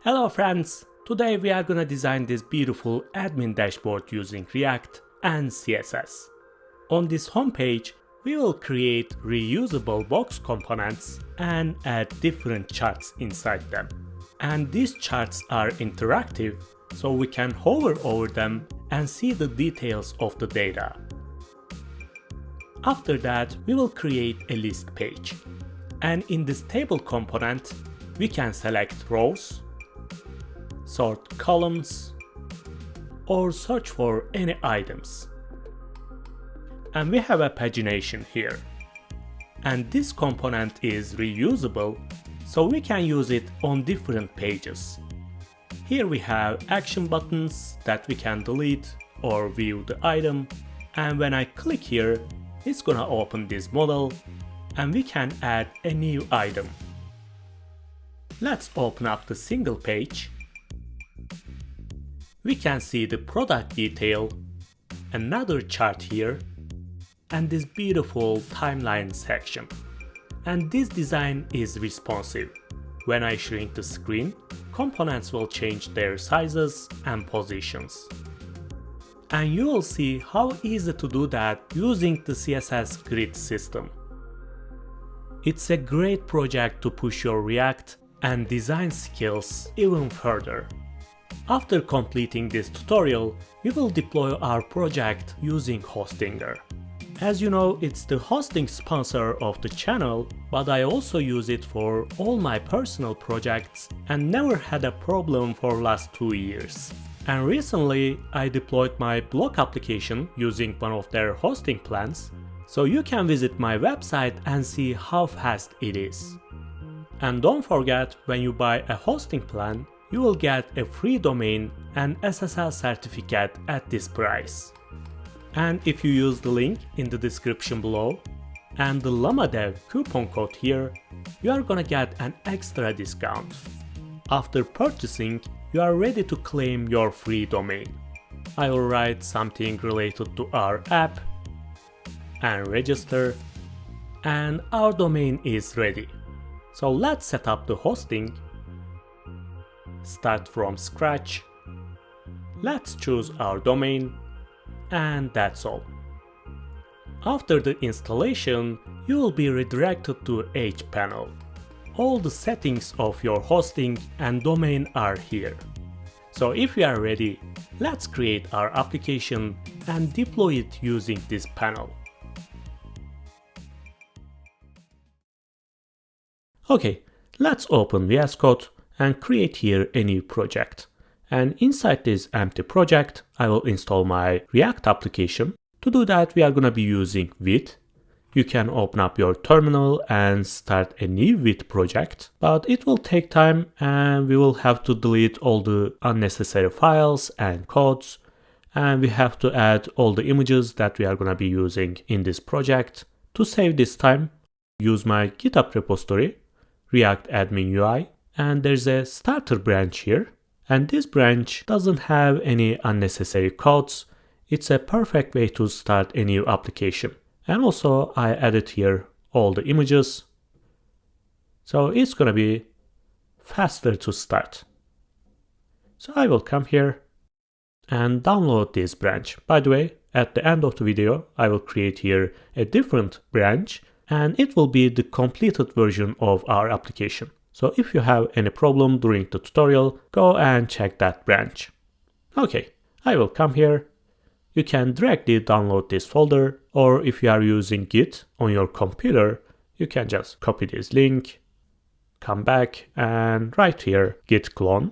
Hello friends! Today we are gonna design this beautiful admin dashboard using React and CSS. On this homepage, we will create reusable box components and add different charts inside them. And these charts are interactive, so we can hover over them and see the details of the data. After that, we will create a list page. And in this table component, we can select rows, sort columns, or search for any items. And we have a pagination here. And this component is reusable, so we can use it on different pages. Here we have action buttons that we can delete or view the item. And when I click here, it's gonna open this model and we can add a new item. Let's open up the single page. We can see the product detail, another chart here, and this beautiful timeline section. And this design is responsive. When I shrink the screen, components will change their sizes and positions. And you will see how easy to do that using the CSS grid system. It's a great project to push your React and design skills even further. After completing this tutorial, we will deploy our project using Hostinger. As you know, it's the hosting sponsor of the channel, but I also use it for all my personal projects and never had a problem for last 2 years. And recently, I deployed my blog application using one of their hosting plans, so you can visit my website and see how fast it is. And don't forget, when you buy a hosting plan, you will get a free domain and SSL certificate at this price. And if you use the link in the description below and the Lama Dev coupon code here, you are gonna get an extra discount. After purchasing, you are ready to claim your free domain. I will write something related to our app and register, and our domain is ready. So let's set up the hosting. Start from scratch. Let's choose our domain, and that's all. After the installation, you will be redirected to hPanel. All the settings of your hosting and domain are here. So if you are ready, let's create our application and deploy it using this panel. Okay, let's open VS Code and create here a new project. And inside this empty project, I will install my React application. To do that, we are gonna be using Vite. You can open up your terminal and start a new Vite project, but it will take time and we will have to delete all the unnecessary files and codes, and we have to add all the images that we are gonna be using in this project. To save this time, use my GitHub repository, React Admin UI, and there's a starter branch here. And this branch doesn't have any unnecessary codes. It's a perfect way to start a new application. And also I added here all the images. So it's gonna be faster to start. So I will come here and download this branch. By the way, at the end of the video, I will create here a different branch and it will be the completed version of our application. So if you have any problem during the tutorial, go and check that branch. Okay, I will come here. You can directly download this folder, or if you are using Git on your computer, you can just copy this link, come back and write here git clone,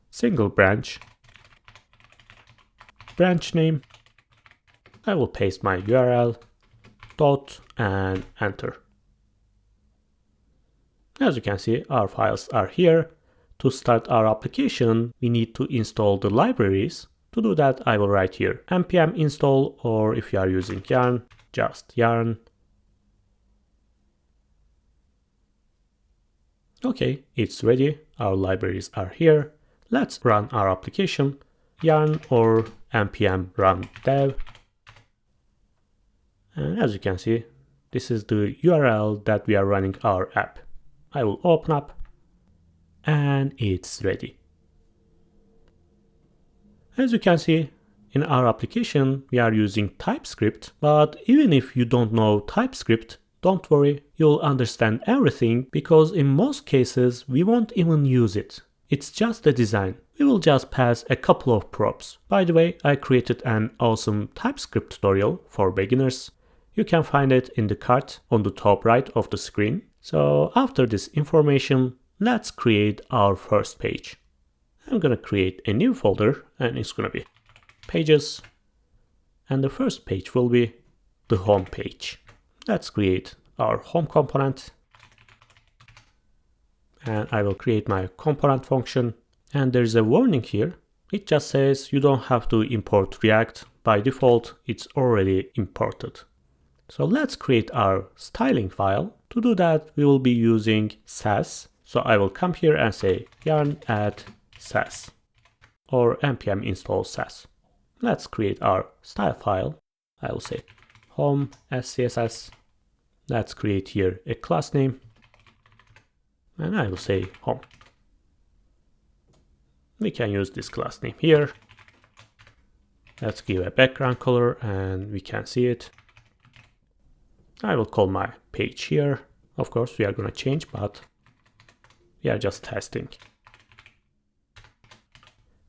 single branch, branch name. I will paste my URL, dot and enter. As you can see, our files are here. To start our application, we need to install the libraries. To do that, I will write here npm install, or if you are using yarn, just yarn. Okay, it's ready. Our libraries are here. Let's run our application. Yarn or npm run dev. And as you can see, this is the URL that we are running our app. I will open up and it's ready. As you can see, in our application, we are using TypeScript, but even if you don't know TypeScript, don't worry, you'll understand everything because in most cases, we won't even use it. It's just a design. We will just pass a couple of props. By the way, I created an awesome TypeScript tutorial for beginners. You can find it in the card on the top right of the screen. So after this information, let's create our first page. I'm gonna create a new folder and it's gonna be pages. And the first page will be the home page. Let's create our home component. And I will create my component function. And there's a warning here. It just says you don't have to import React. By default, it's already imported. So let's create our styling file. To do that, we will be using Sass. So I will come here and say yarn add Sass or npm install Sass. Let's create our style file. I will say home as CSS. Let's create here a class name. And I will say home. We can use this class name here. Let's give a background color and we can see it. I will call my page here. Of course, we are going to change, but we are just testing.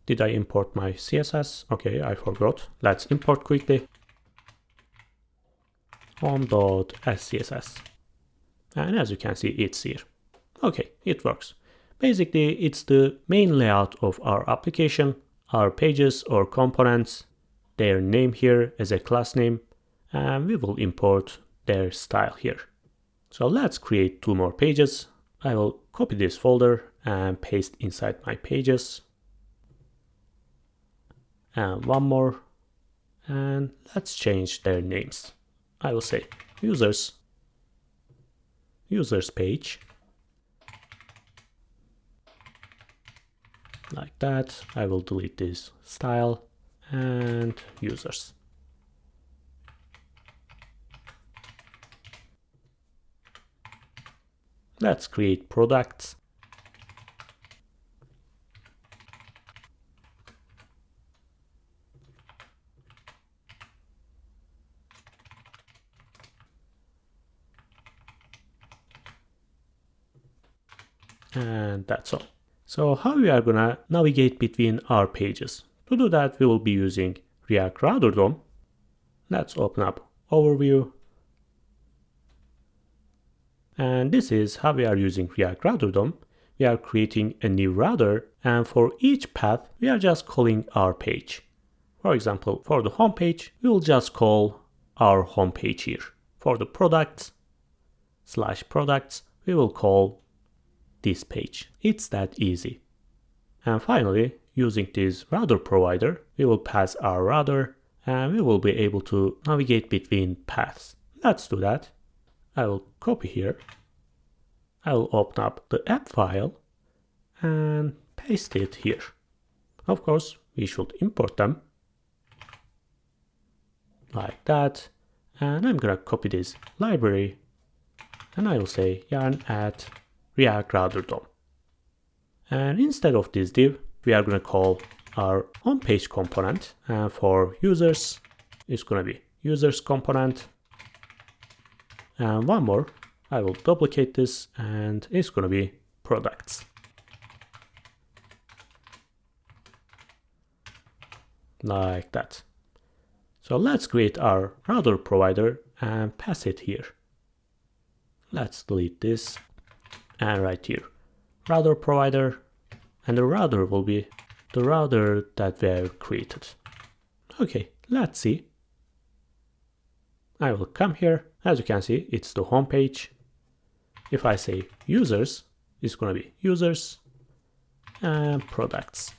Did I import my CSS? Okay, I forgot. Let's import quickly. home.scss. And as you can see, it's here. Okay, it works. Basically, it's the main layout of our application, our pages or components, their name here as a class name, and we will import their style here. So let's create two more pages. I will copy this folder and paste inside my pages. And one more. And let's change their names. I will say users page. Like that. I will delete this style and users. Let's create products. And that's all. So how we are gonna navigate between our pages? To do that, we will be using React Router DOM. Let's open up Overview. And this is how we are using React Router DOM. We are creating a new router, and for each path, we are just calling our page. For example, for the home page, we will just call our home page here. For the products, we will call this page. It's that easy. And finally, using this router provider, we will pass our router and we will be able to navigate between paths. Let's do that. I will copy here. I will open up the app file and paste it here. Of course, we should import them like that. And I'm gonna copy this library and I will say yarn add React Router DOM. And instead of this div, we are gonna call our homepage component. And for users, it's gonna be users component. And one more, I will duplicate this and it's gonna be products. Like that. So let's create our router provider and pass it here. Let's delete this and right here, router provider, and the router will be the router that we have created. Okay, let's see. I will come here. As you can see, it's the home page. If I say users, it's going to be users and products.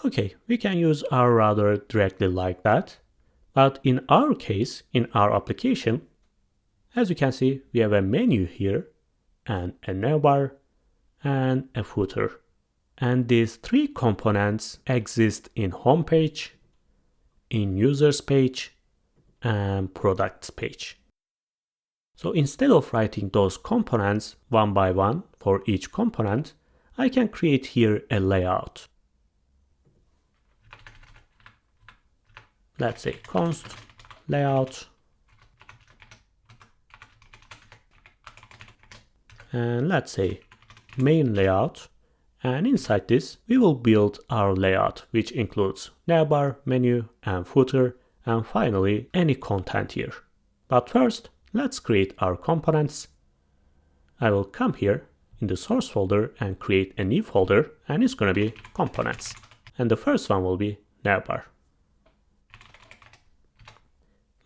Okay, we can use our router directly like that. But in our case, in our application, as you can see, we have a menu here and a navbar and a footer. And these three components exist in home page, in users page, and products page. So instead of writing those components one by one for each component, I can create here a layout. Let's say const layout. And let's say main layout. And inside this, we will build our layout, which includes navbar, menu, and footer, and finally any content here. But first, let's create our components. I will come here in the source folder and create a new folder, and it's going to be components. And the first one will be navbar.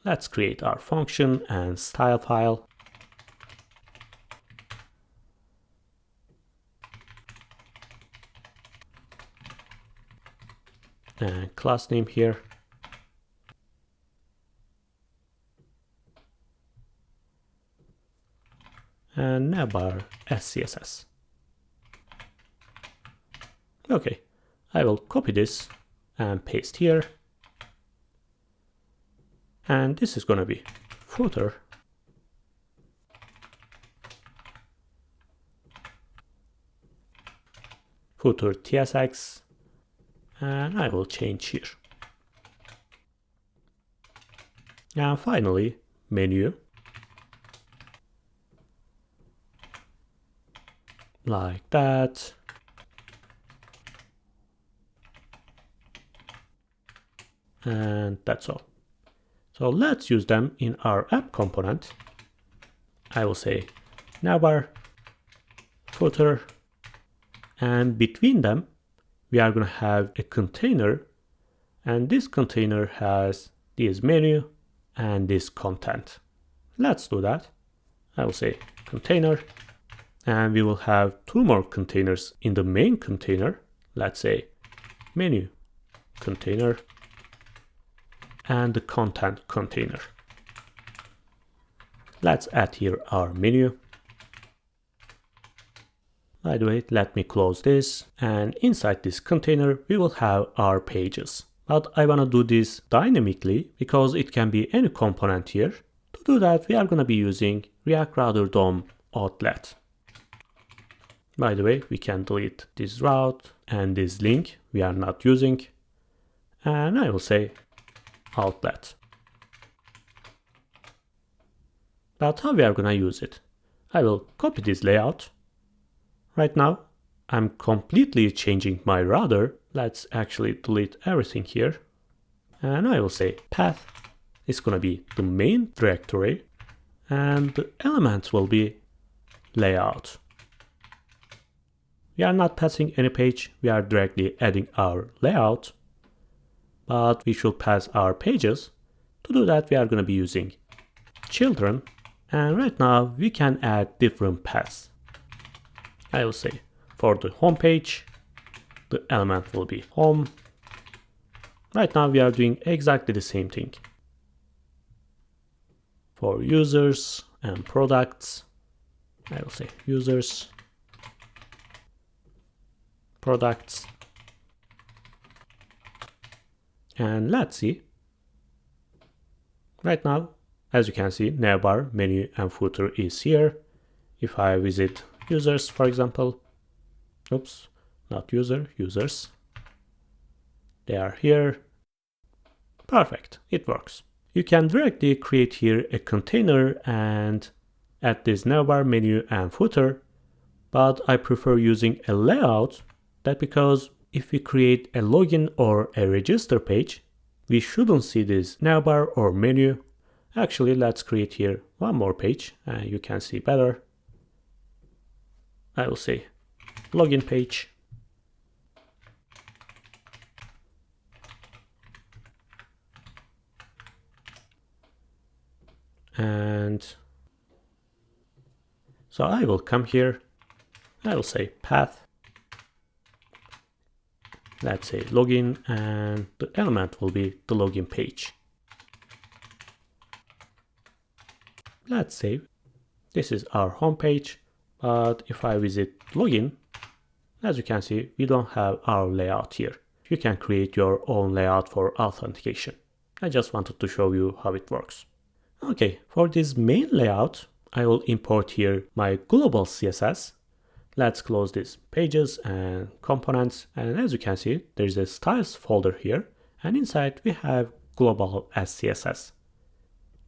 Let's create our function and style file. And class name here. And navbar SCSS. Okay, I will copy this and paste here. And this is going to be footer. Footer TSX. And I will change here. And finally, menu. Like that. And that's all. So let's use them in our app component. I will say navbar, footer, and between them, we are going to have a container, and this container has this menu and this content. Let's do that. I will say container, and we will have two more containers in the main container. Let's say menu container and the content container. Let's add here our menu. By the way, let me close this, and inside this container we will have our pages. But I want to do this dynamically because it can be any component here. To do that, we are going to be using React Router DOM outlet. By the way, we can delete this route and this link we are not using. And I will say outlet. But how we are going to use it? I will copy this layout. Right now, I'm completely changing my router. Let's actually delete everything here. And I will say path is going to be the main directory. And the element will be layout. We are not passing any page. We are directly adding our layout. But we should pass our pages. To do that, we are going to be using children. And right now, we can add different paths. I will say for the home page, the element will be home. Right now we are doing exactly the same thing. For users and products, I will say users, products. And let's see. Right now, as you can see, navbar, menu, and footer is here. If I visit users, for example, oops, not user, users. They are here. Perfect, it works. You can directly create here a container and add this navbar, menu, and footer, but I prefer using a layout. That because if we create a login or a register page, we shouldn't see this navbar or menu. Actually, let's create here one more page and you can see better. I will say login page. And so I will come here. I will say path. Let's say login, and the element will be the login page. Let's say this is our home page. But if I visit login, as you can see, we don't have our layout here. You can create your own layout for authentication. I just wanted to show you how it works. Okay, for this main layout, I will import here my global CSS. Let's close these pages and components. And as you can see, there's a styles folder here. And inside we have global SCSS.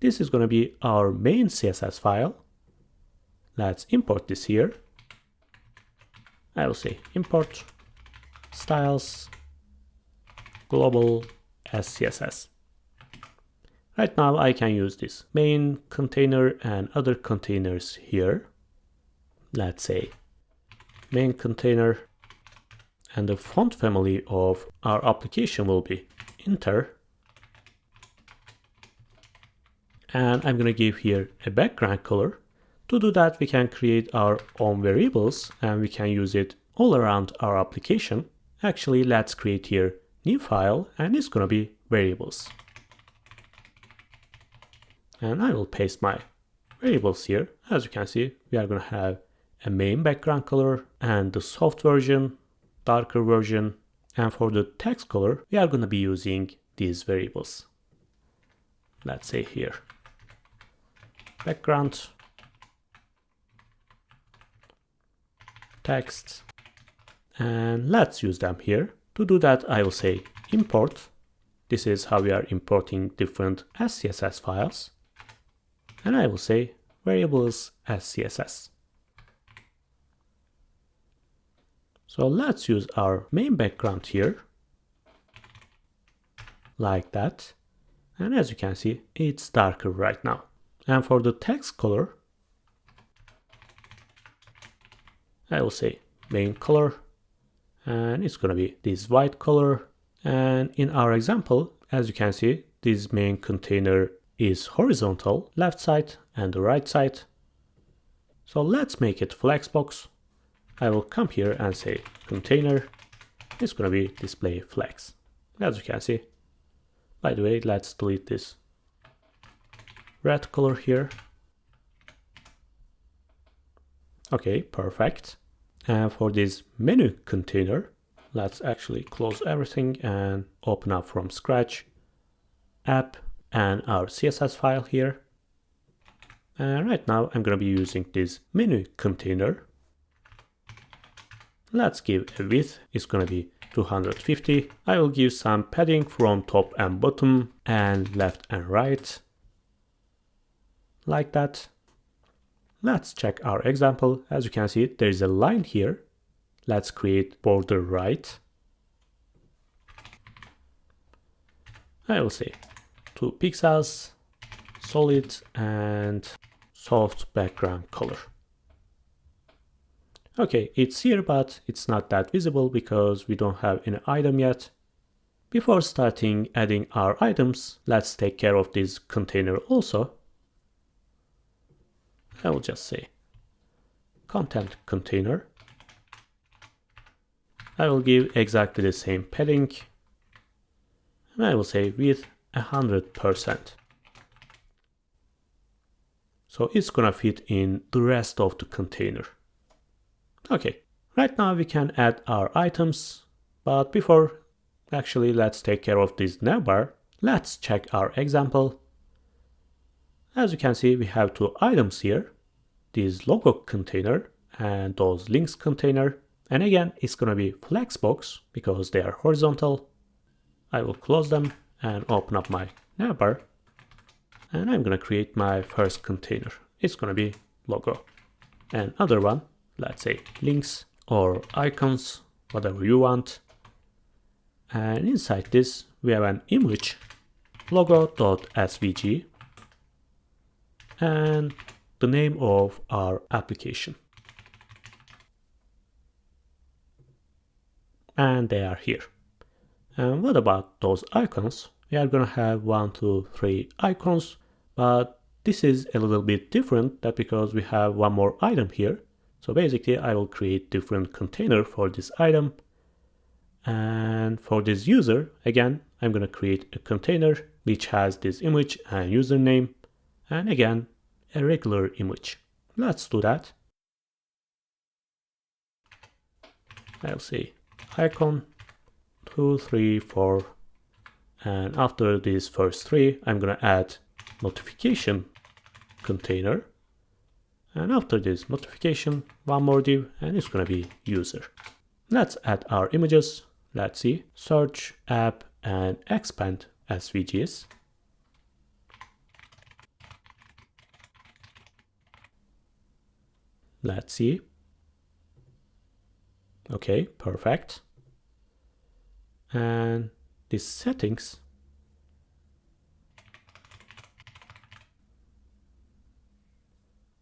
This is going to be our main CSS file. Let's import this here. I will say import styles global SCSS. Right now I can use this main container and other containers here. Let's say main container, and the font family of our application will be Inter. And I'm going to give here a background color. To do that, we can create our own variables and we can use it all around our application. Actually, let's create here new file, and it's going to be variables. And I will paste my variables here. As you can see, we are going to have a main background color and the soft version, darker version. And for the text color, we are going to be using these variables. Let's say here, background, text, and let's use them here. To do that, I will say import. This is how we are importing different SCSS files. And I will say variables SCSS. So let's use our main background here, like that. And as you can see, it's darker right now. And for the text color, I will say main color, and it's going to be this white color. And in our example, as you can see, this main container is horizontal, left side and the right side. So let's make it flexbox. I will come here and say container. It's going to be display flex, as you can see. By the way, let's delete this red color here. Okay, perfect. And for this menu container, let's actually close everything and open up from scratch app and our CSS file here. And right now I'm going to be using this menu container. Let's give a width, it's going to be 250. I will give some padding from top and bottom and left and right, like that. Let's check our example. As you can see, there is a line here. Let's create border right. I will say 2 pixels, solid and soft background color. Okay, it's here, but it's not that visible because we don't have any item yet. Before starting adding our items, let's take care of this container also. I will just say content container. I will give exactly the same padding, and I will say width 100%. So it's gonna fit in the rest of the container. Okay, right now we can add our items, but before, actually let's take care of this navbar. Let's check our example. As you can see, we have 2 items here, this logo container and those links container. And again, it's gonna be flexbox because they are horizontal. I will close them and open up my navbar. And I'm gonna create my first container. It's gonna be logo. And other one, let's say links or icons, whatever you want. And inside this, we have an image, logo.svg, and the name of our application. And they are here. And what about those icons? We are gonna have 1, 2, 3 icons, but this is a little bit different. That's because we have one more item here. So basically I will create different container for this item. And for this user, again, I'm gonna create a container which has this image and username, and again, a regular image. Let's do that. I'll say icon 2, 3, 4, and after these first 3, I'm gonna add notification container, And after this notification, one more div, and it's gonna be user. Let's add our images. Let's see, search, app, and expand SVGs. Let's see. Okay, perfect. And these settings.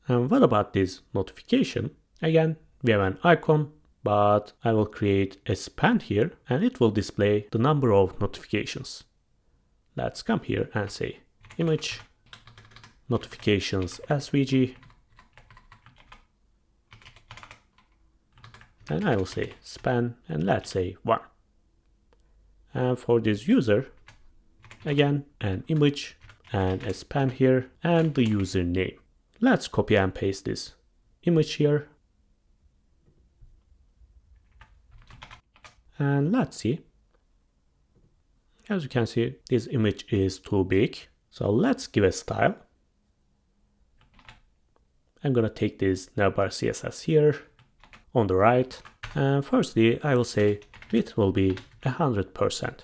And what about this notification? Again, we have an icon, but I will create a span here and it will display the number of notifications. Let's come here and say image notifications SVG. And I will say span and let's say 1. And for this user, again, an image and a span here and the user name. Let's copy and paste this image here. And let's see. As you can see, this image is too big. So let's give a style. I'm gonna take this Navbar CSS here on the right. And firstly, I will say width will be 100%.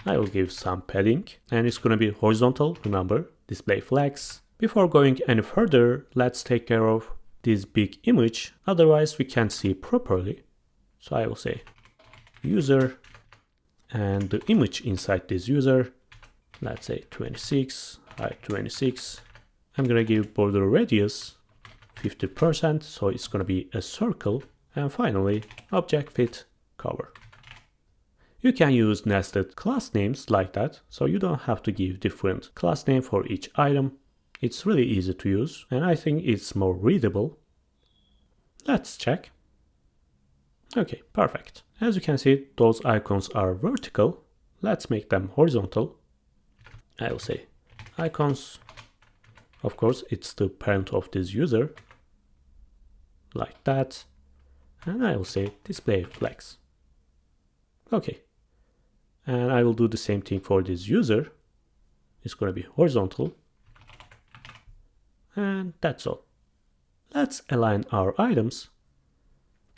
I will give some padding and it's gonna be horizontal, remember, display flex. Before going any further, let's take care of this big image, otherwise we can't see properly. So I will say user and the image inside this user, let's say 26, height 26. I'm gonna give border radius 50%, so it's gonna be a circle. And finally, object fit cover. You can use nested class names like that, so you don't have to give different class name for each item. It's really easy to use, and I think it's more readable. Let's check. Okay, perfect. As you can see, those icons are vertical. Let's make them horizontal. I will say icons. Of course, it's the parent of this user. Like that. And I will say display flex. Okay. And I will do the same thing for this user. It's going to be horizontal. And that's all. Let's align our items.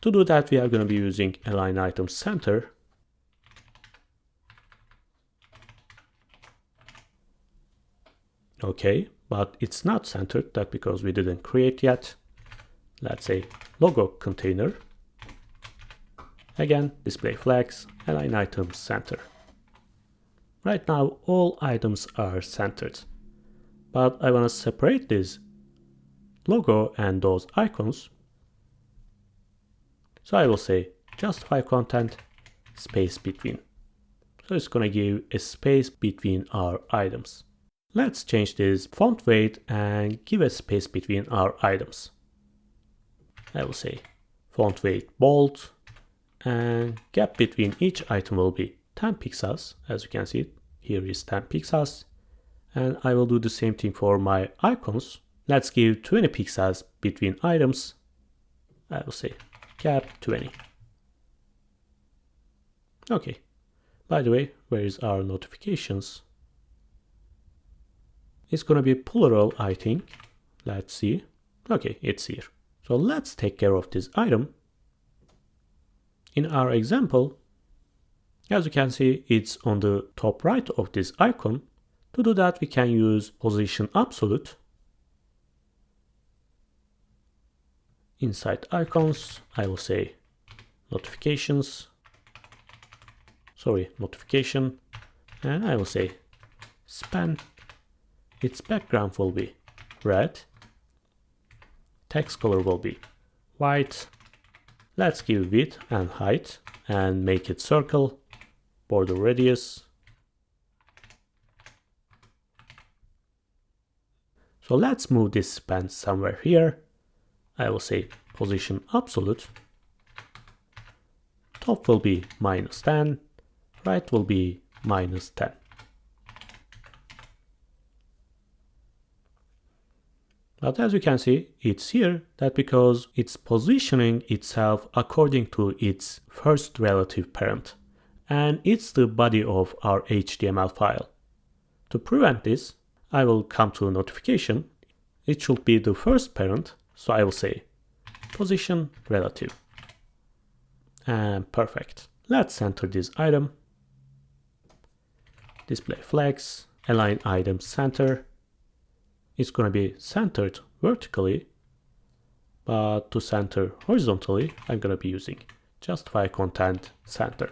To do that, we are going to be using align item center. Okay, but it's not centered, that's because we didn't create yet. Let's say logo container. Again, display flex, align item center. Right now, all items are centered, but I want to separate this logo and those icons. So I will say justify content space between. So it's going to give a space between our items. Let's change this font weight and give a space between our items. I will say font weight bold and gap between each item will be 10 pixels. As you can see, here is 10 pixels. And I will do the same thing for my icons. Let's give 20 pixels between items. I will say gap 20. Okay. By the way, where is our notifications? It's going to be plural, I think. Let's see. Okay, it's here. So let's take care of this item. In our example, as you can see, it's on the top right of this icon. To do that, we can use position absolute. Inside icons, I will say notification, and I will say span. Its background will be red. Text color will be white. Let's give width and height and make it circle. Border radius. So let's move this span somewhere here. I will say position absolute. Top will be -10. Right will be -10. But as you can see, it's here that because it's positioning itself according to its first relative parent. And it's the body of our HTML file. To prevent this, I will come to notification. it should be the first parent. So I will say position relative. And perfect. Let's center this item. Display flex, align item center. It's going to be centered vertically, but to center horizontally, I'm going to be using justify content center.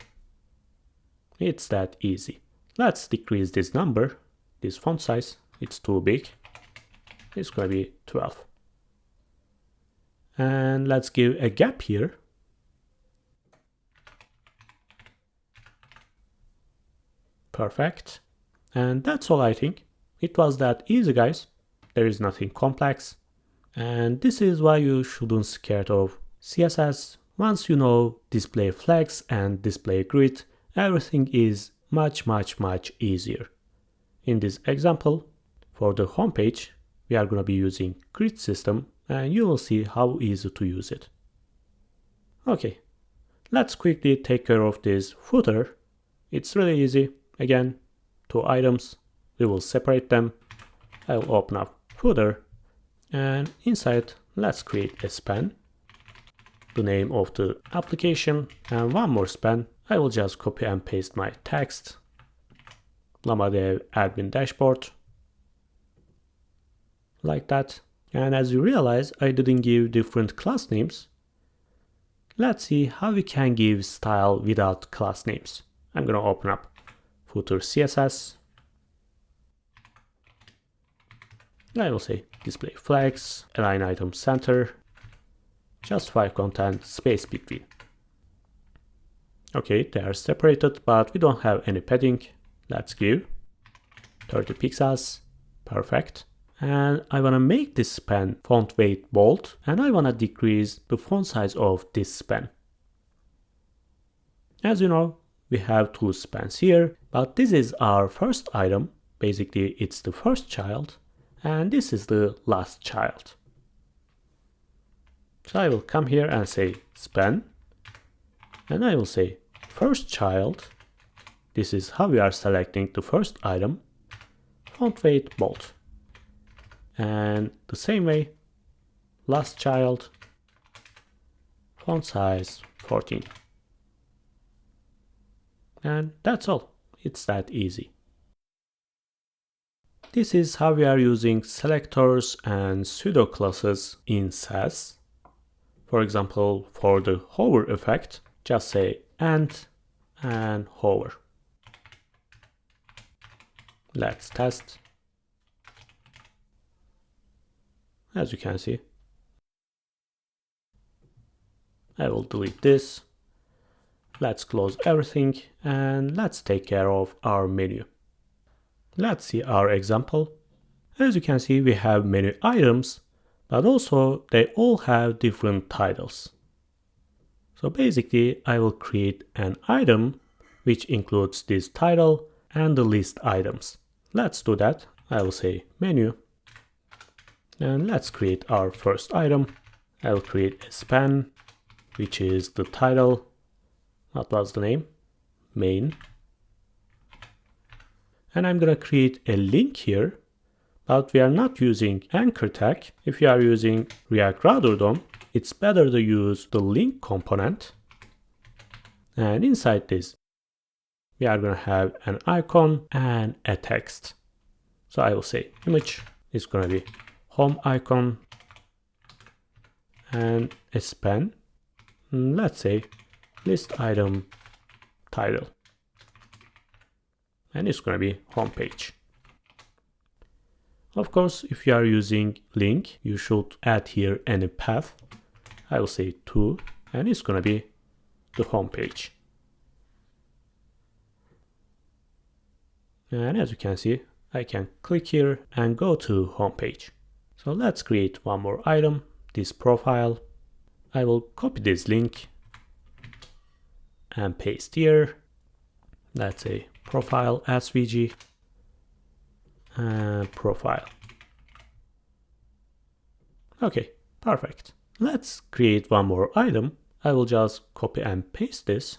It's that easy. Let's decrease this number, this font size. It's too big. It's going to be 12. And let's give a gap here. Perfect. And that's all, I think. It was that easy, guys. There is nothing complex. And this is why you shouldn't scared of CSS. Once you know display flex and display grid, everything is much easier. In this example, for the homepage, we are going to be using grid system, and you will see how easy to use it. Okay, let's quickly take care of this footer. It's really easy. Again, 2 items, we will separate them. I will open up footer, and inside let's create a span, the name of the application, and one more span. I will just copy and paste my text, Lama Dev admin dashboard, like that. And as you realize, I didn't give different class names. Let's see how we can give style without class names. I'm gonna open up footer CSS. I will say display flex, align item center, justify content, space between. Okay, they are separated, but we don't have any padding. Let's give 30 pixels. Perfect. And I want to make this span font weight bold, and I want to decrease the font size of this span. As you know, we have 2 spans here, but this is our first item. Basically, it's the first child, and this is the last child. So I will come here and say span, and I will say first child. This is how we are selecting the first item, font weight bold. And the same way, last child, font size 14. And that's all. It's that easy. This is how we are using selectors and pseudo classes in Sass. For example, for the hover effect, just say and hover. Let's test. As you can see, I will delete this. Let's close everything and let's take care of our menu. Let's see our example. As you can see, we have many items, but also they all have different titles. So basically, I will create an item which includes this title and the list items. Let's do that. I will say menu. And let's create our first item. I will create a span, which is the title. What was the name? Main. And I'm going to create a link here, but we are not using anchor tag. If you are using React Router DOM, it's better to use the link component. And inside this, we are going to have an icon and a text. So I will say image is going to be home icon and a span. Let's say list item title. And it's going to be home page. Of course, if you are using link, you should add here any path. I will say to, and it's going to be the home page. And as you can see, I can click here and go to home page. So let's create one more item, this profile. I will copy this link and paste here. Let's say profile SVG and profile. Okay, perfect. Let's create one more item. I will just copy and paste this.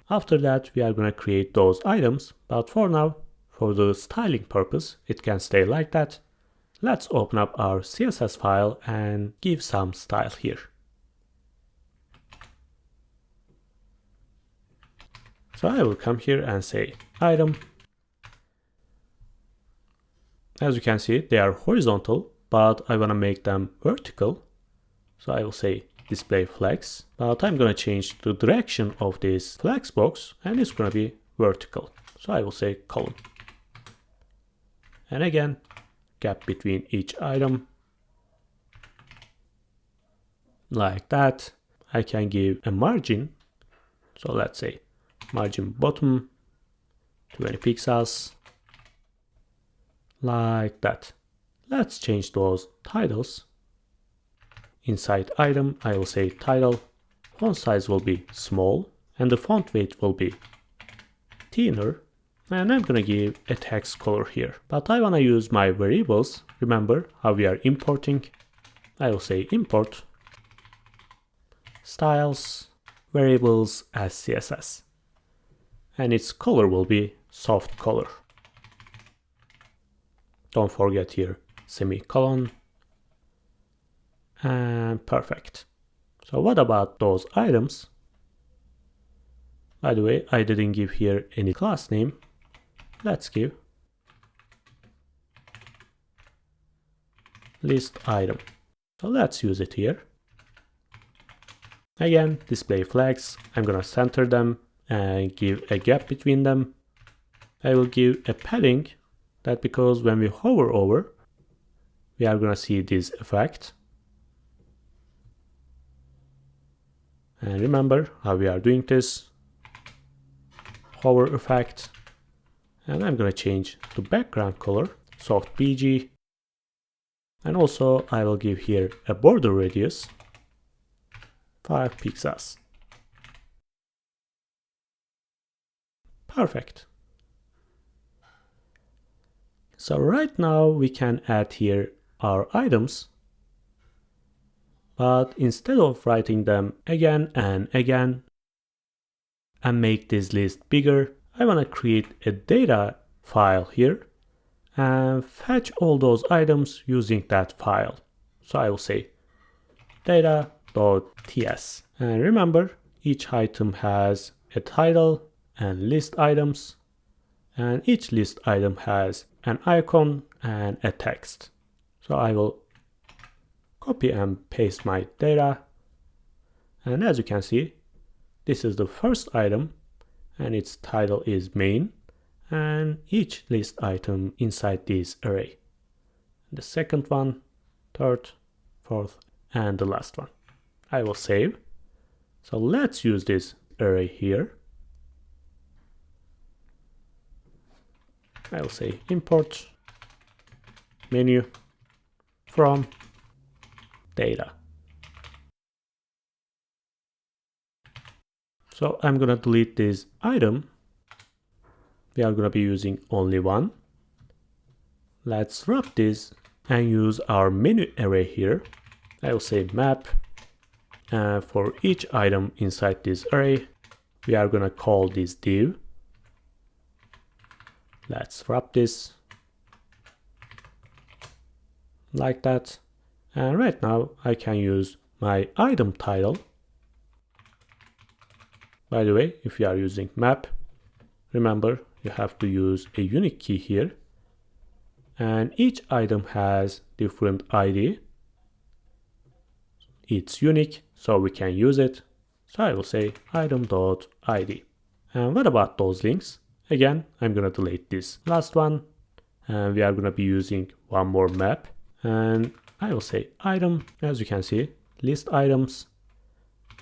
After that, we are going to create those items, but for now, for the styling purpose, it can stay like that. Let's open up our CSS file and give some style here. So I will come here and say item. As you can see, they are horizontal, but I want to make them vertical. So I will say display flex, but I'm going to change the direction of this flex box and it's going to be vertical. So I will say column. And again, gap between each item. Like that. I can give a margin. So let's say margin bottom 20 pixels. Like that. Let's change those titles. Inside item, I will say title. Font size will be small and the font weight will be thinner. And I'm gonna give a text color here. But I wanna use my variables. Remember how we are importing. I will say import styles variables as CSS. And its color will be soft color. Don't forget here semicolon. And perfect. So what about those items? By the way, I didn't give here any class name. Let's give list item. So let's use it here. Again, display flags. I'm gonna center them and give a gap between them. I will give a padding that because when we hover over, we are gonna see this effect. And remember how we are doing this. Hover effect. And I'm gonna change the background color, soft BG. And also I will give here a border radius, 5 pixels. Perfect. So right now we can add here our items. But instead of writing them again and again and make this list bigger, I want to create a data file here and fetch all those items using that file. So I will say data.ts. And remember, each item has a title and list items, and each list item has an icon and a text. So I will copy and paste my data. And as you can see, this is the first item and its title is main and each list item inside this array. The second one, third, fourth, and the last one. I will save. So let's use this array here. I will say import menu from data. So I'm gonna delete this item. We are gonna be using only one. Let's wrap this and use our menu array here. I will say map. And for each item inside this array, we are gonna call this div. Let's wrap this like that. And right now I can use my item title. By the way, if you are using map, remember you have to use a unique key here. And each item has different ID. It's unique, so we can use it. So I will say item.id. And what about those links? Again, I'm gonna delete this last one. And we are gonna be using one more map. And I will say item, as you can see, list items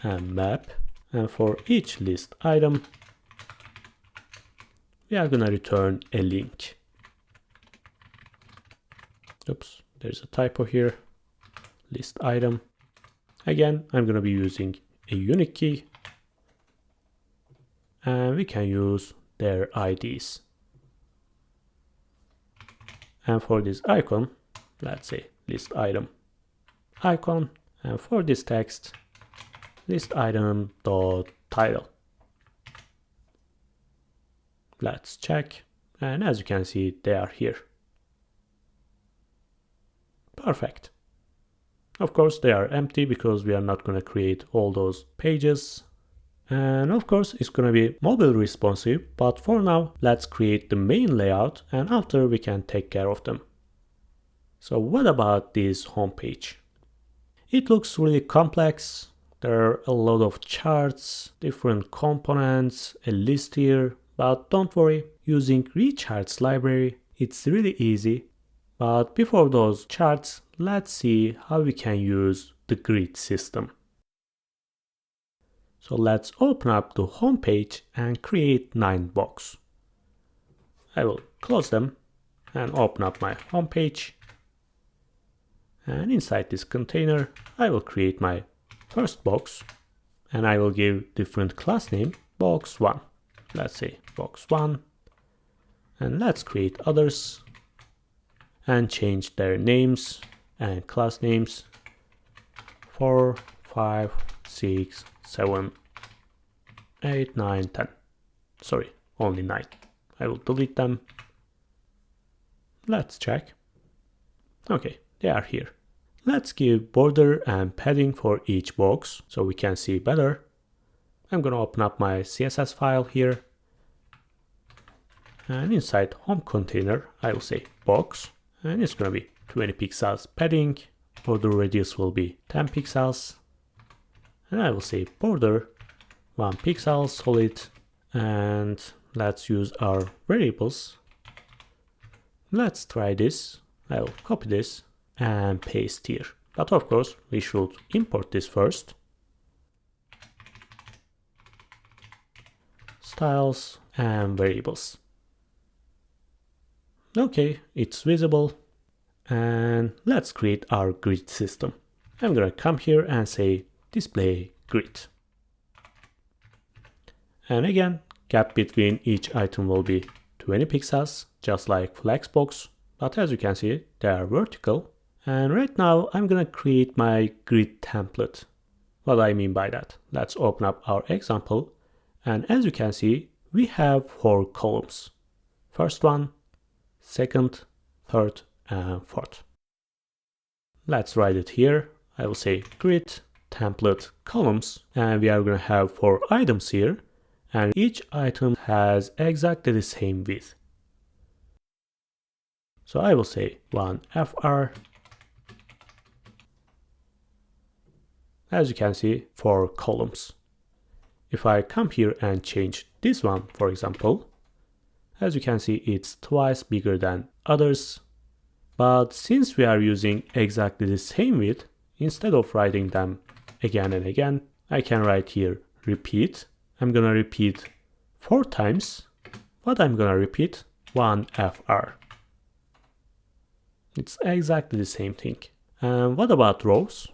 and map. And for each list item, we are gonna return a link. Oops, there's a typo here. List item. Again, I'm gonna be using a unique key. And we can use their IDs. And for this icon, let's say list item icon. And for this text, list item dot title. Let's check. And as you can see, they are here. Perfect. Of course, they are empty because we are not going to create all those pages. And of course, it's going to be mobile responsive, but for now, let's create the main layout and after we can take care of them. So what about this homepage? It looks really complex. There are a lot of charts, different components, a list here, but don't worry, using ReCharts library, it's really easy. But before those charts, let's see how we can use the grid system. So let's open up the home page and create 9 boxes. I will close them and open up my home page. And inside this container, I will create my first box and I will give different class name box 1. Let's say box 1. And let's create others and change their names and class names 4, 5, 6, 7, 8, 9, 10. Sorry, only 9. I will delete them. Let's check. Okay, they are here. Let's give border and padding for each box so we can see better. I'm gonna open up my CSS file here. And inside home container, I will say box. And it's gonna be 20 pixels padding. Border radius will be 10 pixels. And I will say border 1 pixel solid. And let's use our variables. Let's try this. I will copy this and paste here. But of course, we should import this first. Styles and variables. Okay, it's visible. And let's create our grid system. I'm gonna come here and say display grid. And again, gap between each item will be 20 pixels, just like Flexbox. But as you can see, they are vertical. And right now, I'm gonna create my grid template. What do I mean by that? Let's open up our example. And as you can see, we have 4 columns. First one, second, third, and fourth. Let's write it here. I will say grid template columns, and we are going to have 4 items here, and each item has exactly the same width. So I will say 1 FR. As you can see, 4 columns. If I come here and change this one, for example, as you can see, it's twice bigger than others. But since we are using exactly the same width, instead of writing them again and again, I can write here repeat. I'm gonna repeat 4 times, but I'm gonna repeat 1 FR. It's exactly the same thing. And what about rows?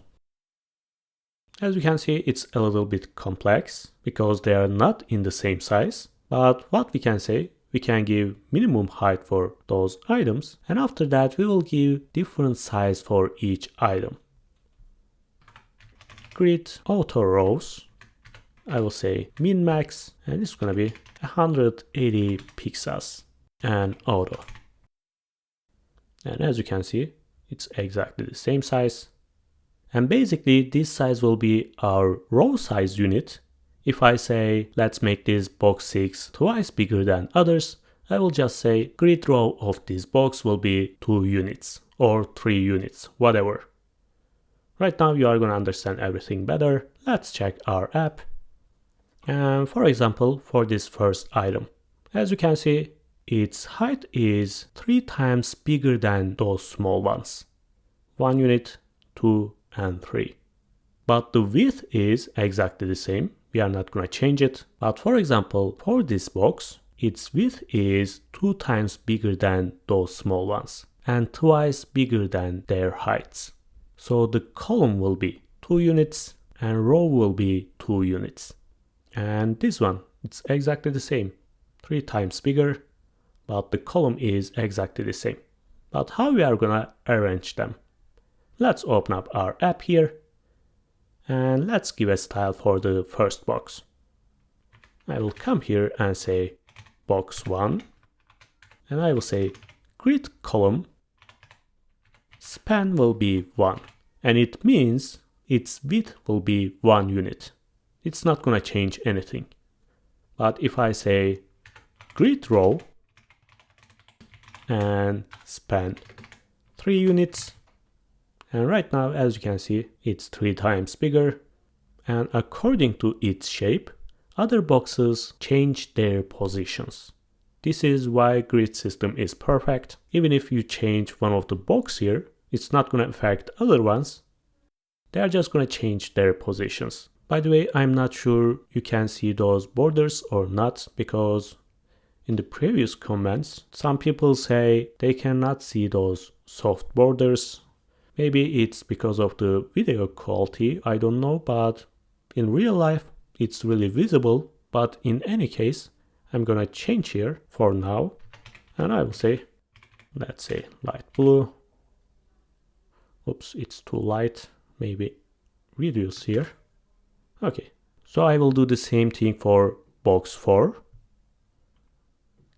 As you can see, it's a little bit complex because they are not in the same size. But what we can say, we can give minimum height for those items, and after that we will give different size for each item. Grid auto rows, I will say min max, and it's gonna be 180 pixels and auto. And as you can see, it's exactly the same size. And basically this size will be our row size unit. If I say, let's make this box 6 twice bigger than others, I will just say grid row of this box will be 2 units or 3 units, whatever. Right now you are going to understand everything better. Let's check our app. And for example, for this first item, as you can see, its height is 3 times bigger than those small ones. 1 unit, 2, and 3. But the width is exactly the same. We are not going to change it. But for example, for this box, its width is 2 times bigger than those small ones and twice bigger than their heights. So the column will be 2 units and row will be 2 units. And this one, it's exactly the same. 3 times bigger, but the column is exactly the same. But how we are going to arrange them? Let's open up our app here. And let's give a style for the first box. I will come here and say box 1. And I will say grid column span will be 1, and it means its width will be 1 unit. It's not gonna change anything. But if I say grid row and span 3 units, and right now, as you can see, it's 3 times bigger, and according to its shape, other boxes change their positions. This is why grid system is perfect. Even if you change one of the box here, it's not going to affect other ones. They are just going to change their positions. By the way, I'm not sure you can see those borders or not, because in the previous comments, some people say they cannot see those soft borders. Maybe it's because of the video quality, I don't know, but in real life, it's really visible. But in any case, I'm gonna change here for now, and I will say, let's say light blue. Oops, it's too light. Maybe reduce here. Okay, so I will do the same thing for box 4.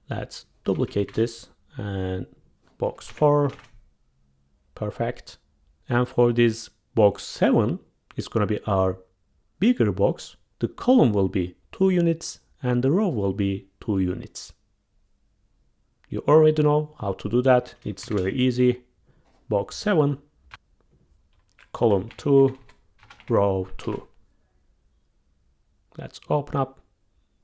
Let's duplicate this and box 4. Perfect. And for this box 7, it's gonna be our bigger box. The column will be 2 units and the row will be 2 units. You already know how to do that. It's really easy. Box 7, column 2, row 2. Let's open up.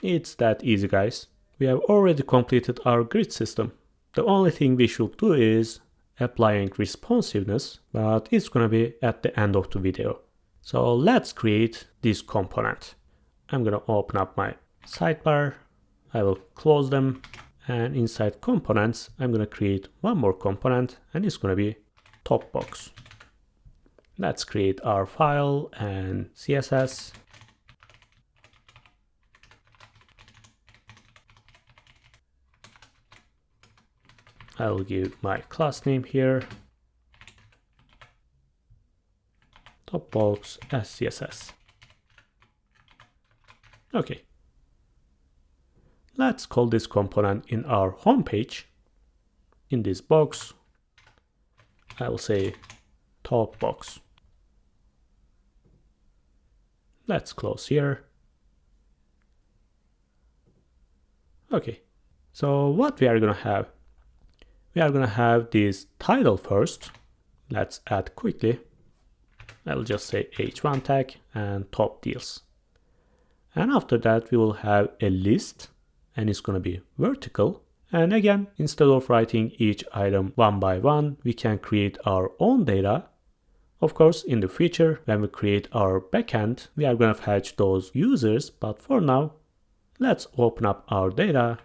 It's that easy, guys. We have already completed our grid system. The only thing we should do is applying responsiveness, but it's gonna be at the end of the video. So let's create this component. I'm gonna open up my sidebar. I will close them, and inside components, I'm gonna create one more component, and it's gonna be top box. Let's create our file and CSS. I will give my class name here, topbox as CSS. Okay. Let's call this component in our home page. In this box, I will say top box. Let's close here. Okay. So what we are gonna have? We are gonna have this title first. Let's add quickly. I will just say h1 tag and top deals. And after that, we will have a list, and it's gonna be vertical. And again, instead of writing each item one by one, we can create our own data. Of course, in the future, when we create our backend, we are gonna fetch those users. But for now, let's open up our data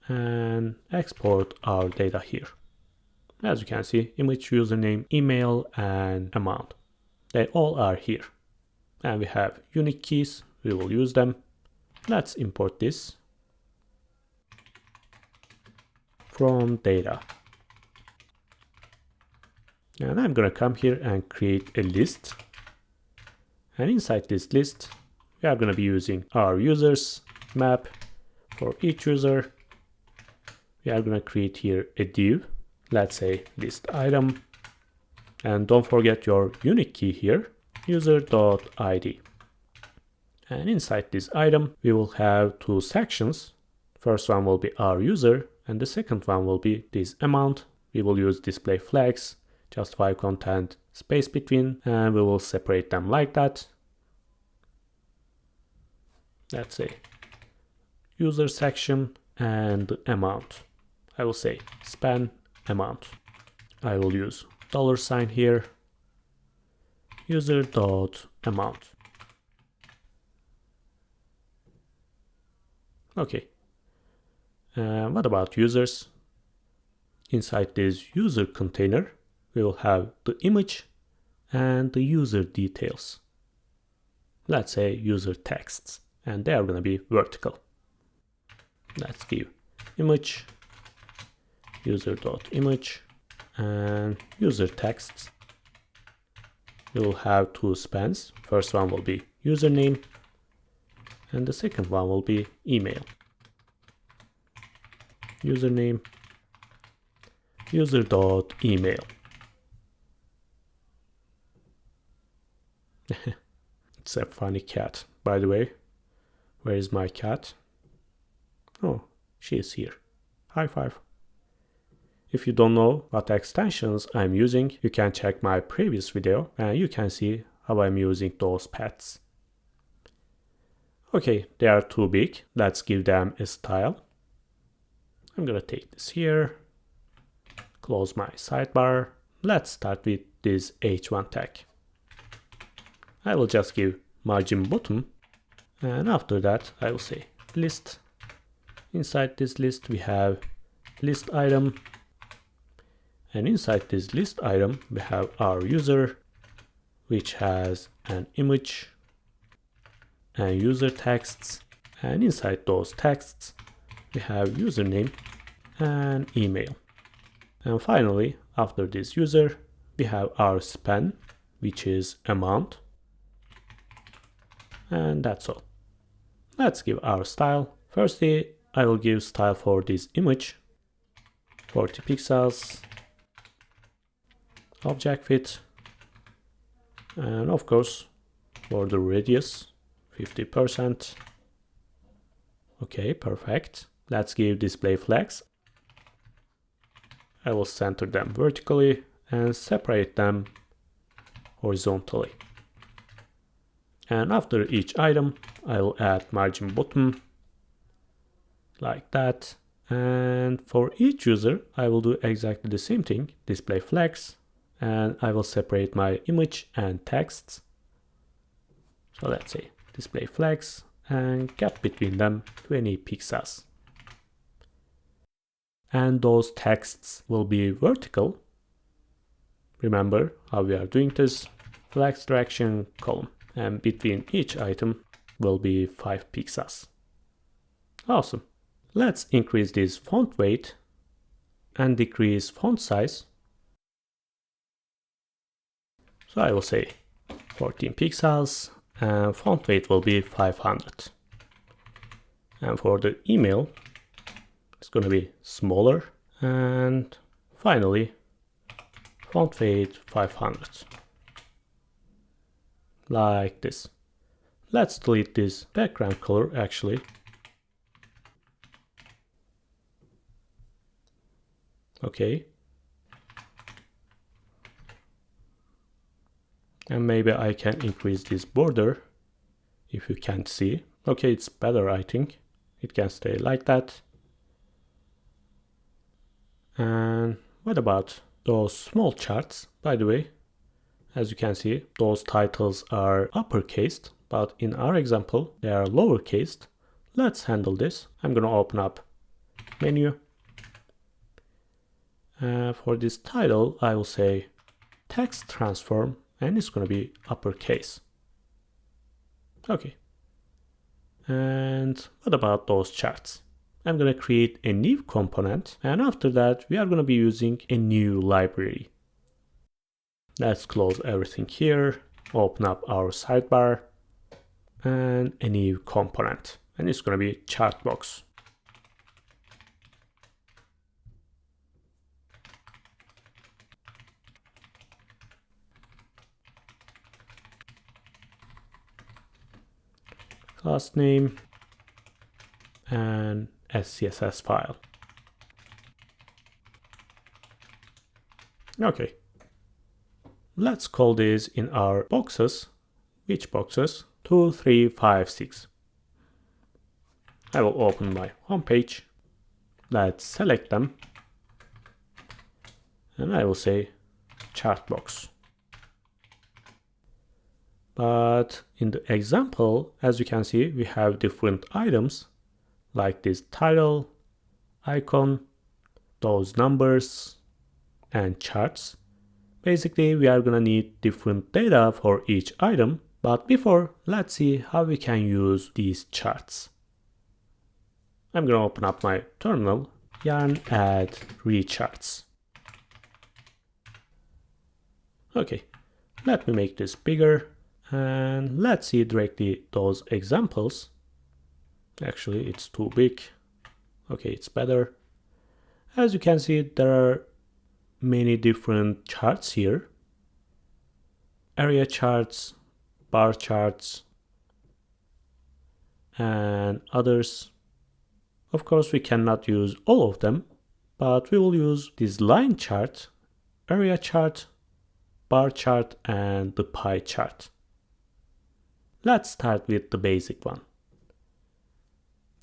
and export our data here. As you can see, image, username, email, and amount. They all are here. And we have unique keys. We will use them. Let's import this from data. And I'm gonna come here and create a list. And inside this list, we are gonna be using our users map for each user. We are gonna create here a div. Let's say list item. And don't forget your unique key here, user.id. And inside this item, we will have 2 sections. First one will be our user, and the second one will be this amount. We will use display flags, justify content, space between, and we will separate them like that. Let's say user section and the amount. I will say span amount. I will use $sign here, user.amount. Okay. What about users? Inside this user container, we will have the image and the user details. Let's say user texts, and they are going to be vertical. Let's give image, user.image, and user texts. We will have 2 spans. First one will be username, and the second one will be email. Username user.email. It's a funny cat, by the way. Where is my cat? Oh, she is here. High five. If you don't know what extensions I'm using, you can check my previous video and you can see how I'm using those pets. Okay, they are too big. Let's give them a style. I'm gonna take this here, close my sidebar. Let's start with this h1 tag. I will just give margin bottom, and after that I will say list. Inside this list we have list item, and inside this list item we have our user, which has an image and user texts, and inside those texts we have username and email. And finally, after this user we have our span, which is amount, and that's all. Let's give our style. Firstly, I will give style for this image, 40 pixels, object width, and of course border radius 50%. Okay, perfect. Let's give display flags. I will center them vertically and separate them horizontally. And after each item, I will add margin bottom like that. And for each user, I will do exactly the same thing, display flags, and I will separate my image and texts. So let's say display flags and gap between them 20 pixels. And those texts will be vertical. Remember how we are doing this, flags direction column, and between each item will be 5 pixels. Awesome. Let's increase this font weight and decrease font size. So I will say 14 pixels and font weight will be 500. And for the email, it's going to be smaller, and finally font weight 500. Like this. Let's delete this background color actually. Okay. And maybe I can increase this border if you can't see. Okay, it's better, I think. It can stay like that. And what about those small charts? By the way, as you can see, those titles are uppercased, but in our example, they are lowercased. Let's handle this. I'm going to open up menu. For this title, I will say text transform, and it's going to be uppercase. Okay. And what about those charts? I'm going to create a new component, and after that, we are going to be using a new library. Let's close everything here, open up our sidebar, and a new component, and it's going to be chart box. Class name and SCSS file. Okay. Let's call this in our boxes. Which boxes? 2, 3, 5, 6. I will open my home page. Let's select them. And I will say chart box. But in the example, as you can see, we have different items like this title, icon, those numbers, and charts. Basically, we are gonna need different data for each item, but before, let's see how we can use these charts. I'm gonna open up my terminal, yarn add ReCharts. Okay, let me make this bigger, and let's see directly those examples. Actually, it's too big. Okay, it's better. As you can see, there are many different charts here. Area charts, bar charts, and others. Of course, we cannot use all of them, but we will use this line chart, area chart, bar chart, and the pie chart. Let's start with the basic one.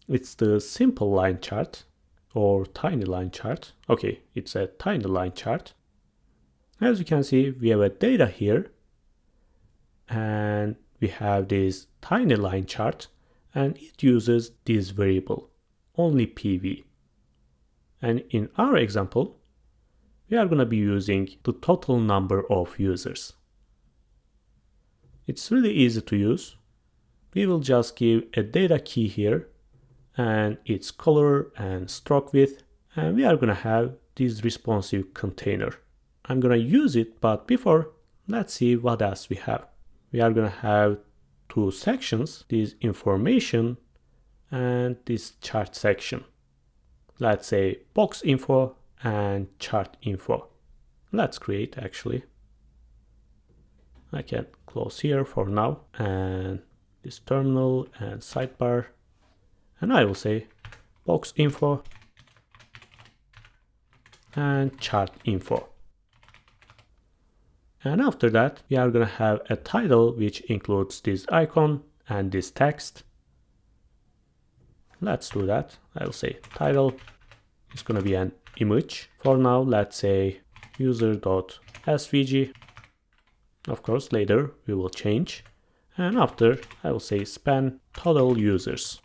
It's the simple line chart or tiny line chart. Okay, it's a tiny line chart. As you can see, we have a data here and we have this tiny line chart and it uses this variable, only PV. And in our example, we are going to be using the total number of users. It's really easy to use. We will just give a data key here and its color and stroke width, and we are going to have this responsive container. I'm going to use it, but before, let's see what else we have. We are going to have two sections, this information and this chart section. Let's say box info and chart info. Let's create actually. I can close here for now, and this terminal and sidebar. And I will say box info and chart info. And after that, we are going to have a title which includes this icon and this text. Let's do that. I'll say title is going to be an image. For now, let's say user.svg. Of course, later we will change. And after, I will say span total users.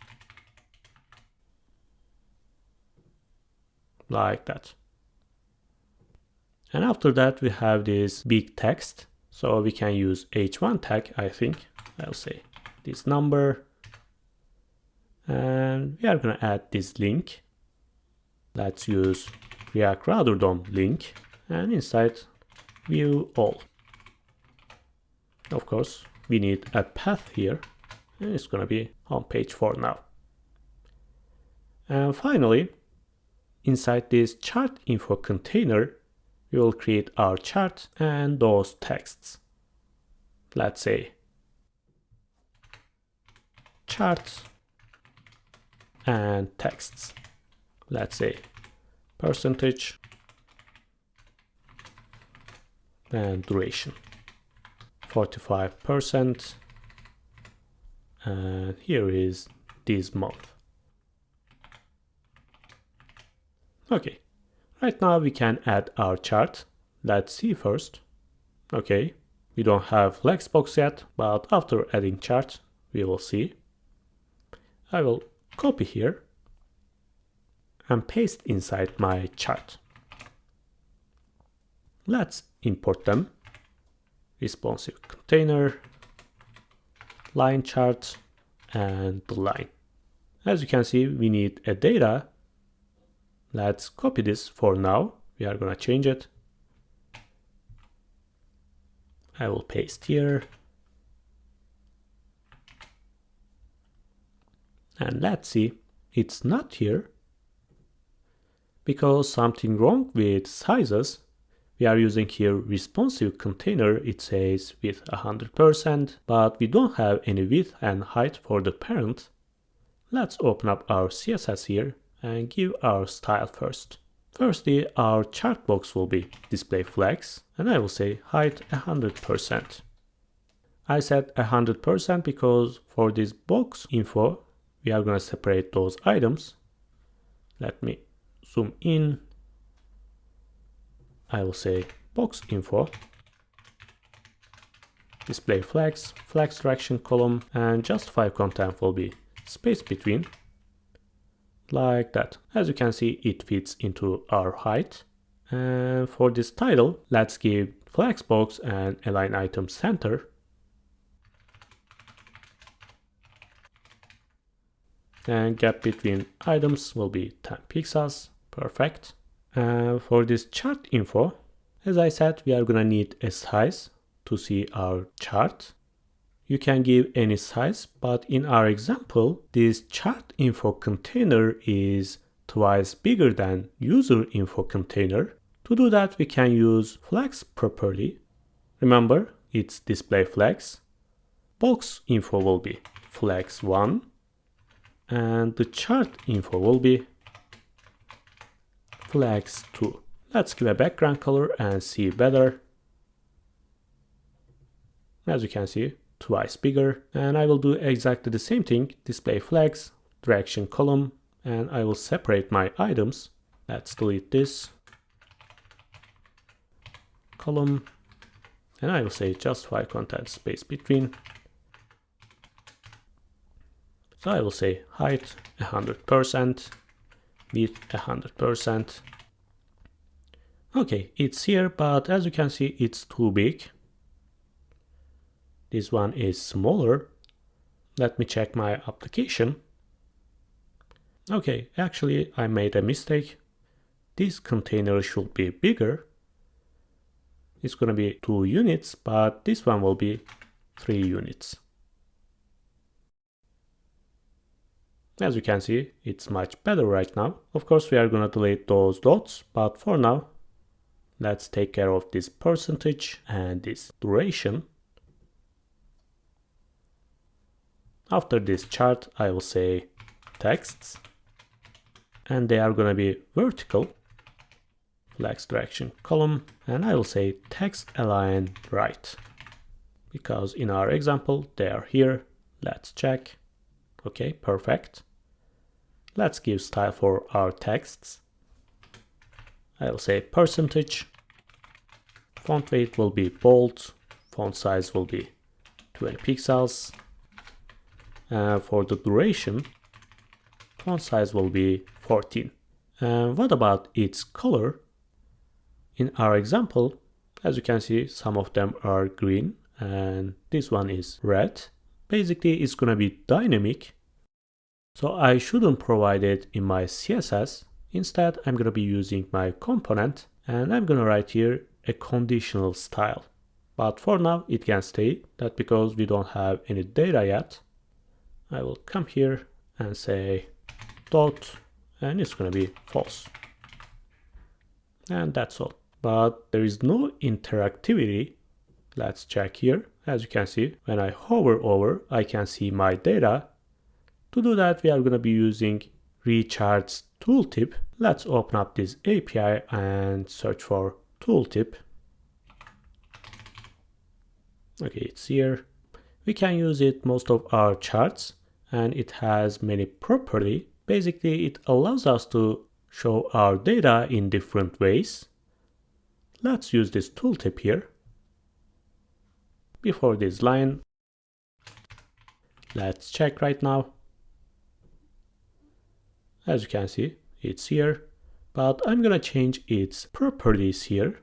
Like that. And after that, we have this big text. So we can use h1 tag, I think. I'll say this number. And we are going to add this link. Let's use React rather than link. And inside, view all. Of course, we need a path here. And it's going to be home page for now. And finally, inside this chart info container, we will create our chart and those texts. Let's say chart and texts. Let's say percentage and duration. 45%. And here is this month. Okay, right now we can add our chart. Let's see first. Okay, we don't have flexbox yet, but after adding chart, we will see. I will copy here and paste inside my chart. Let's import them. Responsive container, line chart, and the line. As you can see, we need a data. Let's copy this for now. We are going to change it. I will paste here. And let's see, it's not here because something wrong with sizes. We are using here responsive container. It says width 100%, but we don't have any width and height for the parent. Let's open up our CSS here and give our style first. Firstly, our chart box will be display flex, and I will say height 100%. I said 100% because for this box info, we are going to separate those items. Let me zoom in. I will say box info, display flex, flex direction column, and justify content will be space between. Like that. As you can see, it fits into our height. And for this title, let's give flexbox and align item center. And gap between items will be 10 pixels. Perfect. For this chart info, as I said, we are gonna need a size to see our chart. You can give any size, but in our example, this chart info container is twice bigger than user info container. To do that, we can use flags property. Remember, it's display flags. Box info will be flags1, and the chart info will be flags2. Let's give a background color and see better. As you can see, twice bigger. And I will do exactly the same thing, display flags, direction column, and I will separate my items. Let's delete this column, and I will say justify content space between. So I will say height 100%, width 100%. Okay, it's here, but as you can see, it's too big. This one is smaller. Let me check my application. Okay, actually I made a mistake. This container should be bigger. It's gonna be 2 units, but this one will be 3 units. As you can see, it's much better right now. Of course, we are gonna delete those dots, but for now, let's take care of this percentage and this duration. After this chart, I will say texts, and they are gonna be vertical, flags direction column, and I will say text align right, because in our example, they are here. Let's check. Okay, perfect. Let's give style for our texts. I will say percentage. Font weight will be bold. Font size will be 20 pixels. For the duration, font size will be 14. And what about its color? In our example, as you can see, some of them are green and this one is red. Basically, it's gonna be dynamic. So I shouldn't provide it in my CSS. Instead, I'm gonna be using my component and I'm gonna write here a conditional style. But for now, it can stay. That's because we don't have any data yet. I will come here and say dot, and it's gonna be false. And that's all. But there is no interactivity. Let's check here. As you can see, when I hover over, I can see my data. To do that, we are going to be using ReCharts tooltip. Let's open up this API and search for tooltip. Okay, it's here. We can use it most of our charts, and it has many properties. Basically, it allows us to show our data in different ways. Let's use this tooltip here. Before this line, let's check right now. As you can see, it's here, but I'm gonna change its properties here,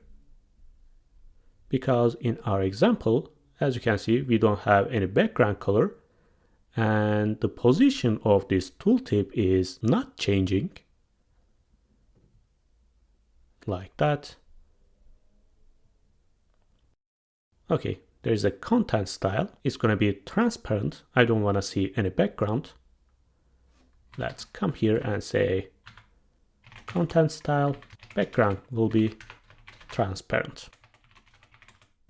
because in our example, as you can see, we don't have any background color, and the position of this tooltip is not changing, like that. Okay, there's a content style. It's gonna be transparent. I don't wanna see any background. Let's come here and say content style background will be transparent.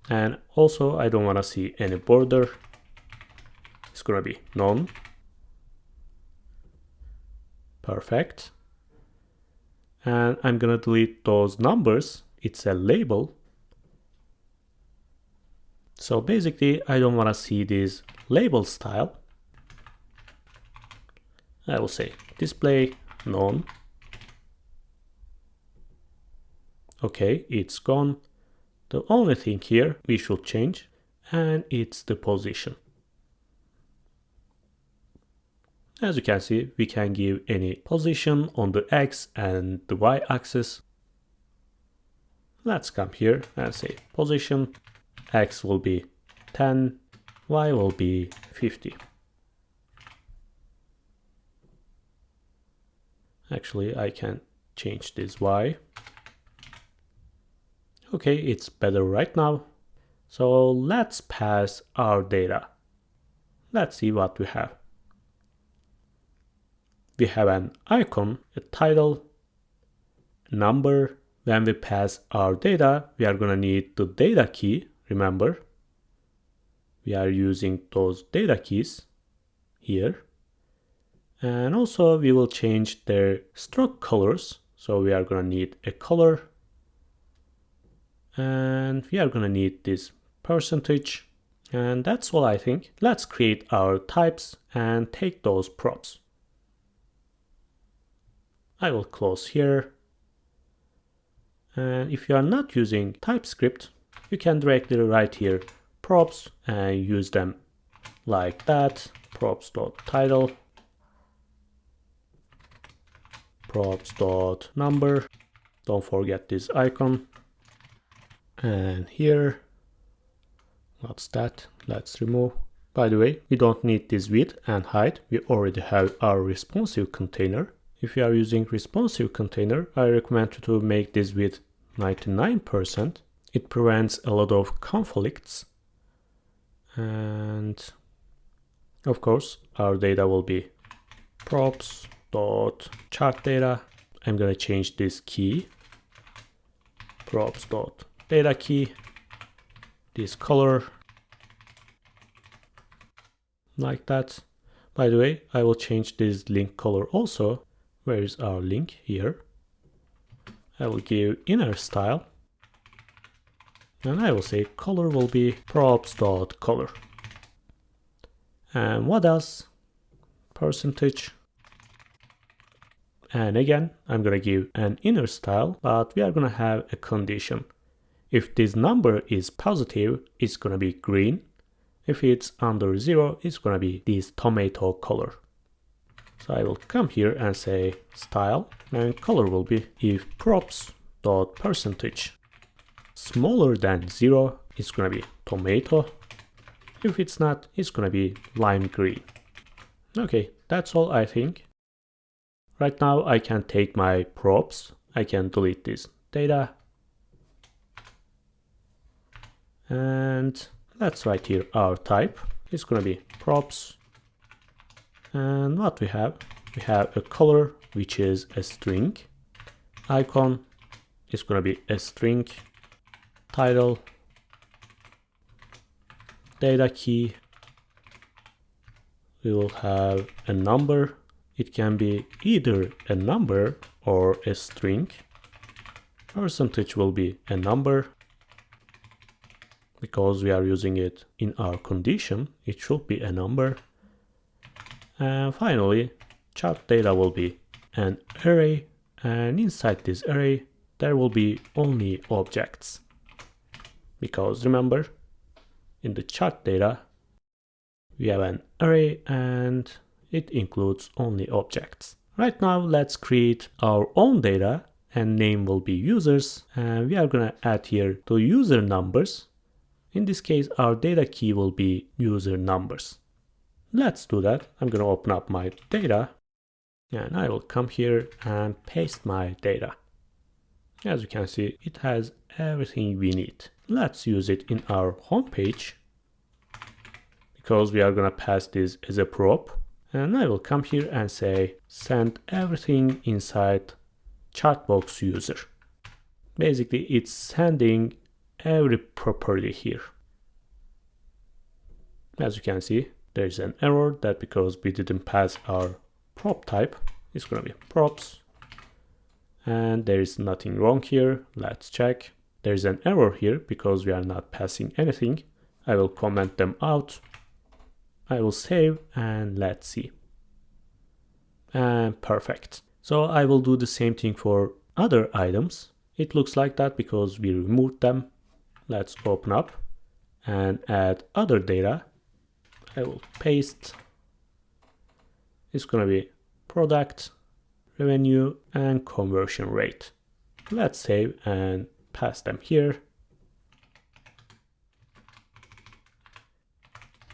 And also I don't want to see any border. It's going to be none. Perfect. And I'm going to delete those numbers. It's a label. So basically I don't want to see this label style. I will say display none. Okay, it's gone. The only thing here we should change, and it's the position. As you can see, we can give any position on the X and the Y axis. Let's come here and say position. X will be 10, Y will be 50. Actually, I can change this Y. Okay, it's better right now. So let's pass our data. Let's see what we have. We have an icon, a title, a number, when we pass our data, we are gonna need the data key. Remember, we are using those data keys here. And also we will change their stroke colors. So we are gonna need a color. And we are gonna need this percentage. And that's all I think. Let's create our types and take those props. I will close here. And if you are not using TypeScript, you can directly write here props and use them like that. Props.title, props.number. Don't forget this icon. And here, what's that? Let's remove. By the way, we don't need this width and height. We already have our responsive container. If you are using responsive container, I recommend you to make this width 99%. It prevents a lot of conflicts. And of course, our data will be props.chart data. I'm gonna change this key. Props.data key. This color. Like that. By the way, I will change this link color also. Where is our link? Here. I will give inner style. And I will say color will be props.color. And what else? Percentage. And again, I'm gonna give an inner style, but we are gonna have a condition. If this number is positive, it's gonna be green. If it's under 0, it's gonna be this tomato color. So I will come here and say style, and color will be if props.percentage smaller than 0, it's gonna be tomato. If it's not, it's gonna be lime green. Okay, that's all I think. Right now I can take my props. I can delete this data. And let's write here our type. It's gonna be props. And what we have a color which is a string. Icon is gonna be a string. Title. Data key. We will have a number. It can be either a number or a string. Percentage will be a number. Because we are using it in our condition, it should be a number. And finally, chart data will be an array, and inside this array, there will be only objects. Because remember, in the chart data, we have an array and it includes only objects. Right now, let's create our own data, and name will be users, and we are gonna add here the user numbers. In this case, our data key will be user numbers. Let's do that. I'm gonna open up my data, and I will come here and paste my data. As you can see, it has everything we need. Let's use it in our home page, because we are gonna pass this as a prop. And I will come here and say, send everything inside chartbox user. Basically, it's sending every property here. As you can see, there's an error that because we didn't pass our prop type, it's gonna be props. And there is nothing wrong here. Let's check. There's an error here because we are not passing anything. I will comment them out. I will save and let's see. And perfect. So I will do the same thing for other items. It looks like that because we removed them. Let's open up and add other data. I will paste. It's gonna be product, revenue, and conversion rate. Let's save and pass them here.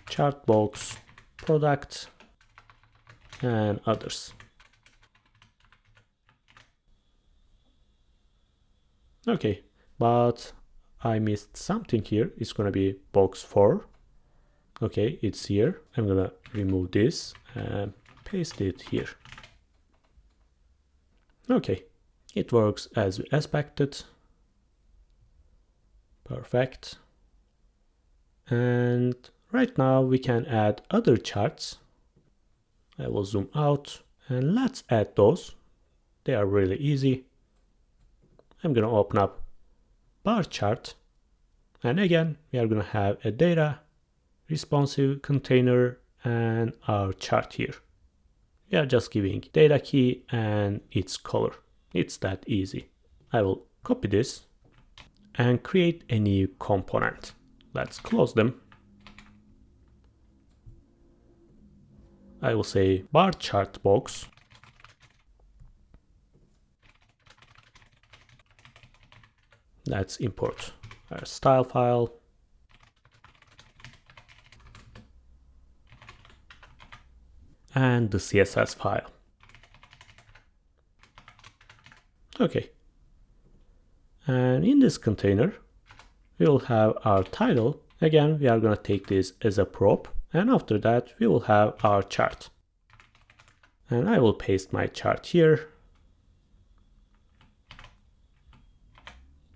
Chart box, product, and others. Okay, but I missed something here. It's gonna be box 4. Okay, it's here. I'm gonna remove this and paste it here. Okay, It works as we expected. Perfect. And right now we can add other charts. I will zoom out and let's add those. They are really easy. I'm going to open up bar chart. And again, we are going to have a data, responsive container, and our chart here. We are just giving data key and its color. It's that easy. I will copy this and create a new component. Let's close them. I will say bar chart box. Let's import our style file. And the CSS file. Okay. And in this container, we will have our title. Again, we are going to take this as a prop. And after that, we will have our chart. And I will paste my chart here.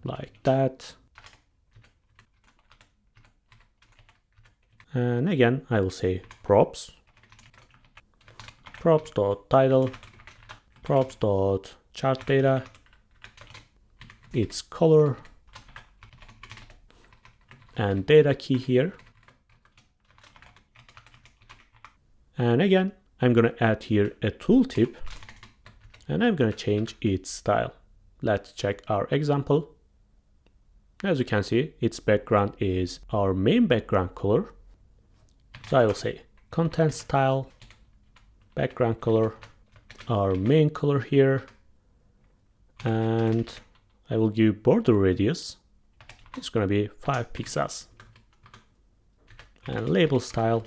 Like that. And again, I will say props. Props.title, props.chart data, its color, and data key here. And again, I'm going to add here a tooltip, and I'm going to change its style. Let's check our example. As you can see, its background is our main background color. So I will say content style, background color, our main color here, and I will give border radius. It's going to be 5 pixels. And label style,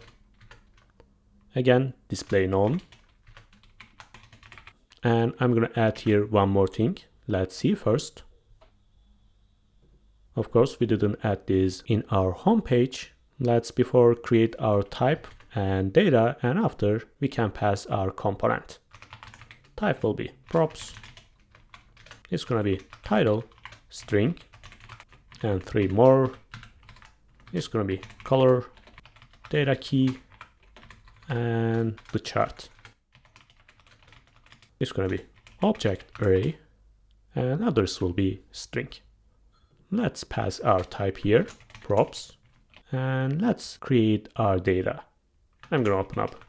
again, display none. And I'm going to add here one more thing. Let's see first. Of course, we didn't add this in our home page. Let's before create our type and data, and after we can pass our component. Type will be props. It's going to be title, string, and 3 more. It's going to be color, data key, and the chart. It's going to be object array, and others will be string. Let's pass our type here, props, and let's create our data. I'm going to open up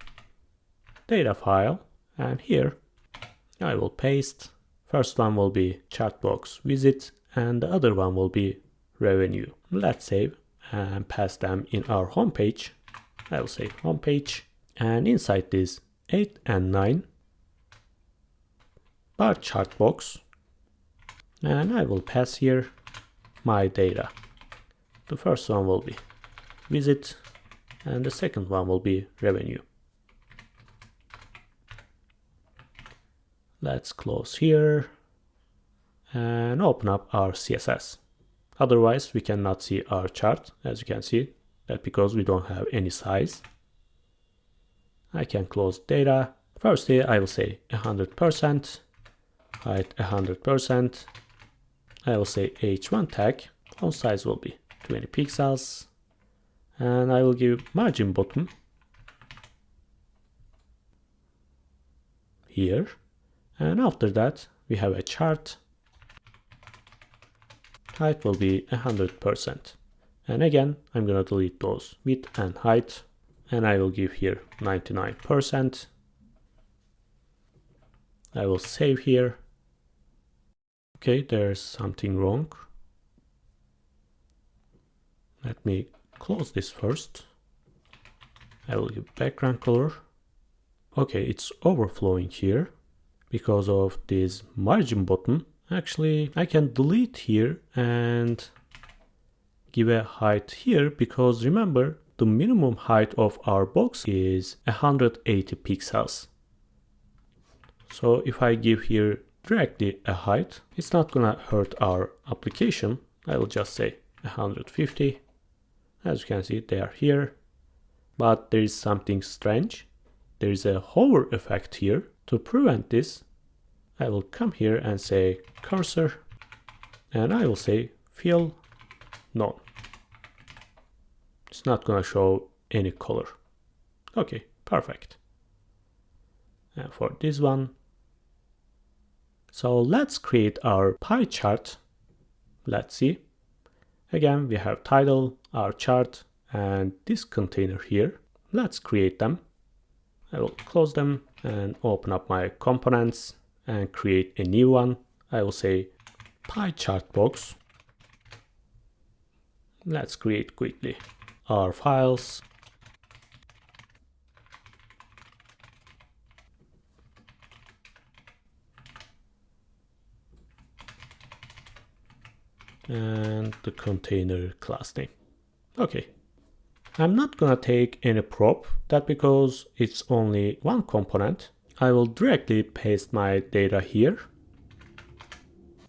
data file, and here I will paste. First one will be chart box visit, and the other one will be revenue. Let's save and pass them in our home page. I will say home page, and inside this 8 and 9 bar chart box, and I will pass here my data. The first one will be visit, and the second one will be revenue. Let's close here and open up our CSS. Otherwise, we cannot see our chart. As you can see, that's because we don't have any size. I can close data. First here, I will say 100%, height 100%. I will say h1 tag. Font size will be 20 pixels. And I will give margin bottom here. And after that, we have a chart. Height will be 100%. And again, I'm going to delete those width and height. And I will give here 99%. I will save here. Okay, there's something wrong. Let me close this first. I will give background color. Okay, it's overflowing here because of this margin button. Actually, I can delete here and give a height here, because remember, the minimum height of our box is 180 pixels. So if I give here directly a height, it's not gonna hurt our application. I will just say 150. As you can see, they are here. But there is something strange. There is a hover effect here. To prevent this, I will come here and say cursor, and I will say fill none. It's not gonna show any color. Okay, perfect. And for this one, so let's create our pie chart. Let's see. Again, we have title, our chart, and this container here. Let's create them. I will close them and open up my components and create a new one. I will say pie chart box. Let's create quickly our files. And the container class name. Okay. I'm not gonna take any prop, that because it's only one component. I will directly paste my data here.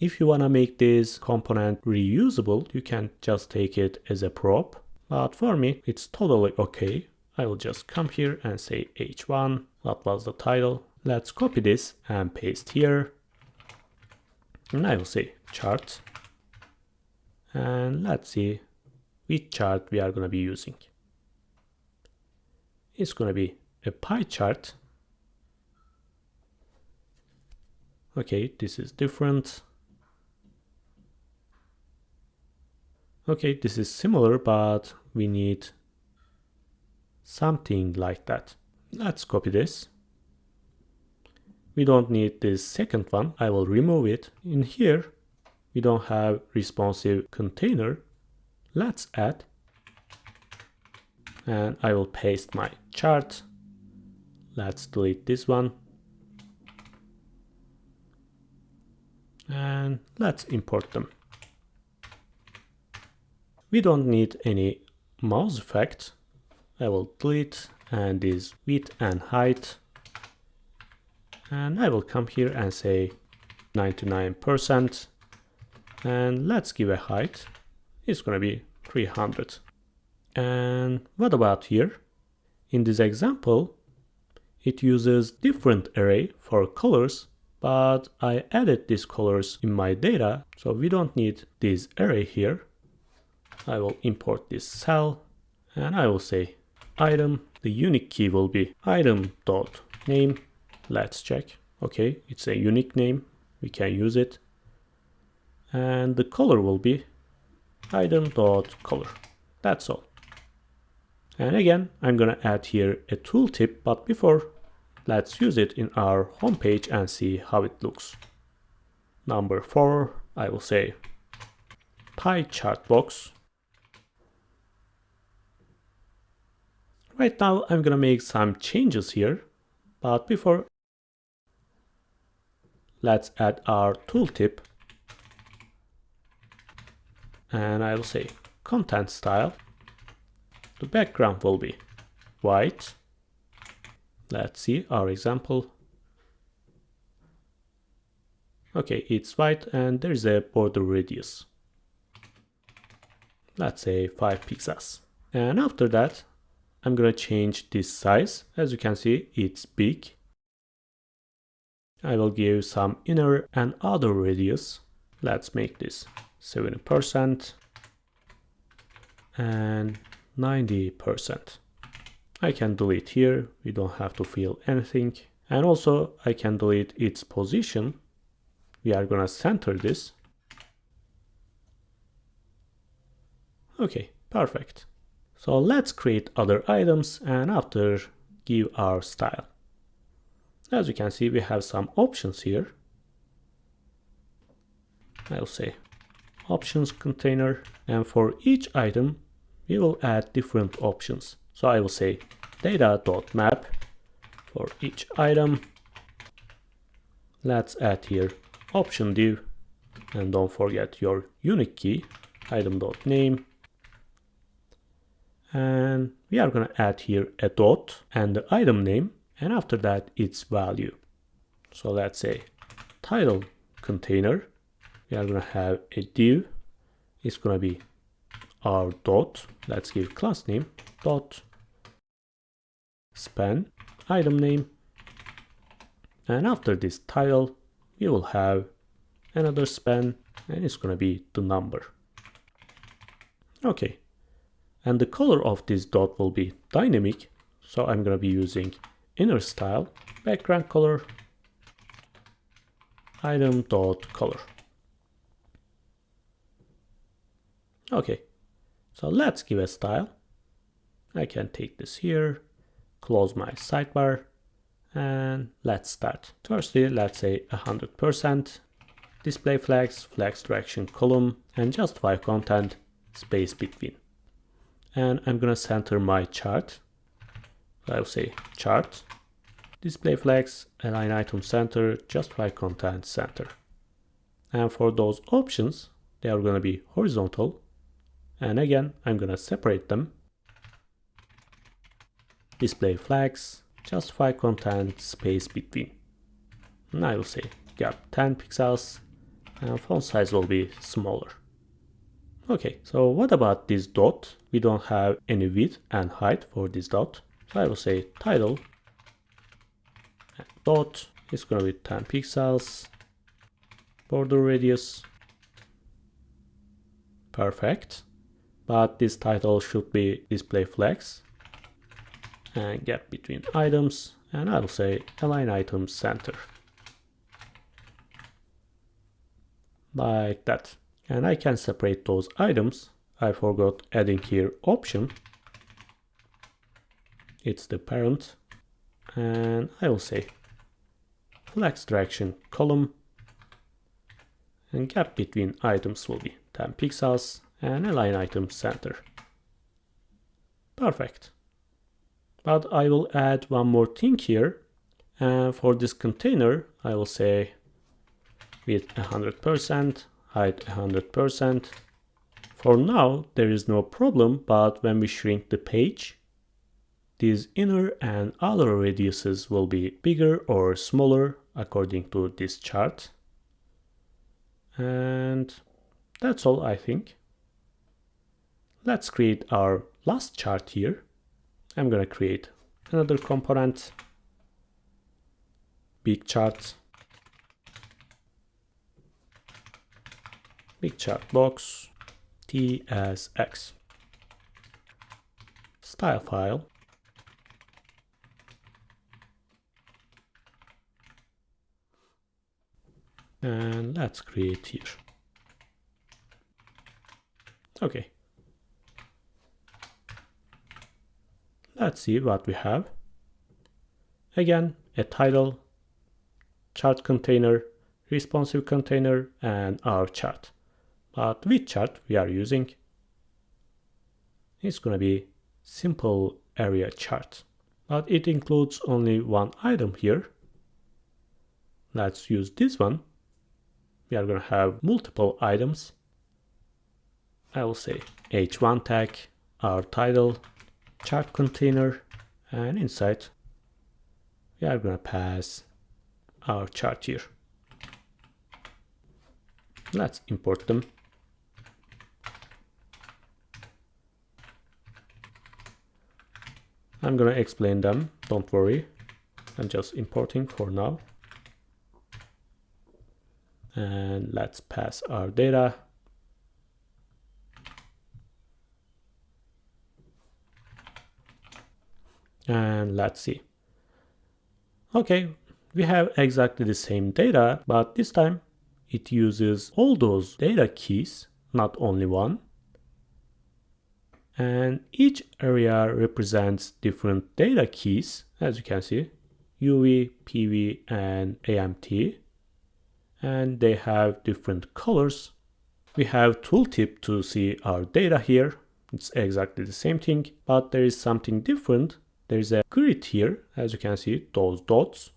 If you wanna make this component reusable, you can just take it as a prop. But for me, it's totally okay. I will just come here and say h1. What was the title? Let's copy this and paste here. And I will say chart. And let's see which chart we are going to be using. It's going to be a pie chart. Okay, this is different. Okay, this is similar, but we need something like that. Let's copy this. We don't need this second one. I will remove it. In here, we don't have responsive container. Let's add. And I will paste my chart. Let's delete this one. And let's import them. We don't need any mouse effect. I will delete and this width and height. And I will come here and say 99%. And let's give a height. It's going to be 300. And what about here? In this example, it uses different array for colors, but I added these colors in my data, so we don't need this array here. I will import this cell, and I will say item. The unique key will be item.name. Let's check. Okay, it's a unique name. We can use it. And the color will be item.color. That's all. And again, I'm gonna add here a tooltip, but before, let's use it in our homepage and see how it looks. Number 4, I will say pie chart box. Right now, I'm gonna make some changes here, but before, let's add our tooltip. And I will say content style. The background will be white. Let's see our example. Okay, it's white and there is a border radius. Let's say 5 pixels. And after that, I'm gonna change this size. As you can see, it's big. I will give some inner and outer radius. Let's make this 70% and 90%. I can delete here. We don't have to fill anything. And also I can delete its position. We are gonna center this. Okay, perfect. So let's create other items and after give our style. As you can see, we have some options here. I'll say options container, and for each item we will add different options. So I will say data.map for each item. Let's add here option div, and don't forget your unique key, item.name. And we are going to add here a dot and the item name, and after that its value. So let's say title container. We are going to have a div. It's going to be our dot. Let's give class name dot span item name. And after this title, we will have another span, and it's going to be the number. Okay, and the color of this dot will be dynamic, so I'm going to be using inner style, background color, item dot color. Okay, so let's give a style. I can take this here, close my sidebar, and let's start. Firstly, let's say 100%, display flags, flags direction column, and justify content, space between. And I'm gonna center my chart. I'll say chart, display flags, align item center, justify content center. And for those options, they are gonna be horizontal. And again, I'm gonna separate them. Display flags, justify content, space between. And I will say gap 10 pixels, and font size will be smaller. Okay, so what about this dot? We don't have any width and height for this dot. So I will say title, and dot is gonna be 10 pixels, border radius, perfect. But this title should be display flags, and gap between items, and I will say align item center. Like that. And I can separate those items. I forgot adding here option. It's the parent. And I will say flags direction column, and gap between items will be 10 pixels, and align item center. Perfect. But I will add one more thing here. And for this container, I will say width 100%, height 100%. For now, there is no problem, but when we shrink the page, these inner and outer radiuses will be bigger or smaller according to this chart. And that's all, I think. Let's create our last chart here. I'm gonna create another component, big chart box, T as X, style file, and let's create here. Okay. Let's see what we have. Again, a title, chart container, responsive container, and our chart. But which chart we are using? It's gonna be simple area chart, but it includes only one item here. Let's use this one. We are gonna have multiple items. I will say h1 tag, our title, chart container, and inside we are gonna pass our chart here. Let's import them. I'm gonna explain them, don't worry. I'm just importing for now. And let's pass our data. And let's see. Okay, we have exactly the same data, but this time it uses all those data keys, not only one. And each area represents different data keys, as you can see, UV, PV, and AMT. And they have different colors. We have tooltip to see our data here. It's exactly the same thing, but there is something different. There is a grid here, as you can see, those dots.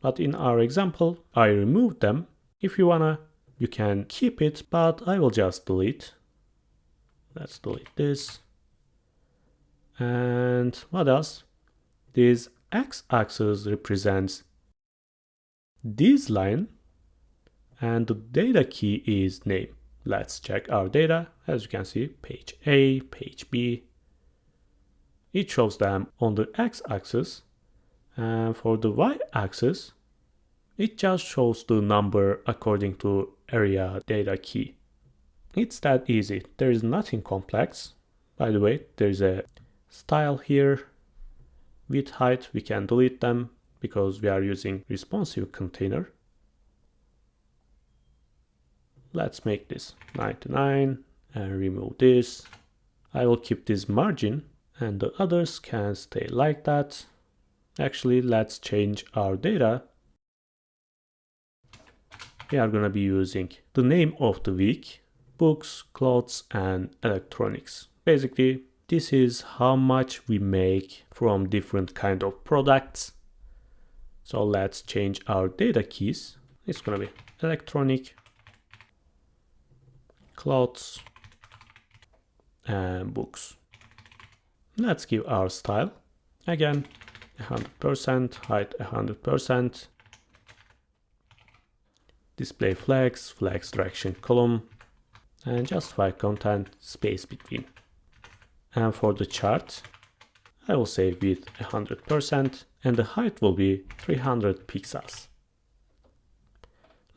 But in our example, I removed them. If you wanna, you can keep it, but I will just delete. Let's delete this. And what else? This x-axis represents this line, and the data key is name. Let's check our data. As you can see, page A, page B. It shows them on the x-axis, and for the y-axis, It just shows the number according to area data key. It's that easy. There is nothing complex. By the way, there's a style here. Width, height, we can delete them because we are using responsive container. Let's make this 99 and remove this. I will keep this margin and the others can stay like that. Actually, let's change our data. We are going to be using the name of the week, books, clothes, and electronics. Basically, this is how much we make from different kind of products. So let's change our data keys. It's going to be electronic, clothes, and books. Let's give our style. Again, 100%, height 100%. Display flags, flags direction column, and justify content, space between. And for the chart, I will say width 100% and the height will be 300 pixels.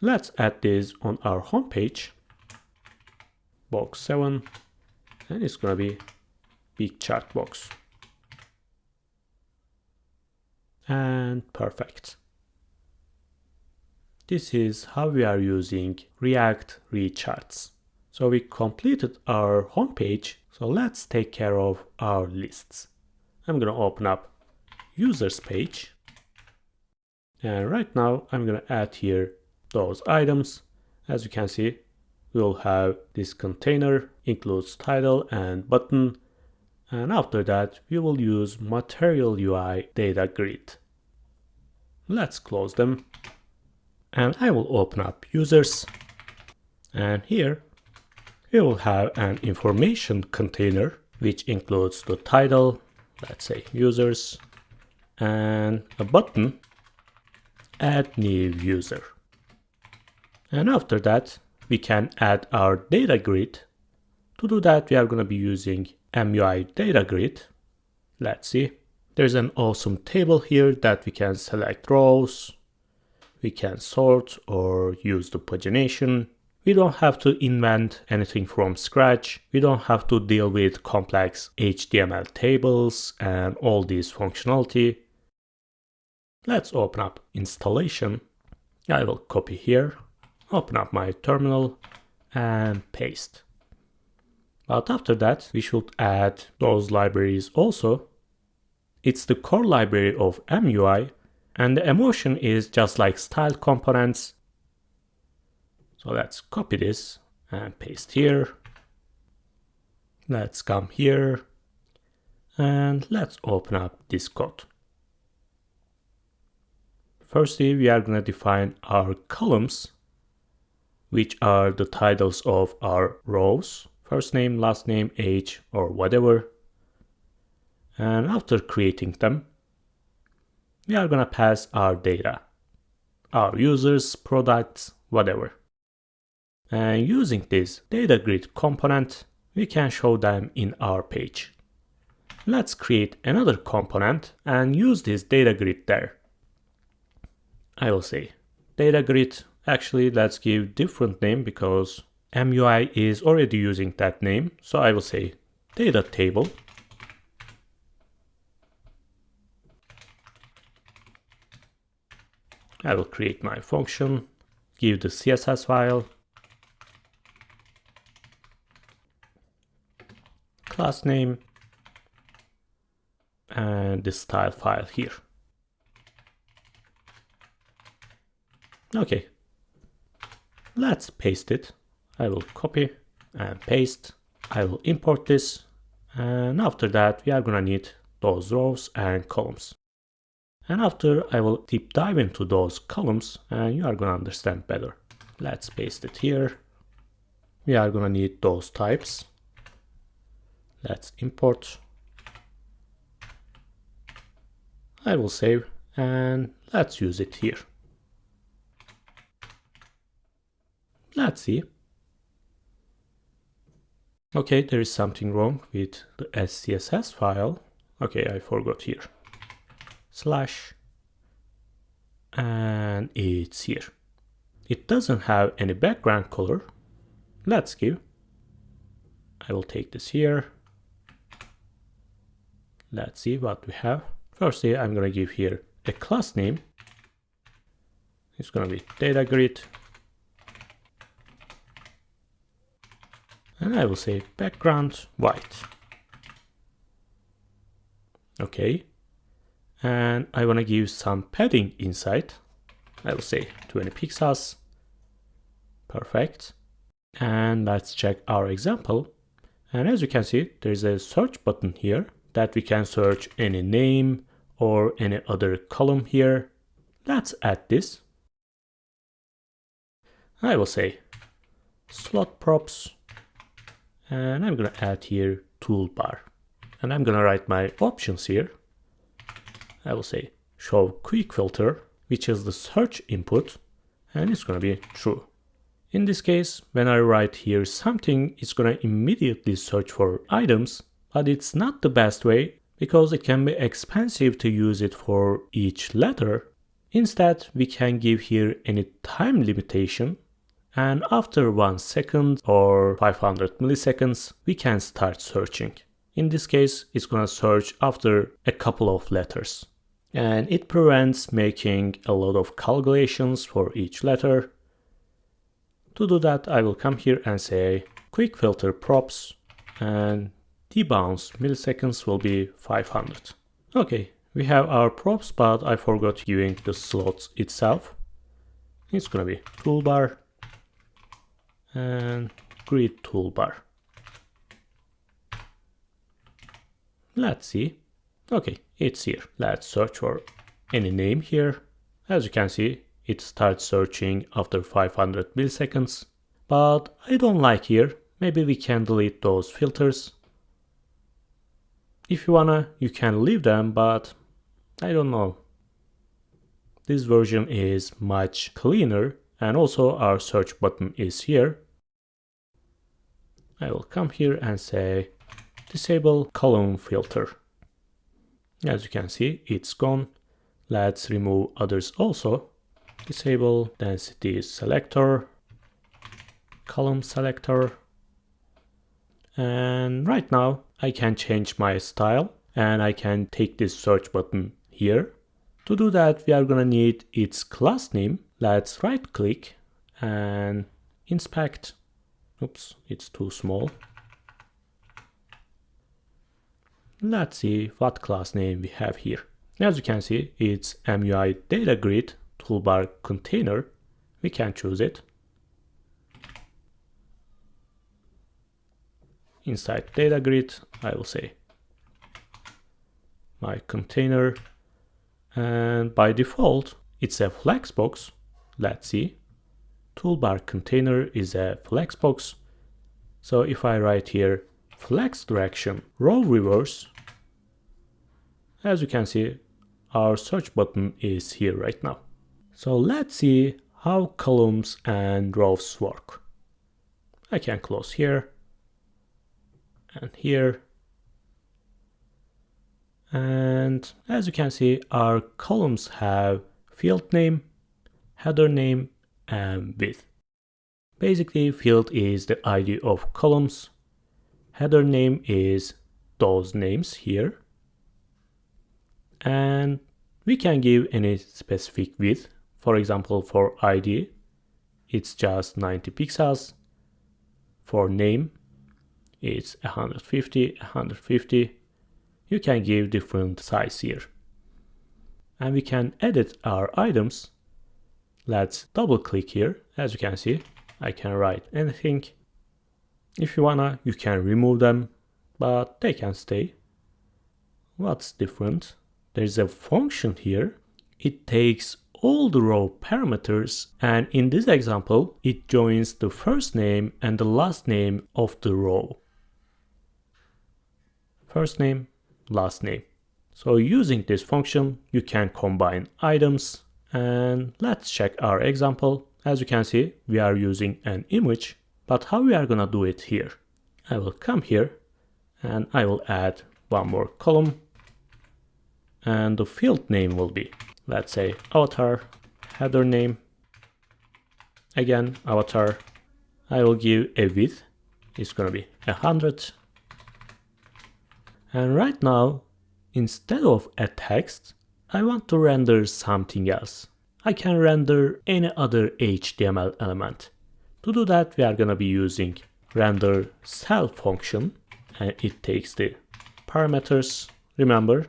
Let's add this on our home page. Box 7, and it's gonna be big chart box. And perfect. This is how we are using React ReCharts. So we completed our home page. So let's take care of our lists. I'm going to open up users page. And right now I'm going to add here those items. As you can see, we'll have this container, includes title and button. And after that, we will use Material UI DataGrid. Let's close them. And I will open up users. And here we will have an information container, which includes the title, let's say users, and a button, add new user. And after that, we can add our data grid. To do that, we are going to be using MUI data grid. Let's see. There's an awesome table here that we can select rows. We can sort or use the pagination. We don't have to invent anything from scratch. We don't have to deal with complex HTML tables and all this functionality. Let's open up installation. I will copy here, open up my terminal and paste. But after that, we should add those libraries also. It's the core library of MUI, and the emotion is just like style components. So let's copy this and paste here. Let's come here and let's open up this code. Firstly, we are going to define our columns, which are the titles of our rows, first name, last name, age, or whatever. And after creating them, we are going to pass our data, our users, products, whatever. And using this data grid component, we can show them in our page. Let's create another component and use this data grid there. I will say data grid. Actually, let's give different name because MUI is already using that name. So I will say data table. I will create my function, give the CSS file, class name, and the style file here. Okay, let's paste it. I will copy and paste. I will import this. And after that, we are gonna need those rows and columns. And after, I will deep dive into those columns and you are gonna understand better. Let's paste it here. We are gonna need those types. Let's import. I will save and let's use it here. Let's see. Okay, there is something wrong with the SCSS file. Okay, I forgot here. Slash and is here. It doesn't have any background color. Let's give. I will take this here. Let's see what we have. Firstly, I'm going to give here a class name. It's going to be DataGrid. And I will say background white. Okay. And I want to give some padding inside. I will say 20 pixels. Perfect. And let's check our example. And as you can see, there's a search button here that we can search any name or any other column here. Let's add this. I will say slot props. And I'm going to add here toolbar. And I'm going to write my options here. I will say show quick filter, which is the search input, and it's going to be true. In this case, when I write here something, it's going to immediately search for items, but it's not the best way because it can be expensive to use it for each letter. Instead, we can give here any time limitation, and after 1 second or 500 milliseconds, we can start searching. In this case, it's going to search after a couple of letters. And it prevents making a lot of calculations for each letter. To do that, I will come here and say quick filter props, and debounce milliseconds will be 500. Okay, we have our props, but I forgot giving the slots itself. It's going to be toolbar and grid toolbar. Let's see. Okay, it's here. Let's search for any name here. As you can see, it starts searching after 500 milliseconds. But I don't like here. Maybe we can delete those filters. If you wanna, you can leave them, but I don't know. This version is much cleaner, and also our search button is here. I will come here and say disable column filter. As you can see, it's gone. Let's remove others also. Disable density selector, column selector. And right now I can change my style and I can take this search button here. To do that, we are gonna need its class name. Let's right click and inspect. Oops, it's too small. Let's see what class name we have here. As you can see, it's MUI DataGrid toolbar container. We can choose it. Inside DataGrid, I will say my container, and by default, it's a flexbox. Let's see. Toolbar container is a flexbox. So if I write here flex direction row reverse, as you can see, our search button is here right now. So let's see how columns and rows work. I can close here and here. And as you can see, our columns have field name, header name, and width. Basically, field is the ID of columns. Header name is those names here. And we can give any specific width. For example, for ID, it's just 90 pixels. For name, it's 150, 150. You can give different size here. And we can edit our items. Let's double click here. As you can see, I can write anything. If you wanna, you can remove them, but they can stay. What's different? There's a function here. It takes all the row parameters, and in this example, it joins the first name and the last name of the row. First name, last name. So using this function, you can combine items. And let's check our example. As you can see, we are using an image, but how we are gonna do it here? I will come here and I will add one more column. And the field name will be, let's say, avatar header name. Again, avatar. I will give a width. It's gonna be 100. And right now, instead of a text, I want to render something else. I can render any other HTML element. To do that, we are gonna be using render cell function, and it takes the parameters. Remember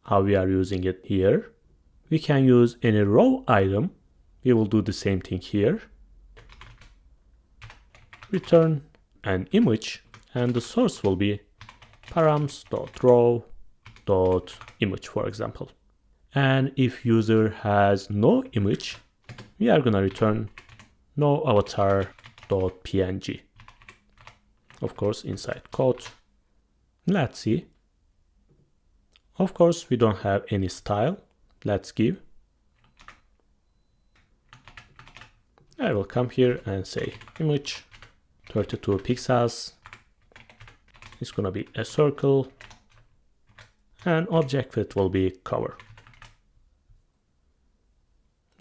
how we are using it here. We can use any raw item. We will do the same thing here. Return an image, and the source will be params.raw.image, for example. And if user has no image, we are gonna return no avatar.png. Of course, inside code. Let's see. Of course, we don't have any style. Let's give. I will come here and say image 32 pixels. It's gonna be a circle, and object width will be cover.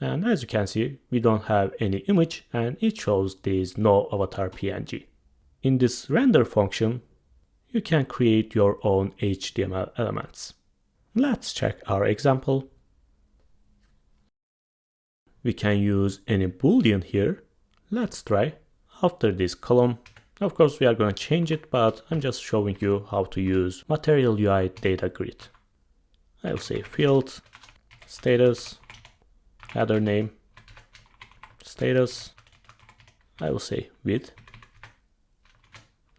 And as you can see, we don't have any image, and it shows this no avatar PNG. In this render function, you can create your own HTML elements. Let's check our example. We can use any boolean here. Let's try. After this column, of course we are going to change it, but I'm just showing you how to use Material UI DataGrid. I'll say field, status, header name, status. I will say width.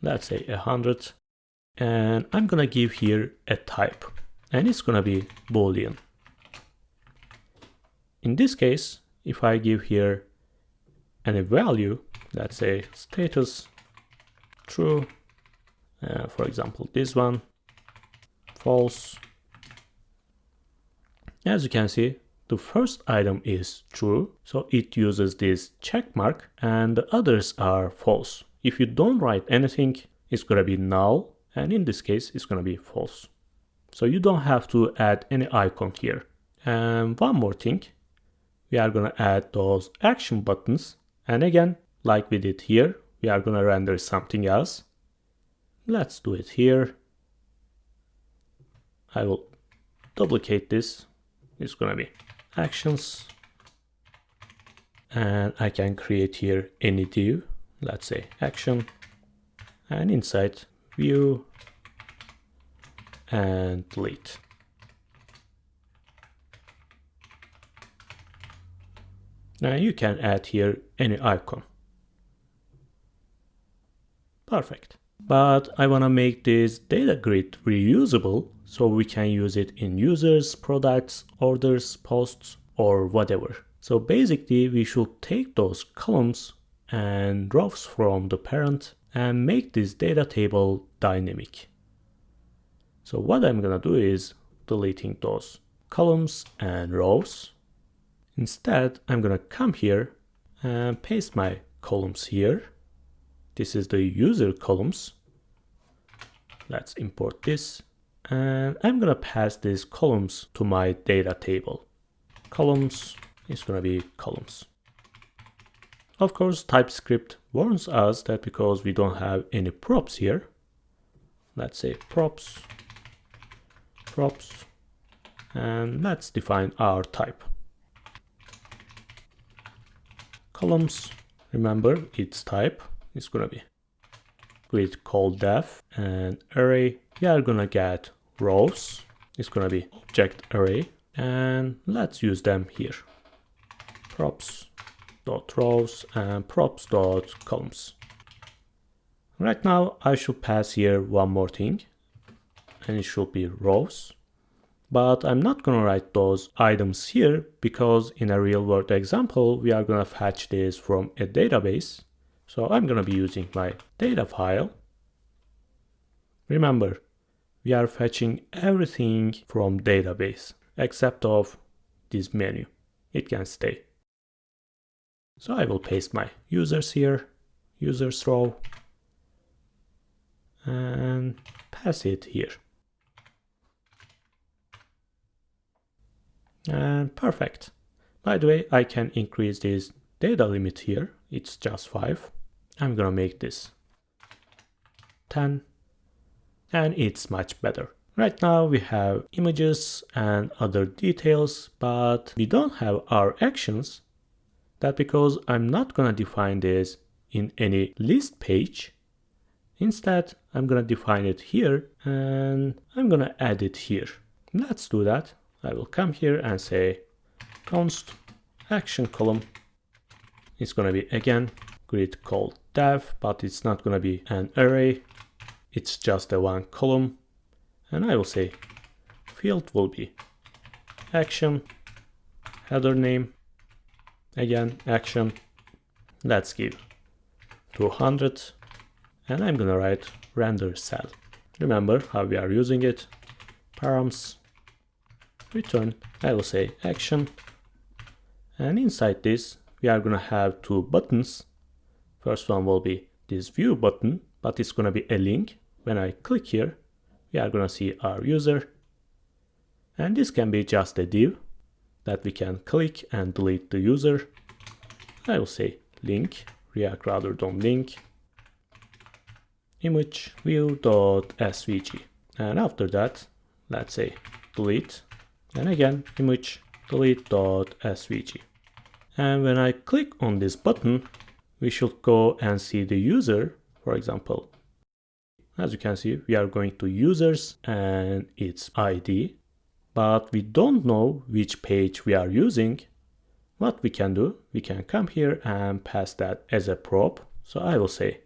Let's say 100. And I'm going to give here a type, and it's going to be boolean. In this case, if I give here any value, let's say status true, for example this one, false. As you can see, the first item is true, so it uses this check mark, and the others are false. If you don't write anything, it's gonna be null, and in this case it's gonna be false. So you don't have to add any icon here. And one more thing, we are gonna add those action buttons, and again, like we did here, we are gonna render something else. Let's do it here. I will duplicate this. It's gonna be actions, and I can create here any div. Let's say action, and inside view and delete. Now you can add here any icon. Perfect. But I want to make this data grid reusable, so we can use it in users, products, orders, posts, or whatever. So basically we should take those columns and rows from the parent and make this data table dynamic. So what I'm gonna do is deleting those columns and rows. Instead, I'm gonna come here and paste my columns here. This is the user columns. Let's import this, and I'm gonna pass these columns to my data table. Columns is gonna be columns. Of course, TypeScript warns us that because we don't have any props here, let's say props, and let's define our type. Columns, remember its type is gonna be grid call def, and array, we are gonna get rows, it's gonna be object array, and let's use them here. Props.rows and props.columns. Right now I should pass here one more thing, and it should be rows. But I'm not gonna write those items here because in a real world example, we are gonna fetch this from a database. So I'm gonna be using my data file. Remember, we are fetching everything from database except of this menu. It can stay. So I will paste my users here, users row, and pass it here. And perfect. By the way, I can increase this data limit here. It's just 5. I'm gonna make this 10, and it's much better. Right now we have images and other details, but we don't have our actions. That's because I'm not gonna define this in any list page. Instead, I'm gonna define it here and I'm gonna add it here. Let's do that. I will come here and say const action column. It's gonna be again grid called dev, but it's not gonna be an array. It's just a one column. And I will say field will be action, header name, again action. Let's give 200, and I'm gonna write render cell. Remember how we are using it. Params return. I will say action, and inside this we are gonna have two buttons. First one will be this view button, but it's gonna be a link. When I click here, we are gonna see our user, and this can be just a div that we can click and delete the user. I will say link, react rather than link, image view.svg, and after that let's say delete, and again image delete.svg. And when I click on this button, we should go and see the user. For example, as you can see, we are going to users and its ID, but we don't know which page we are using. What we can do, we can come here and pass that as a prop. So I will say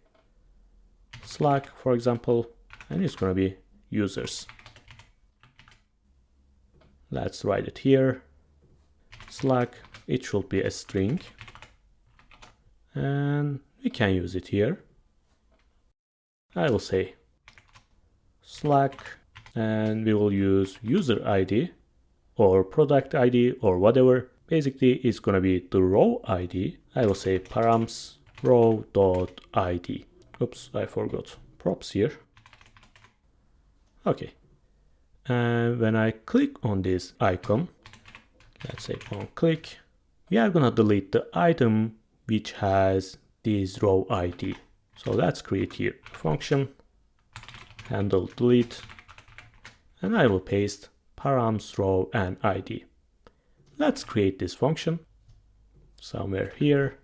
Slack, for example, and it's going to be users. Let's write it here. Slack, it should be a string, and we can use it here. I will say Slack, and we will use user ID or product ID or whatever. Basically, it's going to be the row ID. I will say params row.id. Oops, I forgot props here. Okay. And when I click on this icon, let's say on click, we are going to delete the item which has this row ID. So let's create here a function, handle delete, and I will paste params row and ID. Let's create this function somewhere here.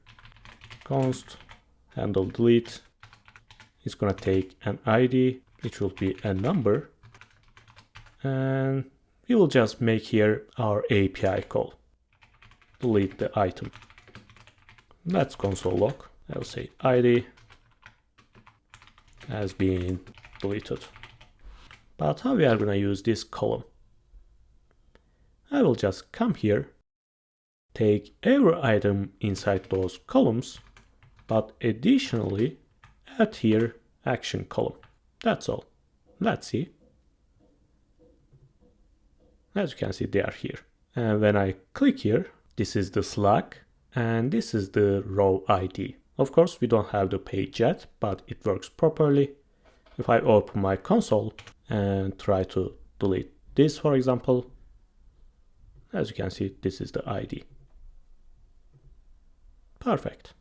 Const handle delete. It's gonna take an ID, which will be a number, and we will just make here our API call. Delete the item. Let's console log. I will say ID has been deleted. But how we are gonna use this column? I will just come here, take every item inside those columns, but additionally add here action column. That's all. Let's see. As you can see, they are here. And when I click here, this is the Slack and this is the row ID. Of course, we don't have the page yet, but it works properly. If I open my console and try to delete this, for example, as you can see, this is the ID. Perfect.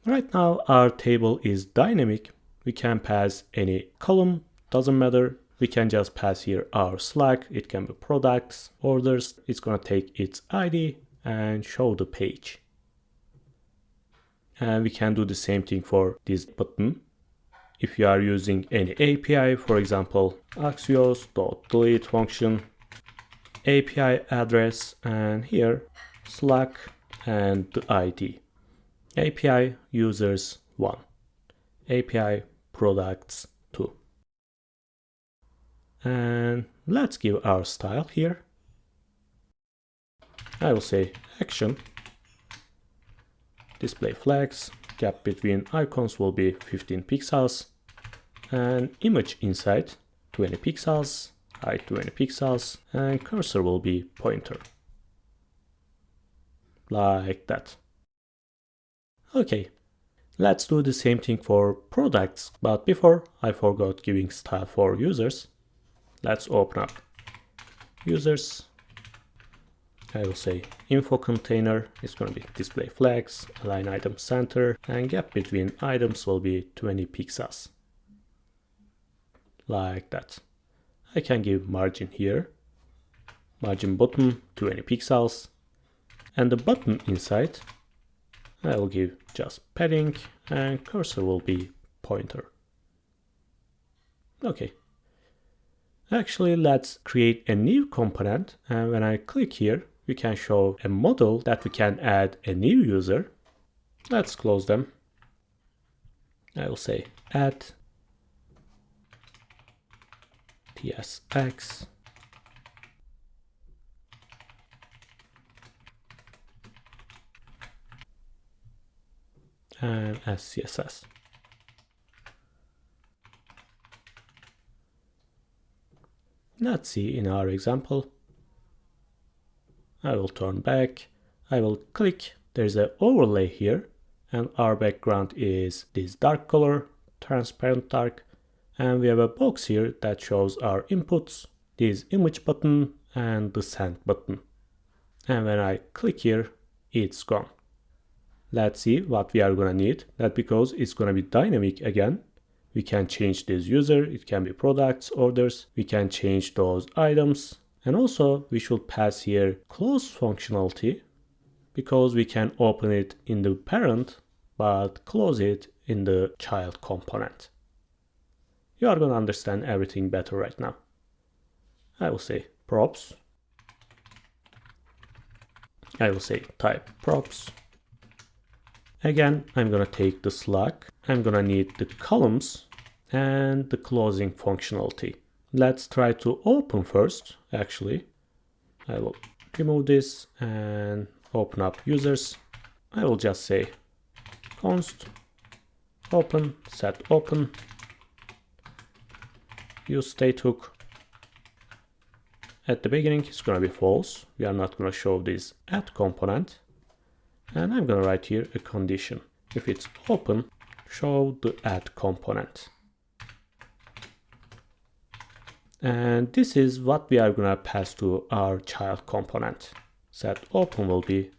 Right now, our table is dynamic. We can pass any column, doesn't matter. We can just pass here our Slack. It can be products, orders. It's gonna take its ID and show the page. And we can do the same thing for this button. If you are using any API, for example, axios.delete function, API address, and here Slack and the ID. API users 1, API products 2. And let's give our style here. I will say action, display flags, gap between icons will be 15 pixels, and image inside 20 pixels, height 20 pixels, and cursor will be pointer. Like that. Okay, let's do the same thing for products, but before I forgot giving style for users. Let's open up users I will say info container is going to be display flags, align item center, and gap between items will be 20 pixels. Like that. I can give margin here, margin bottom 20 pixels, and the button inside I will give just padding, and cursor will be pointer. Okay. Actually, let's create a new component, and when I click here, we can show a model that we can add a new user. Let's close them. I will say add tsx and SCSS. Let's see in our example. I will turn back. I will click. There's an overlay here, and our background is this dark color, transparent dark, and we have a box here that shows our inputs, this image button and the send button. And when I click here, it's gone. Let's see what we are gonna need. That because it's gonna be dynamic again. We can change this user, it can be products, orders, we can change those items. And also we should pass here close functionality because we can open it in the parent but close it in the child component. You are going to understand everything better right now. I will say props. I will say type props. Again, I'm going to take the slug. I'm going to need the columns and the closing functionality. Let's try to open first, actually. I will remove this and open up users. I will just say const open, set open, use state hook. At the beginning, it's going to be false. We are not going to show this add component. And I'm going to write here a condition. If it's open, show the add component. And this is what we are going to pass to our child component. Set open will be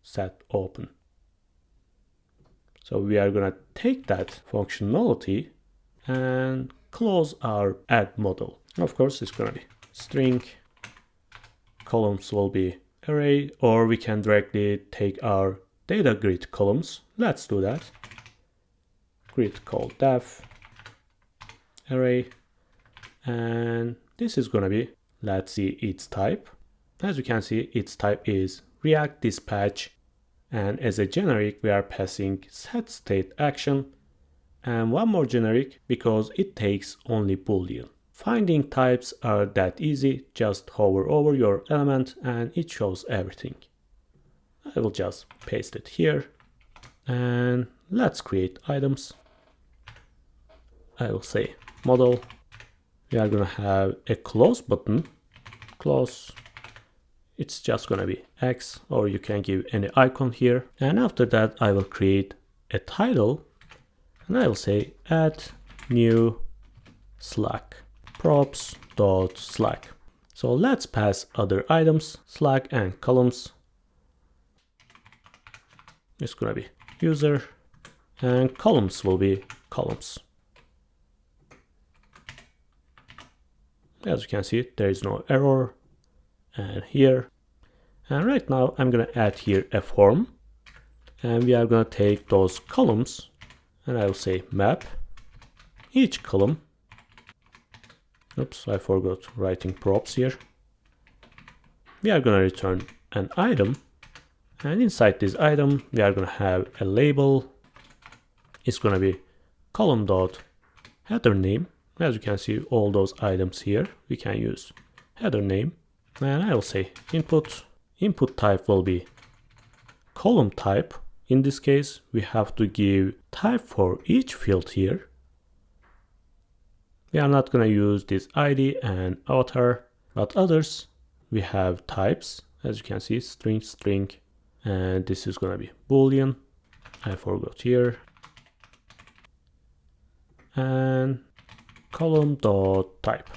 set open. So we are going to take that functionality and close our add model. Of course, it's going to be string, columns will be array, or we can directly take our DataGrid columns. Let's do that. Grid called def array, and this is going to be, let's see its type. As you can see, its type is React dispatch, and as a generic we are passing set state action, and one more generic because it takes only Boolean. Finding types are that easy, just hover over your element and it shows everything. I will just paste it here and let's create items. I will say model. We are gonna have a close button, close. It's just gonna be X, or you can give any icon here. And after that I will create a title and I will say add new Slack. props.slack. So let's pass other items, Slack and columns. It's gonna be user, and columns will be columns. As you can see, there is no error, and here. And right now I'm gonna add here a form, and we are gonna take those columns, and I will say map each column. Oops, I forgot writing props here. We are going to return an item, and inside this item we are going to have a label. It's going to be column.header name. As you can see, all those items here we can use header name, and I will say input. Input type will be column type. In this case we have to give type for each field here. We are not going to use this ID and avatar, but others we have types. As you can see, string, string, and this is going to be Boolean. I forgot here. And column.type.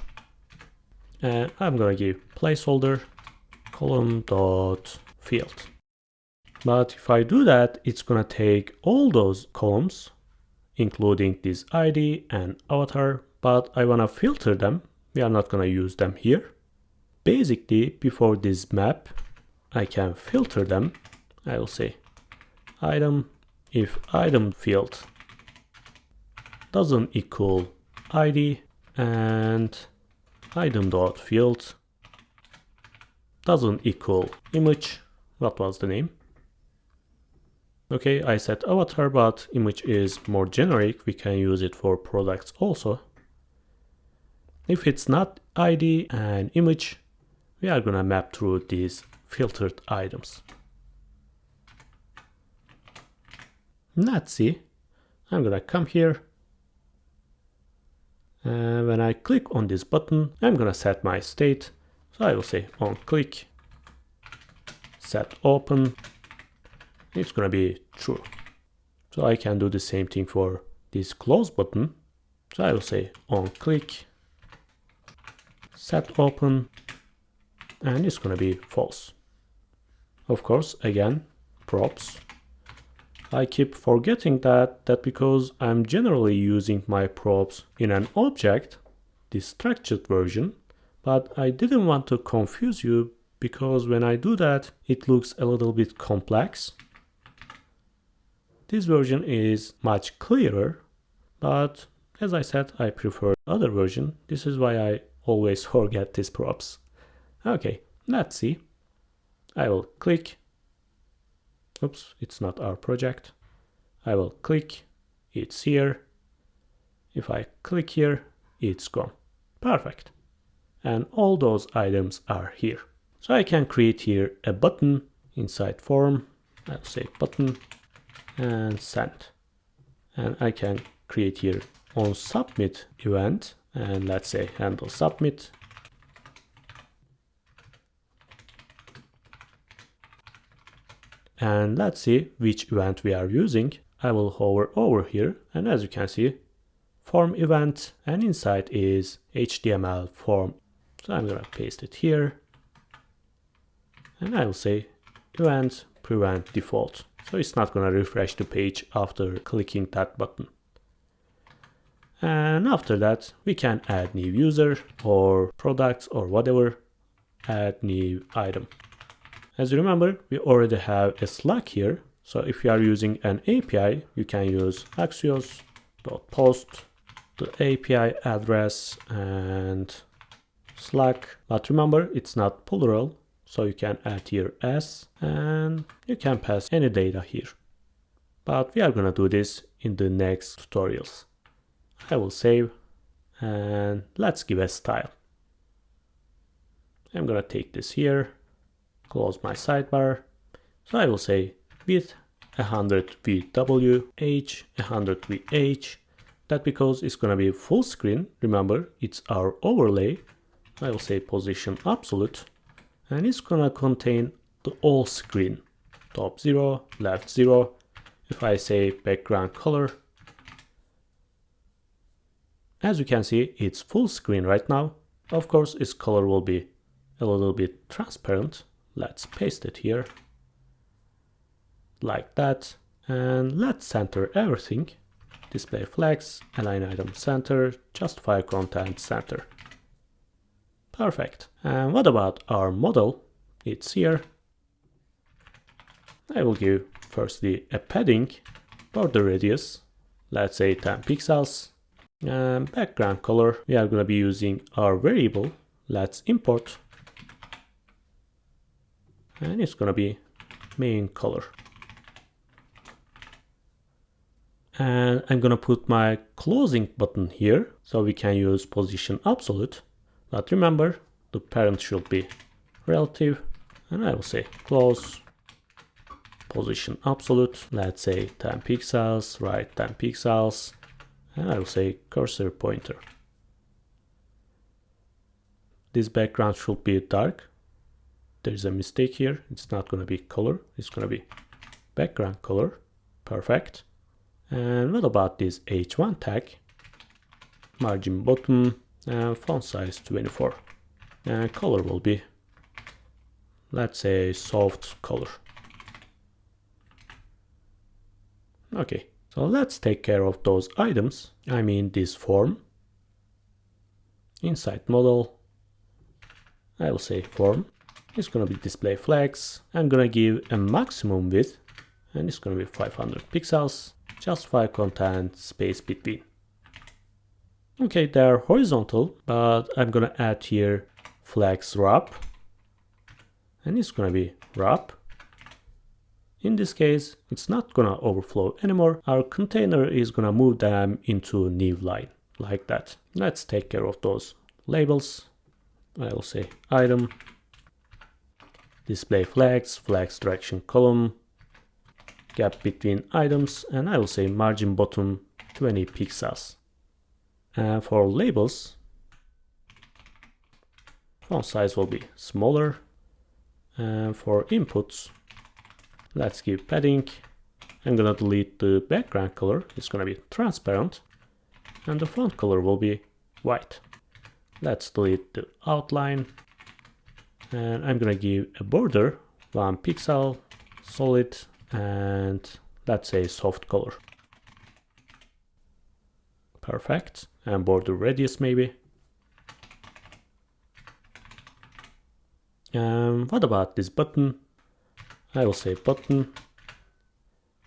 And I'm going to give placeholder column.field. But if I do that, it's gonna take all those columns, including this ID and avatar, but I wanna filter them. We are not gonna use them here. Basically, before this map, I can filter them. I will say item, if item field doesn't equal ID and item.field doesn't equal image. What was the name? Okay, I said avatar, but image is more generic. We can use it for products also. If it's not ID and image, we are gonna map through these filtered items. Let's see. I'm gonna come here. And when I click on this button, I'm gonna set my state. So I will say on click, set open. It's gonna be true. So I can do the same thing for this close button. So I will say on click, set open, and it's gonna be false. Of course, again, props. I keep forgetting that because I'm generally using my props in an object, the structured version, but I didn't want to confuse you because when I do that, it looks a little bit complex. This version is much clearer, but as I said, I prefer the other version. This is why I always forget these props. Okay, let's see. I will click. Oops, it's not our project. I will click. It's here. If I click here, it's gone. Perfect. And all those items are here. So I can create here a button inside form. I'll say button and send. And I can create here on submit event, and let's say handle submit. And let's see which event we are using. I will hover over here, and as you can see, form event, and inside is HTML form. So I'm gonna paste it here, and I will say event prevent default. So it's not gonna refresh the page after clicking that button. And after that, we can add new user or products or whatever, add new item. As you remember, we already have a Slack here. So if you are using an API, you can use axios.post, the API address and Slack. But remember, it's not plural. So you can add here s, and you can pass any data here. But we are gonna do this in the next tutorials. I will save, and let's give a style. I'm gonna take this here, close my sidebar. So I will say width 100 VW, age 100 VH. That because it's gonna be full screen. Remember, it's our overlay. I will say position absolute. And it's gonna contain the all screen, top 0, left 0. If I say background color, as you can see, it's full screen right now. Of course, its color will be a little bit transparent. Let's paste it here, like that. And let's center everything. Display flex, align item center, justify content center. Perfect. And what about our model? It's here. I will give firstly a padding, border radius, let's say 10 pixels. And background color, we are going to be using our variable. Let's import. And it's going to be main color. And I'm going to put my closing button here, so we can use position absolute. But remember, the parent should be relative, and I will say close, position absolute, let's say 10 pixels, right 10 pixels, and I will say cursor pointer. This background should be dark. There is a mistake here, it's not going to be color, it's going to be background color. Perfect. And what about this H1 tag? Margin bottom, and font size 24. And color will be, let's say soft color. Okay, so let's take care of those items. I mean this form. Inside model, I will say form. It's gonna be display flags. I'm gonna give a maximum width, and it's gonna be 500 pixels. Justify content space between. Okay, they are horizontal, but I'm gonna add here flags wrap, and it's gonna be wrap. In this case, it's not gonna overflow anymore. Our container is gonna move them into new line, like that. Let's take care of those labels. I will say item, display flags, flags direction column, gap between items, and I will say margin bottom 20 pixels. And for labels, font size will be smaller. And for inputs, let's give padding. I'm gonna delete the background color, it's gonna be transparent, and the font color will be white. Let's delete the outline, and I'm gonna give a border 1 pixel, solid, and let's say soft color. Perfect. And border radius maybe. What about this button? I will say button.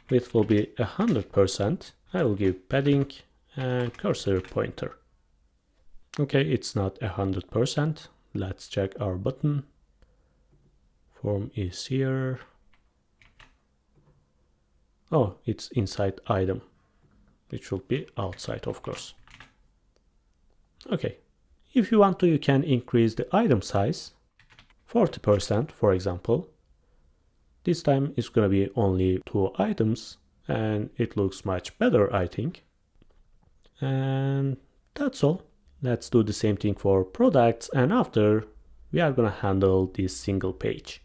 Width will be 100%. I will give padding and cursor pointer. Okay, it's not 100%. Let's check our button. Form is here. Oh, it's inside item. It should be outside, of course. Okay, if you want to, you can increase the item size 40%, for example. This time it's gonna be only 2 items, and it looks much better, I think. And that's all. Let's do the same thing for products, and after we are gonna handle this single page.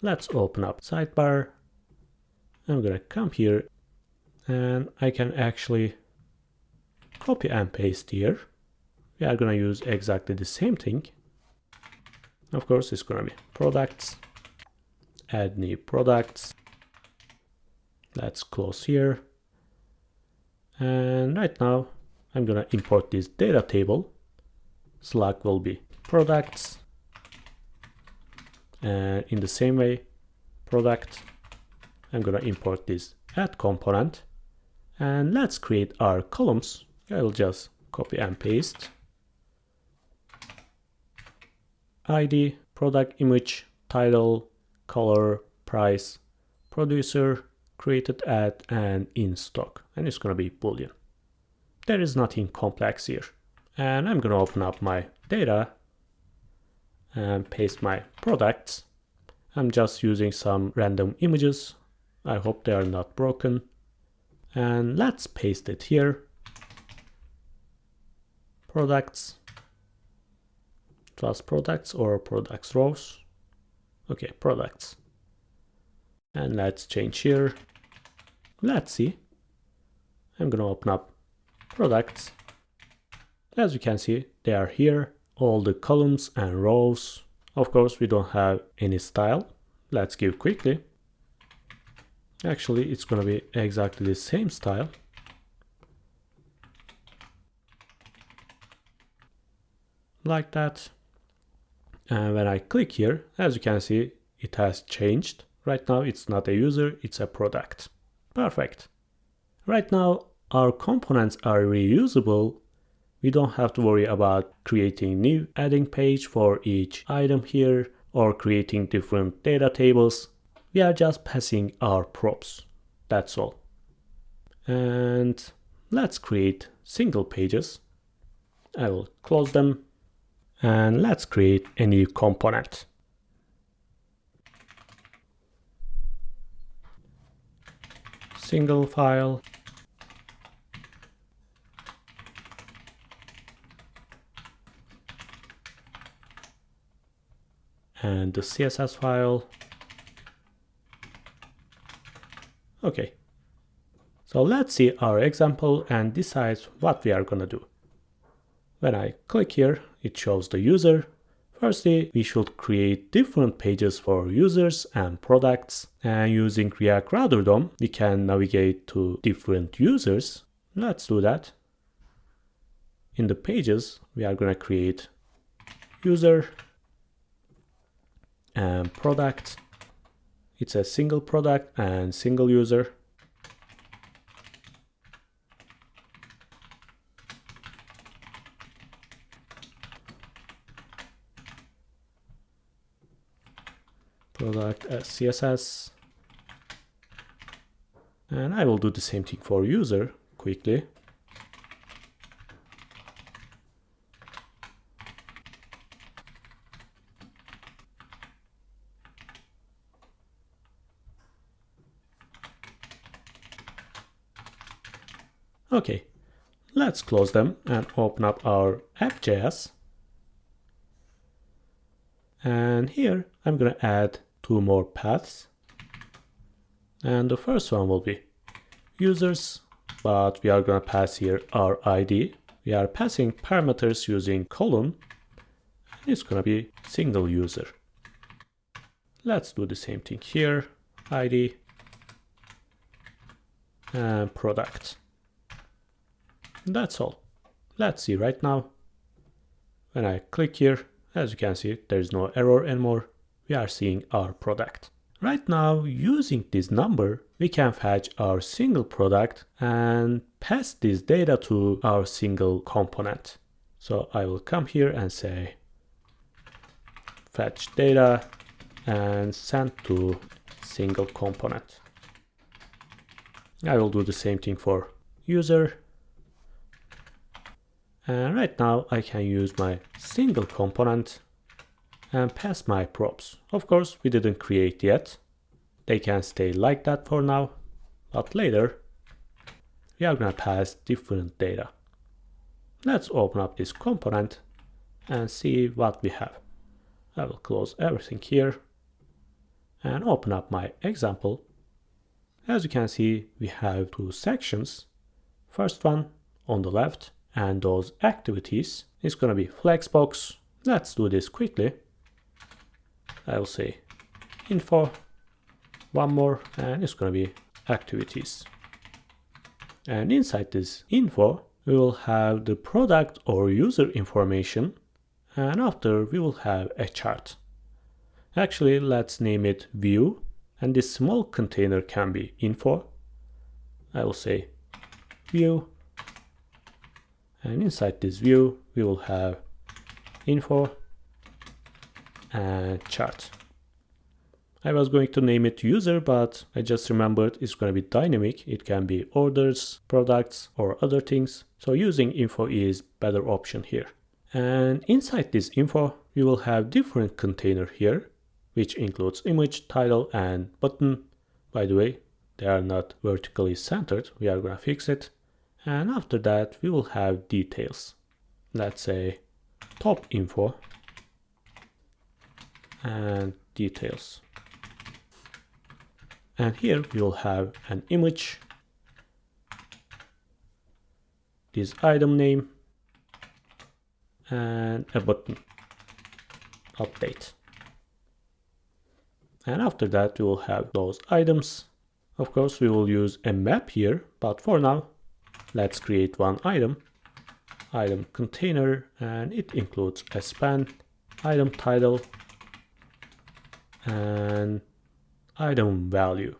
Let's open up sidebar. I'm gonna come here, and I can actually copy and paste here. We are gonna use exactly the same thing. Of course, it's gonna be products, add new products. Let's close here. And right now, I'm gonna import this data table. Slug will be products. And in the same way, product, I'm gonna import this add component. And let's create our columns. I will just copy and paste. ID, product image, title, color, price, producer, created at, and in stock. And it's gonna be Boolean. There is nothing complex here. And I'm gonna open up my data and paste my products. I'm just using some random images. I hope they are not broken. And let's paste it here. Products. Plus products or products rows. Okay, products. And let's change here. Let's see. I'm gonna open up products. As you can see, they are here. All the columns and rows. Of course, we don't have any style. Let's give quickly. Actually, it's gonna be exactly the same style. Like that. And when I click here, as you can see, it has changed. Right now, it's not a user, it's a product. Perfect. Right now, our components are reusable. We don't have to worry about creating new adding page for each item here or creating different data tables. We are just passing our props. That's all. And let's create single pages. I will close them. And let's create a new component. Single file. And the CSS file. Okay. So let's see our example and decide what we are gonna do. When I click here, it shows the user. Firstly, we should create different pages for users and products. And using React Router DOM, we can navigate to different users. Let's do that. In the pages, we are going to create user and product. It's a single product and single user. Product as CSS. And I will do the same thing for user quickly. Okay, let's close them and open up our app.js. And here I'm going to add 2 more paths. And the first one will be users, but we are going to pass here our ID. We are passing parameters using colon. And it's going to be single user. Let's do the same thing here. ID and product. That's all. Let's see right now. When I click here, as you can see, there's no error anymore. We are seeing our product. Right now, using this number, we can fetch our single product and pass this data to our single component. So I will come here and say fetch data and send to single component. I will do the same thing for user. And right now I can use my single component and pass my props. Of course, we didn't create yet. They can stay like that for now, but later we are going to pass different data. Let's open up this component and see what we have. I will close everything here and open up my example. As you can see, we have 2 sections. First one on the left, and those activities is going to be Flexbox. Let's do this quickly. I will say info, one more, and it's going to be activities. And inside this info, we will have the product or user information, and after we will have a chart. Actually, let's name it view, and this small container can be info. I will say view, and inside this view, we will have info and chart. I was going to name it user, but I just remembered it's going to be dynamic. It can be orders, products, or other things. So using info is better option here. And inside this info, we will have different container here, which includes image, title, and button. By the way, they are not vertically centered. We are going to fix it. And after that, we will have details. Let's say top info and details. And here we will have an image, this item name, and a button, update. And after that, we will have those items. Of course, we will use a map here, but for now, let's create one item container, and it includes a span, item title, and item value.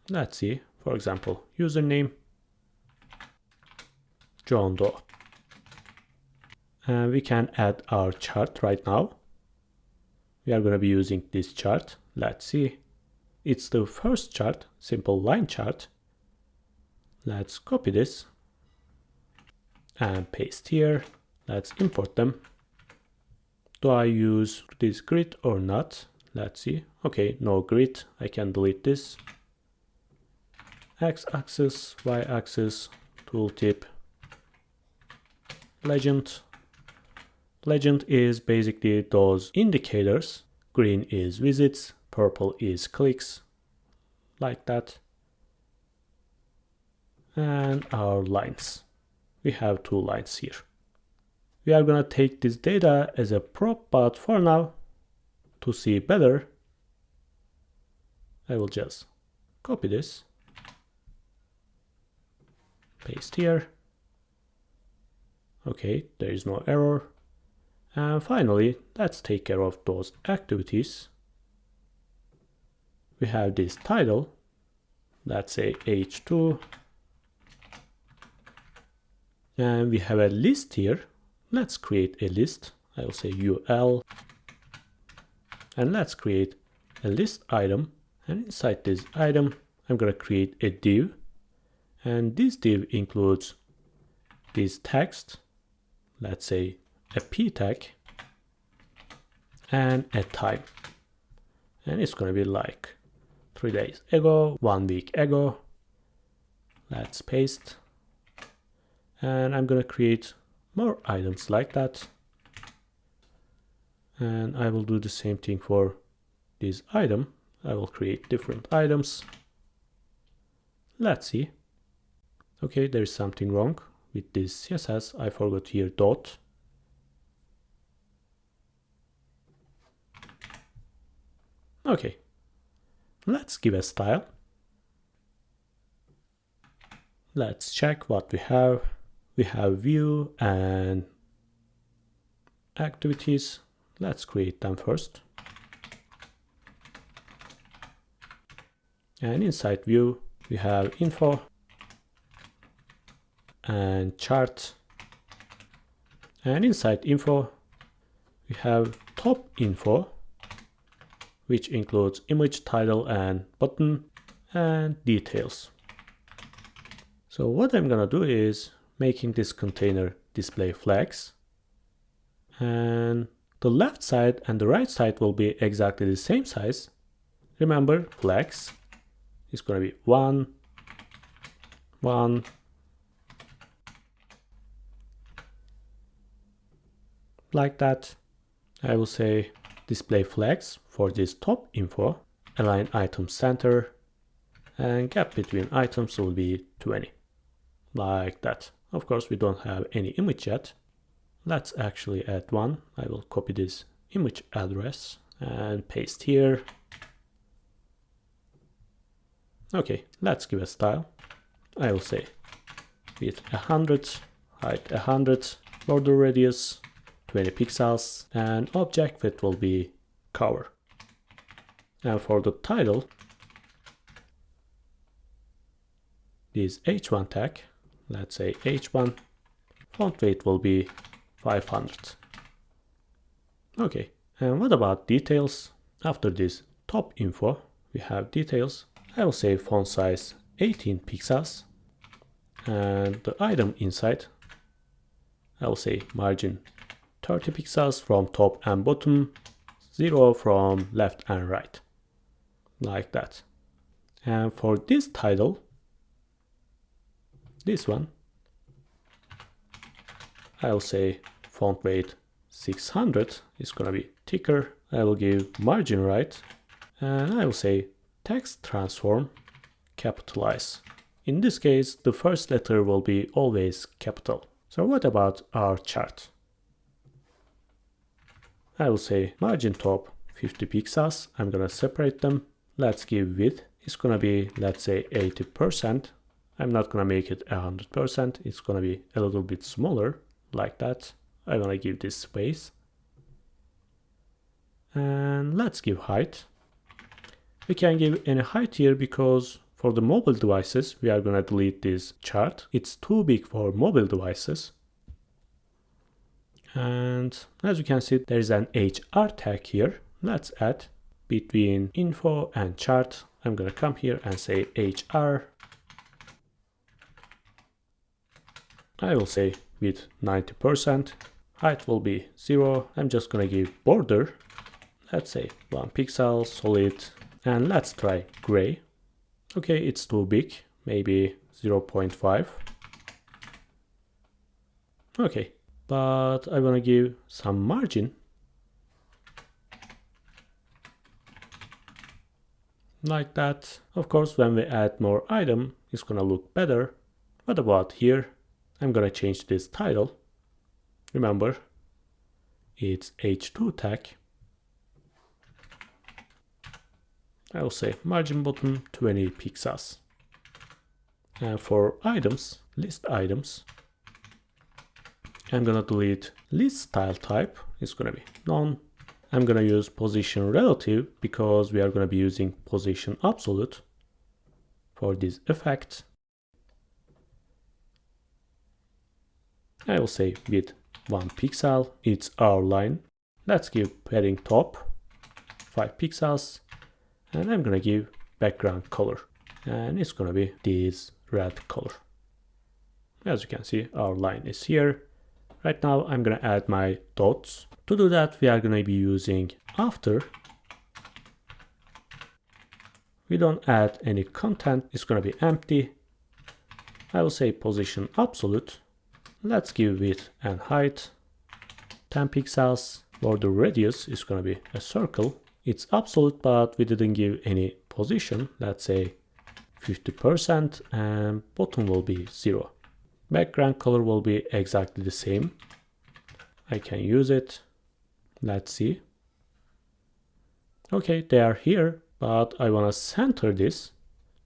Let's see, for example, username, John Doe. And we can add our chart right now. We are going to be using this chart. Let's see. It's the first chart, simple line chart. Let's copy this and paste here. Let's import them. Do I use this grid or not? Let's see. Okay, no grid. I can delete this. X-axis, Y-axis, tooltip, legend. Legend is basically those indicators. Green is visits, purple is clicks, like that. And our lines. we have 2 lines here. We are gonna take this data as a prop, but for now, to see better, I will just copy this, paste here. Okay, there is no error. And finally, let's take care of those activities. We have this title, let's say h2, and we have a list here. Let's create a list. I will say ul, and let's create a list item, and inside this item I'm gonna create a div, and this div includes this text, let's say a p tag, and a time, and it's gonna be like 3 days ago, 1 week ago. Let's paste, and I'm gonna create more items like that, and I will do the same thing for this item. I will create different items. Let's see. Okay, there is something wrong with this CSS. I forgot here dot. Okay, let's give a style. Let's check what we have. We have view and activities. Let's create them first. And inside view, we have info and chart. And inside info, we have top info, which includes image, title, and button, and details. So what I'm gonna do is making this container display flags, and the left side and the right side will be exactly the same size. Remember, flags is gonna be 1, 1, like that. I will say display flags for this top info, align item center, and gap between items will be 20, like that. Of course, we don't have any image yet. Let's actually add one. I will copy this image address and paste here. Okay, let's give a style. I will say width 100, height 100, border radius 20 pixels, and object width will be cover. And for the title, this h1 tag, let's say h1, font weight will be 500. Okay, and what about details? After this top info, we have details. I will say font size 18 pixels, and the item inside, I will say margin 30 pixels from top and bottom, 0 from left and right, like that. And for this title, this one, I will say font weight 600 is gonna be thicker. I will give margin right, and I will say text transform capitalize. In this case, the first letter will be always capital. So what about our chart? I will say margin top 50 pixels. I'm gonna separate them. Let's give width. It's gonna be, let's say 80%. I'm not gonna make it 100%. It's gonna be a little bit smaller, like that. I wanna give this space. And let's give height. We can give any height here because for the mobile devices, we are gonna delete this chart. It's too big for mobile devices. And as you can see, there is an HR tag here. Let's add between info and chart. I'm gonna come here and say HR. I will say width 90%. Height will be 0. I'm just gonna give border. Let's say 1 pixel, solid. And let's try gray. Okay, it's too big. Maybe 0.5. Okay. But I want to give some margin, like that. Of course, when we add more item, it's gonna look better. What about here? I'm gonna change this title. Remember, it's h2 tag. I will say margin bottom 20 pixels. And for items, list items, I'm gonna delete list style type. It's gonna be none. I'm gonna use position relative because we are gonna be using position absolute for this effect. I will say width 1 pixel. It's our line. Let's give padding top 5 pixels. And I'm gonna give background color. And it's gonna be this red color. As you can see, our line is here. Right now, I'm gonna add my dots. To do that, we are gonna be using after. We don't add any content. It's gonna be empty. I will say position absolute. Let's give width and height 10 pixels. For the radius, it's gonna be a circle. It's absolute, but we didn't give any position. Let's say 50%, and bottom will be 0. Background color will be exactly the same. I can use it. Let's see. Okay, they are here, but I want to center this.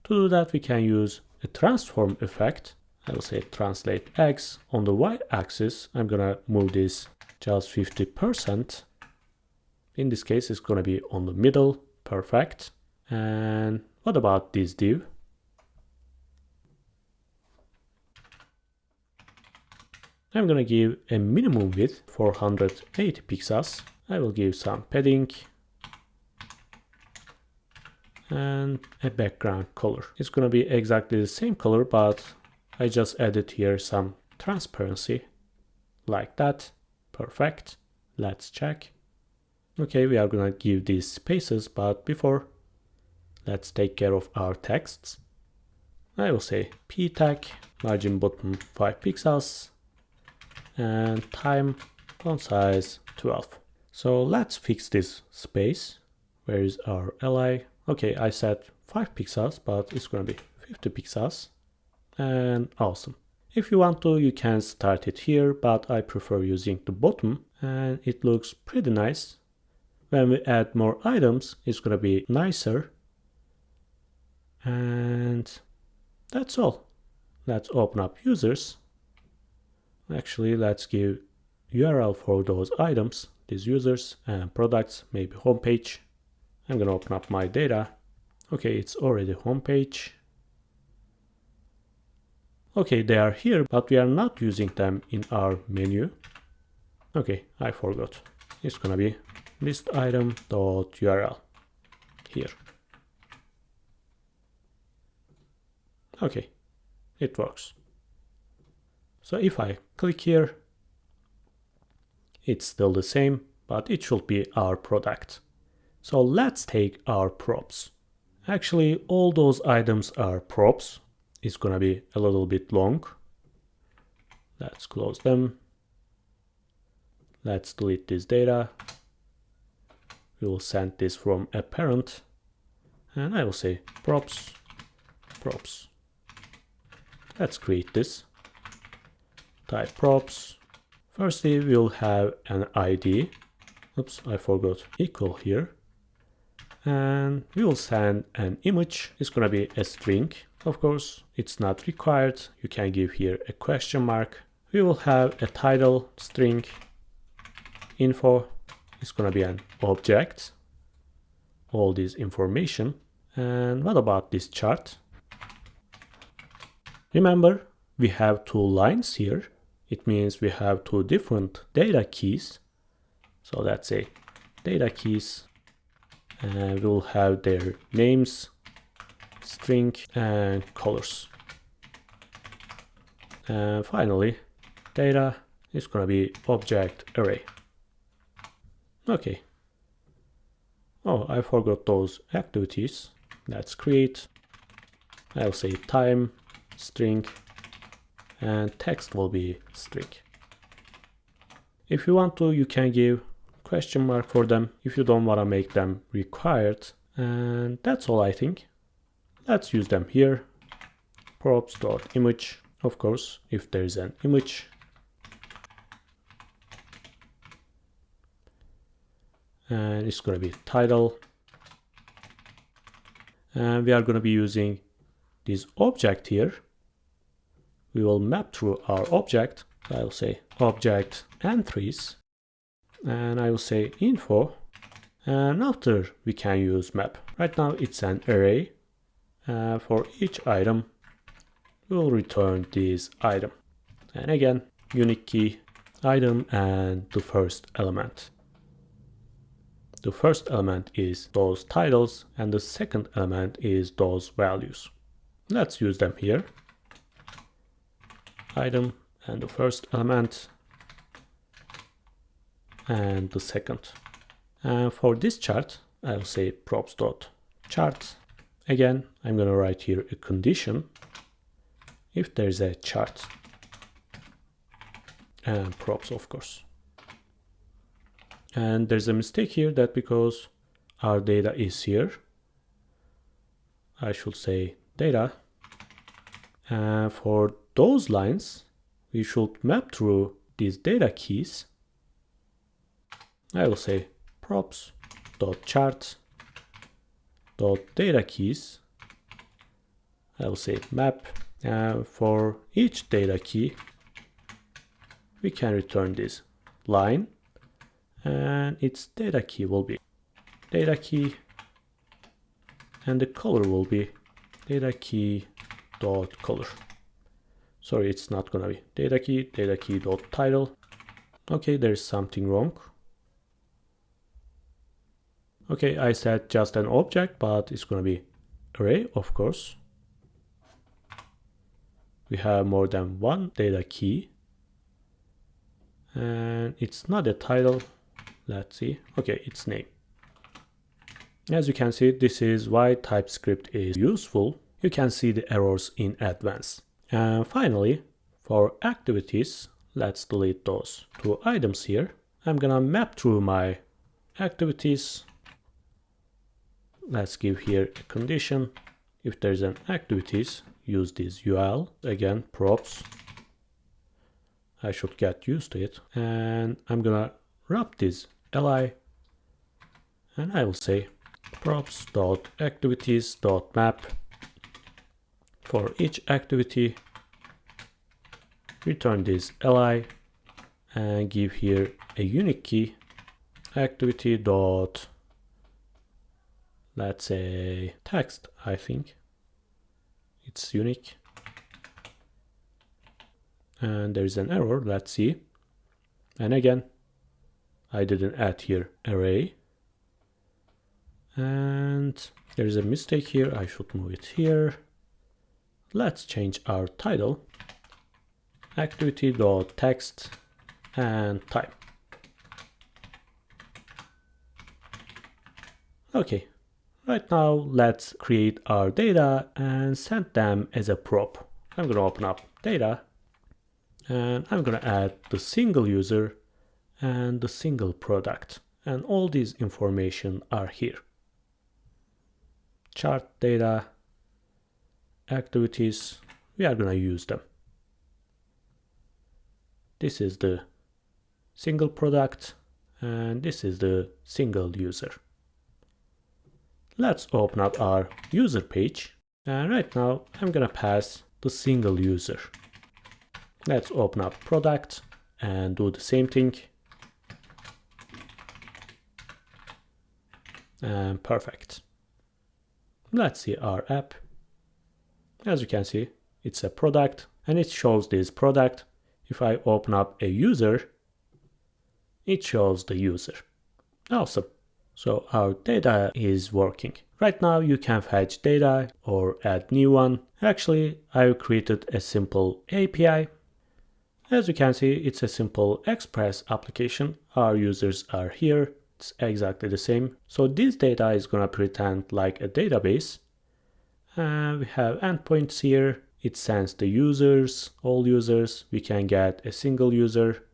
To do that, we can use a transform effect. I will say translate X. On the Y axis, I'm gonna move this just 50%. In this case, it's gonna be on the middle. Perfect. And what about this div? I'm gonna give a minimum width 480 pixels. I will give some padding and a background color. It's gonna be exactly the same color, but I just added here some transparency like that. Perfect. Let's check. Okay, we are gonna give these spaces, but before, let's take care of our texts. I will say p tag, margin bottom 5 pixels, and time font size 12. So let's fix this space. Where is our li? Okay, I said 5 pixels, but it's gonna be 50 pixels. And awesome. If you want to, you can start it here, but I prefer using the bottom, and it looks pretty nice. When we add more items, it's gonna be nicer. And that's all. Let's open up users. Actually, let's give URL for those items, these users and products, maybe homepage. I'm gonna open up my data. Okay, it's already homepage. Okay, they are here, but we are not using them in our menu. Okay, I forgot. It's gonna be list item.url here. Okay, it works. So if I click here, it's still the same, but it should be our product. So let's take our props. Actually, all those items are props. It's gonna be a little bit long. Let's close them. Let's delete this data. We will send this from a parent. And I will say props. Let's create this. Type props. Firstly, we'll have an ID. Oops, I forgot equal here. And we will send an image. It's gonna be a string. Of course, it's not required. You can give here a question mark. We will have a title string. Info is gonna be an object. All this information. And what about this chart? Remember, we have two lines here. It means we have two different data keys. So let's say data keys, and we'll have their names, string, and colors. And finally, data is gonna be object array. Okay. Oh, I forgot those activities. Let's create. I'll say time, string, and text will be string. If you want to, you can give question mark for them if you don't want to make them required. And that's all, I think. Let's use them here. Props.image. of course, if there is an image. And it's going to be title. And we are going to be using this object here. We will map through our object. I will say object entries, and I will say info, and after we can use map. Right now it's an array. For each item we will return this item, and again unique key item and the first element. The first element is those titles and the second element is those values. Let's use them here. Item and the first element and the second. And for this chart, I will say props.chart. Again, I'm going to write here a condition if there's a chart, and props, of course. And there's a mistake here that because our data is here, I should say data. And for those lines, we should map through these data keys. I will say props.chart.data keys. I will say map. And for each data key, we can return this line, and its data key will be data key, and the color will be data key dot color. Sorry, it's not gonna be data key dot title. Okay, there's something wrong. Okay, I said just an object, but it's gonna be array, of course. We have more than one data key, and it's not a title. Let's see. Okay, it's name. As you can see, this is why TypeScript is useful. You can see the errors in advance. And finally, for activities, let's delete those two items here. I'm gonna map through my activities. Let's give here a condition. If there's an activities, use this UL. Again, props. I should get used to it. And I'm gonna wrap this li, and I will say props.activities.map. For each activity, return this li and give here a unique key activity dot, let's say text. I think it's unique, and there's an error. Let's see. And again, I didn't add here array, and there's a mistake here. I should move it here. Let's change our title, activity.text and type. Okay, right now let's create our data and send them as a prop. I'm going to open up data, and I'm going to add the single user and the single product, and all these information are here. Chart data, activities, we are going to use them. This is the single product, and this is the single user. Let's open up our user page, and right now I'm going to pass the single user. Let's open up product and do the same thing. And perfect. Let's see our app. As you can see, it's a product and it shows this product. If I open up a user, it shows the user. Awesome. So our data is working. Right now you can fetch data or add new one. Actually, I've created a simple API. As you can see, it's a simple Express application. Our users are here. It's exactly the same. So this data is gonna pretend like a database. We have endpoints here. It sends the users, all users. We can get a single user,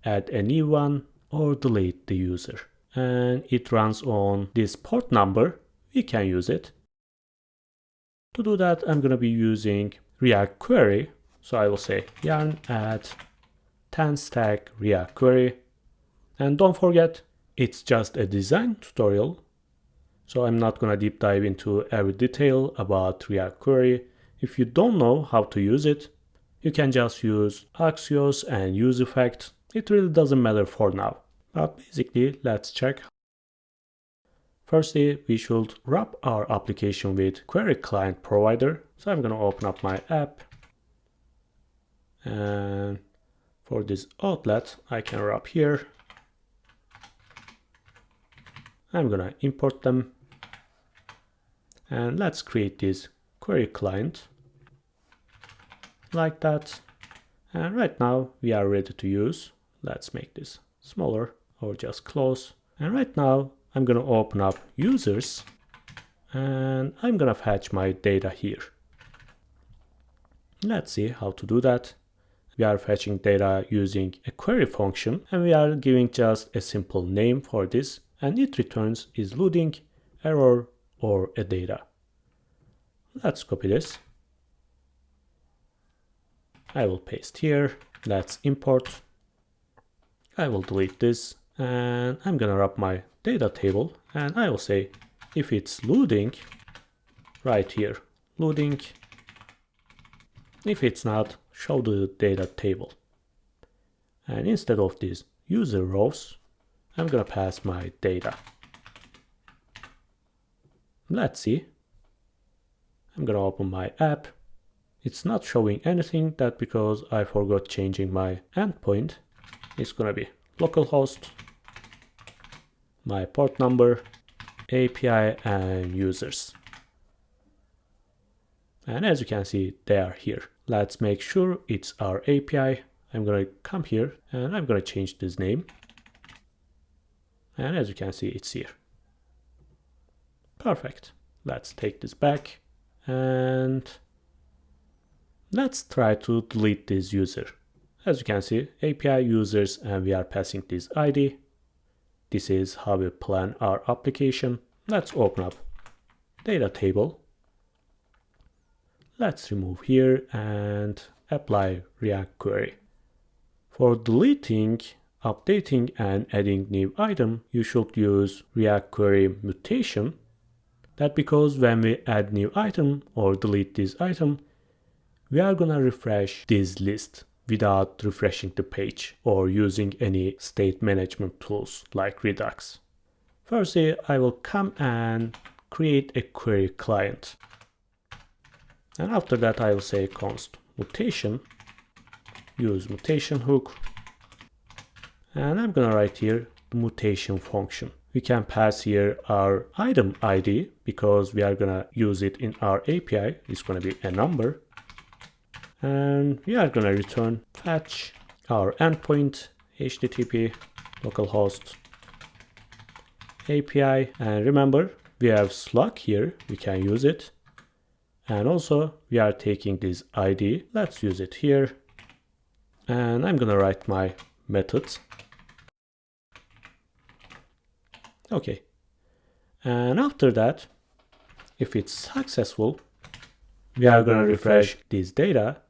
add a new one, or delete the user. And it runs on this port number. We can use it. To do that, I'm gonna be using React query. So I will say yarn add 10 stack React query. And don't forget, it's just a design tutorial. So I'm not gonna deep dive into every detail about React query. If you don't know how to use it, you can just use Axios and use effect. It really doesn't matter for now. But basically, let's check. Firstly, we should wrap our application with query client provider. So I'm gonna open up my app. And for this outlet, I can wrap here. I'm gonna import them. And let's create this query client like that. And right now we are ready to use. Let's make this smaller or just close. And right now I'm gonna open up users and I'm gonna fetch my data here. Let's see how to do that. We are fetching data using a query function and we are giving just a simple name for this, and it returns is loading, error, or a data. Let's copy this. I will paste here. Let's import. I will delete this and I'm gonna wrap my data table and I will say if it's loading, right here, loading. If it's not, show the data table. And instead of these user rows, I'm gonna pass my data. Let's see. I'm gonna open my app. It's not showing anything, that because I forgot changing my endpoint. It's gonna be localhost, my port number, API, and users. And as you can see, they are here. Let's make sure it's our API. I'm gonna come here and I'm gonna change this name. And as you can see, it's here. Perfect. Let's take this back and let's try to delete this user. As you can see, API users, and we are passing this ID. This is how we plan our application. Let's open up data table. Let's remove here and apply React query. For deleting, updating, and adding new item, you should use React query mutation. That because when we add new item or delete this item, we are gonna refresh this list without refreshing the page or using any state management tools like Redux. Firstly, I will come and create a query client. And after that, I will say const mutation, use mutation hook. And I'm gonna write here the mutation function. We can pass here our item ID because we are gonna use it in our API. It's gonna be a number. And we are gonna return fetch our endpoint HTTP localhost API. And remember, we have slug here. We can use it. And also we are taking this ID. Let's use it here. And I'm gonna write my methods. Okay. And after that, if it's successful, we are gonna refresh this data.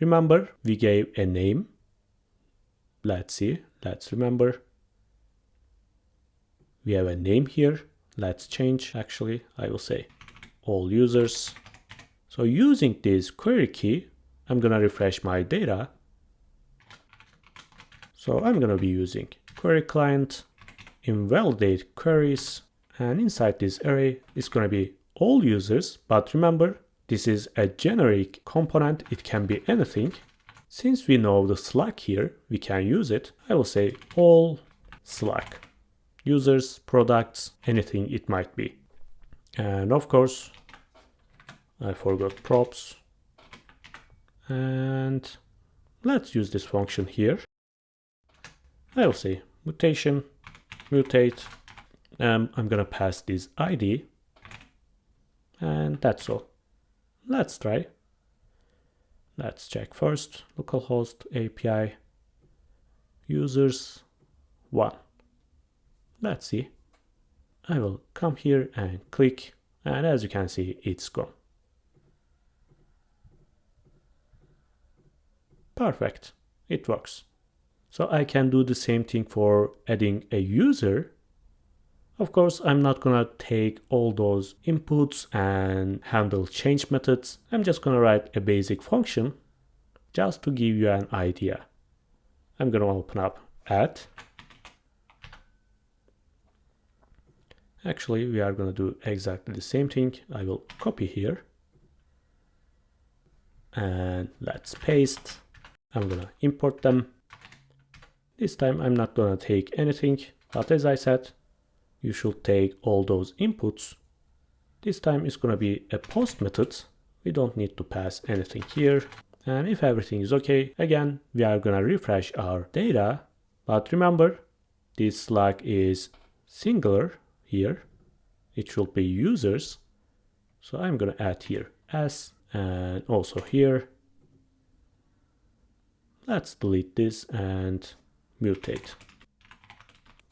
Remember, we gave a name. Let's see, let's remember. We have a name here. Let's change, actually, I will say all users. So using this query key, I'm gonna refresh my data. So I'm gonna be using query client, invalidate queries, and inside this array is gonna be all users, but remember, this is a generic component, it can be anything. Since we know the Slack here, we can use it. I will say all Slack. Users, products, anything it might be. And of course, I forgot props. And let's use this function here. I will say mutation, mutate. I'm gonna pass this ID. And that's all. Let's try. Let's check first. Localhost API users 1. Let's see. I will come here and click, and as you can see, it's gone. Perfect, it works. So I can do the same thing for adding a user. Of course, I'm not gonna take all those inputs and handle change methods. I'm just gonna write a basic function just to give you an idea. I'm gonna open up add. Actually, we are gonna do exactly the same thing. I will copy here and let's paste. I'm gonna import them. This time I'm not gonna take anything, but as I said, you should take all those inputs. This time it's gonna be a post method. We don't need to pass anything here. And if everything is okay, again, we are gonna refresh our data. But remember, this slug is singular here. It should be users. So I'm gonna add here s and also here. Let's delete this and mutate.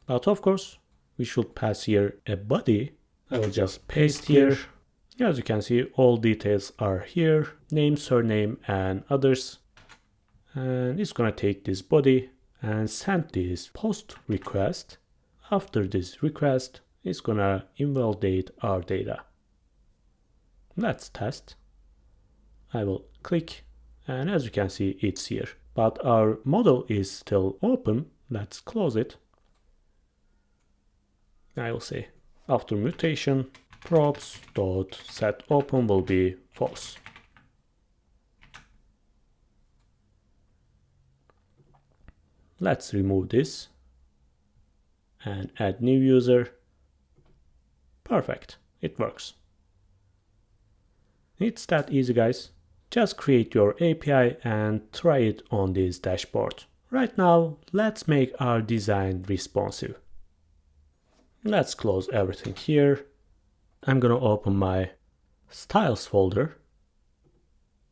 But of course, we should pass here a body. I will just paste here. As you can see, all details are here, name, surname, and others. And it's gonna take this body and send this post request. After this request, it's gonna invalidate our data. Let's test. I will click, and as you can see, it's here. But our model is still open. Let's close it. I will say after mutation, props.setOpen will be false. Let's remove this and add new user. Perfect, it works. It's that easy, guys. Just create your API and try it on this dashboard. Right now, let's make our design responsive. Let's close everything here. I'm gonna open my styles folder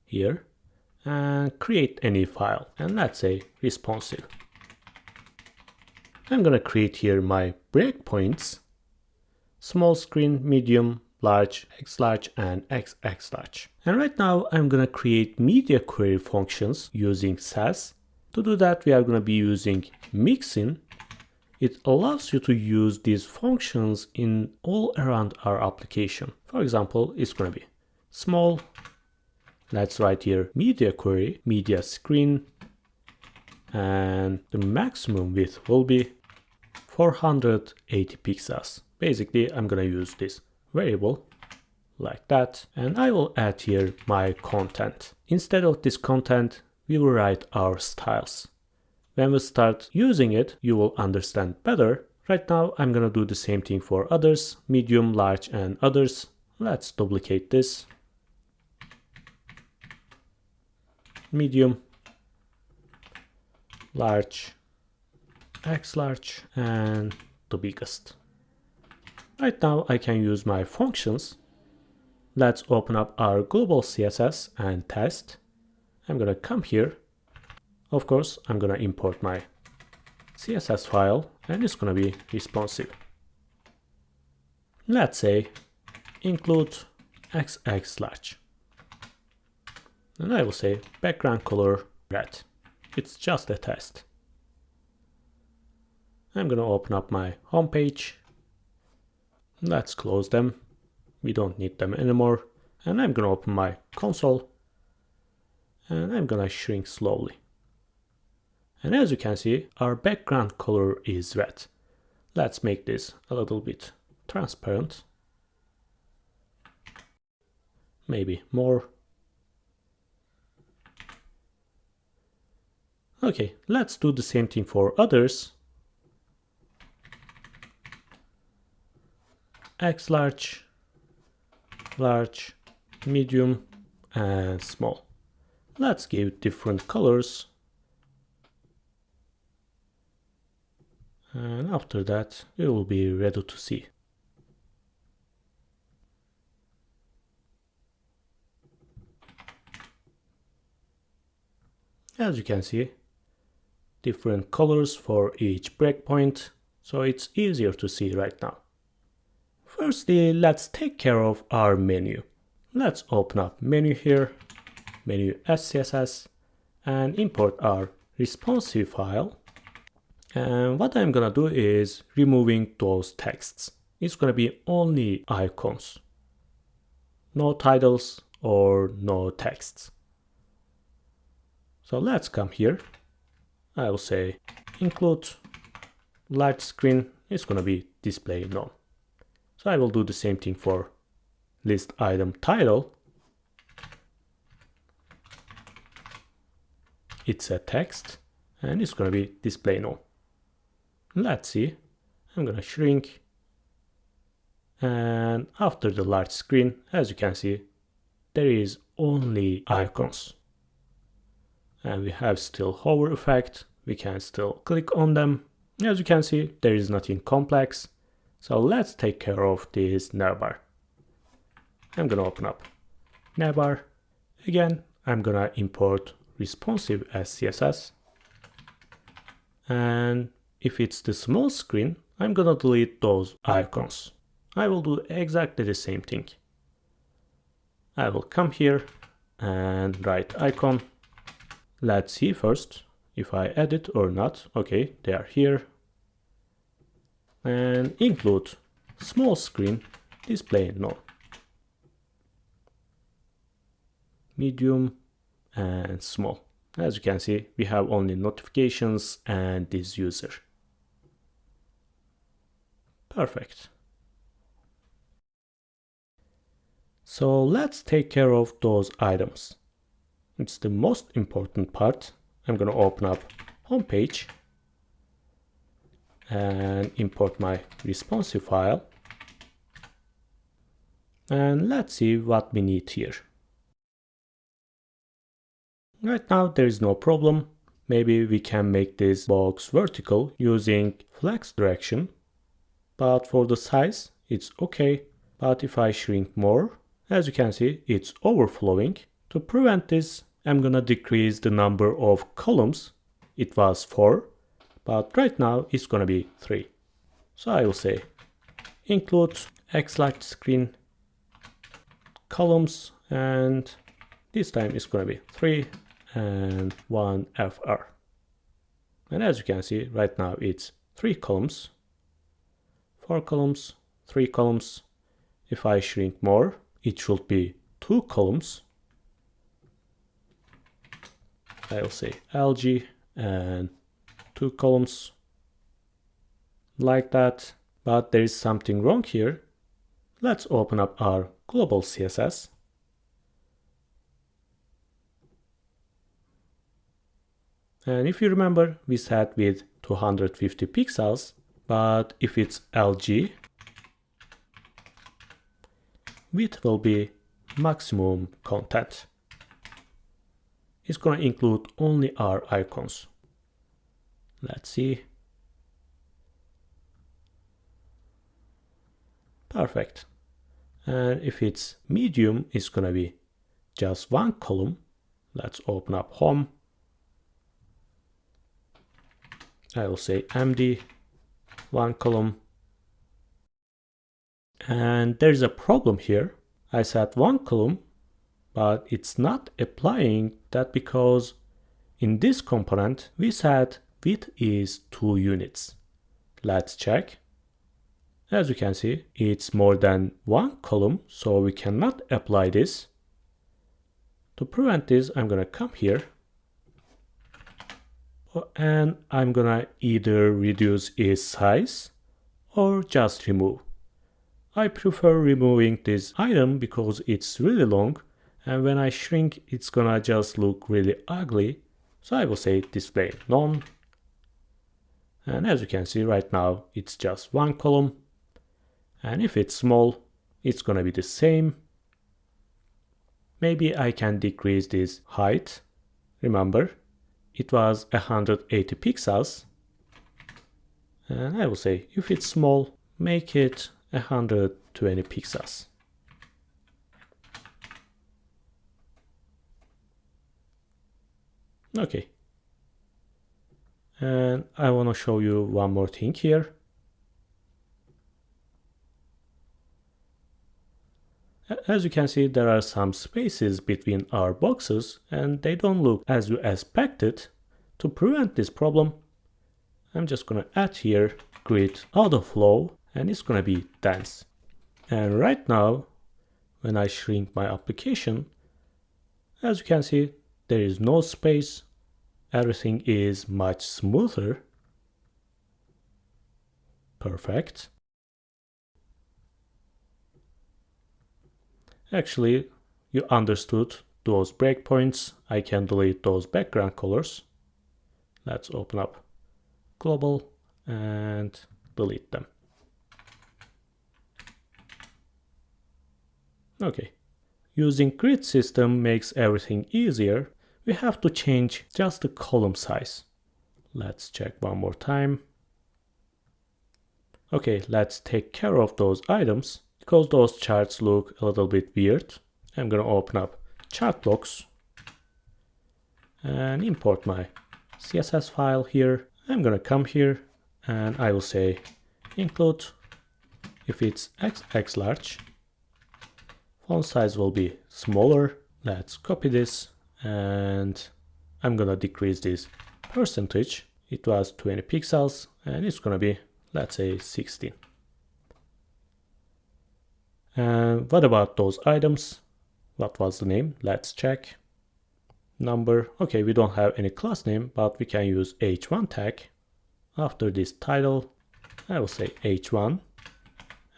here and create a new file, and let's say responsive. I'm gonna create here my breakpoints: small screen, medium, large, X large, and XX large. And right now I'm gonna create media query functions using Sass. To do that, we are gonna be using mixin. It allows you to use these functions in all around our application. For example, it's gonna be small. Let's write here media query, media screen, and the maximum width will be 480 pixels. Basically, I'm gonna use this variable like that, and I will add here my content. Instead of this content, we will write our styles. When we start using it, you will understand better. Right now, I'm gonna do the same thing for others, medium, large, and others. Let's duplicate this. Medium, large, X large, and the biggest. Right now, I can use my functions. Let's open up our global CSS and test. I'm gonna come here. Of course, I'm gonna import my CSS file, and it's gonna be responsive. Let's say include XX large. And I will say background color red. It's just a test. I'm gonna open up my home page. Let's close them. We don't need them anymore. And I'm gonna open my console. And I'm gonna shrink slowly. And as you can see, our background color is red. Let's make this a little bit transparent. Maybe more. Okay, let's do the same thing for others. X large, large, medium, and small. Let's give different colors. And after that, we will be ready to see. As you can see, different colors for each breakpoint, so it's easier to see right now. Firstly, let's take care of our menu. Let's open up menu here, menu SCSS, and import our responsive file. And what I'm gonna do is removing those texts. It's gonna be only icons, no titles or no texts. So let's come here. I will say include large screen. It's gonna be display none. So I will do the same thing for list item title. It's a text and it's gonna be display none. Let's see. I'm gonna shrink, and after the large screen, as you can see, there is only icons. And we have still hover effect. We can still click on them. As you can see, there is nothing complex. So let's take care of this navbar. I'm gonna open up navbar. Again, I'm gonna import responsive as CSS. And if it's the small screen, I'm gonna delete those icons. I will do exactly the same thing. I will come here and write icon. Let's see first if I edit or not. Okay, they are here. And include small screen display none. Medium and small. As you can see, we have only notifications and this user. Perfect. So let's take care of those items. It's the most important part. I'm going to open up homepage and import my responsive file. And let's see what we need here. Right now there is no problem. Maybe we can make this box vertical using flex direction. But for the size, it's okay. But if I shrink more, as you can see, it's overflowing. To prevent this, I'm gonna decrease the number of columns. It was 4, but right now it's gonna be 3. So I will say include X large screen columns, and this time it's gonna be 3 and 1 FR. And as you can see, right now it's 3 columns, 4 columns, 3 columns. If I shrink more, it should be 2 columns. I will say LG and 2 columns like that. But there is something wrong here. Let's open up our global CSS. And if you remember, we set with 250 pixels, but if it's LG, width will be maximum content. It's going to include only our icons. Let's see. Perfect. And if it's medium, it's going to be just 1 column. Let's open up home. I will say MD, 1 column. And there's a problem here. I set 1 column, but it's not applying that because in this component, we set width is 2 units. Let's check. As you can see, it's more than 1 column, so we cannot apply this. To prevent this, I'm gonna come here and I'm gonna either reduce its size or just remove. I prefer removing this item because it's really long, and when I shrink, it's gonna just look really ugly. So I will say display none. And as you can see right now, it's just 1 column. And if it's small, it's gonna be the same. Maybe I can decrease this height. Remember, it was 180 pixels. And I will say, if it's small, make it 120 pixels. Okay. And I want to show you one more thing here. As you can see, there are some spaces between our boxes and they don't look as you expected. To prevent this problem, I'm just gonna add here grid autoflow and it's gonna be dense. And right now, when I shrink my application, as you can see, there is no space. Everything is much smoother. Perfect. Actually, you understood those breakpoints. I can delete those background colors. Let's open up global and delete them. Okay. Using grid system makes everything easier. We have to change just the column size. Let's check one more time. Okay, let's take care of those items because those charts look a little bit weird. I'm gonna open up chart blocks and import my CSS file here. I'm gonna come here and I will say include if it's XX large. Font size will be smaller. Let's copy this and I'm gonna decrease this percentage. It was 20 pixels and it's gonna be, let's say, 16. And what about those items? What was the name? Let's check. Number. Okay, we don't have any class name, but we can use h1 tag. After this title, I will say h1.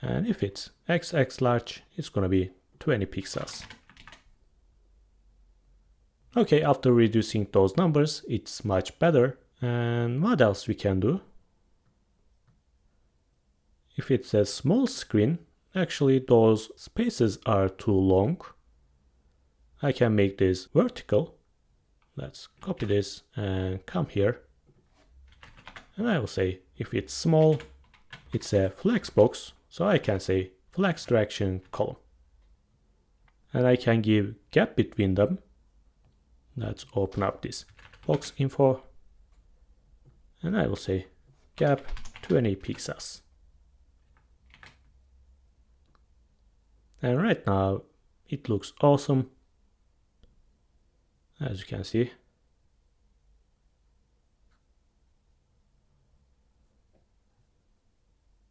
And if it's XX large, it's gonna be 20 pixels. Okay, after reducing those numbers, it's much better. And what else we can do? If it's a small screen, actually those spaces are too long. I can make this vertical. Let's copy this and come here. And I will say if it's small, it's a flex box. So I can say flex direction column. And I can give gap between them. Let's open up this box info. And I will say gap 20 pixels. And right now it looks awesome. As you can see.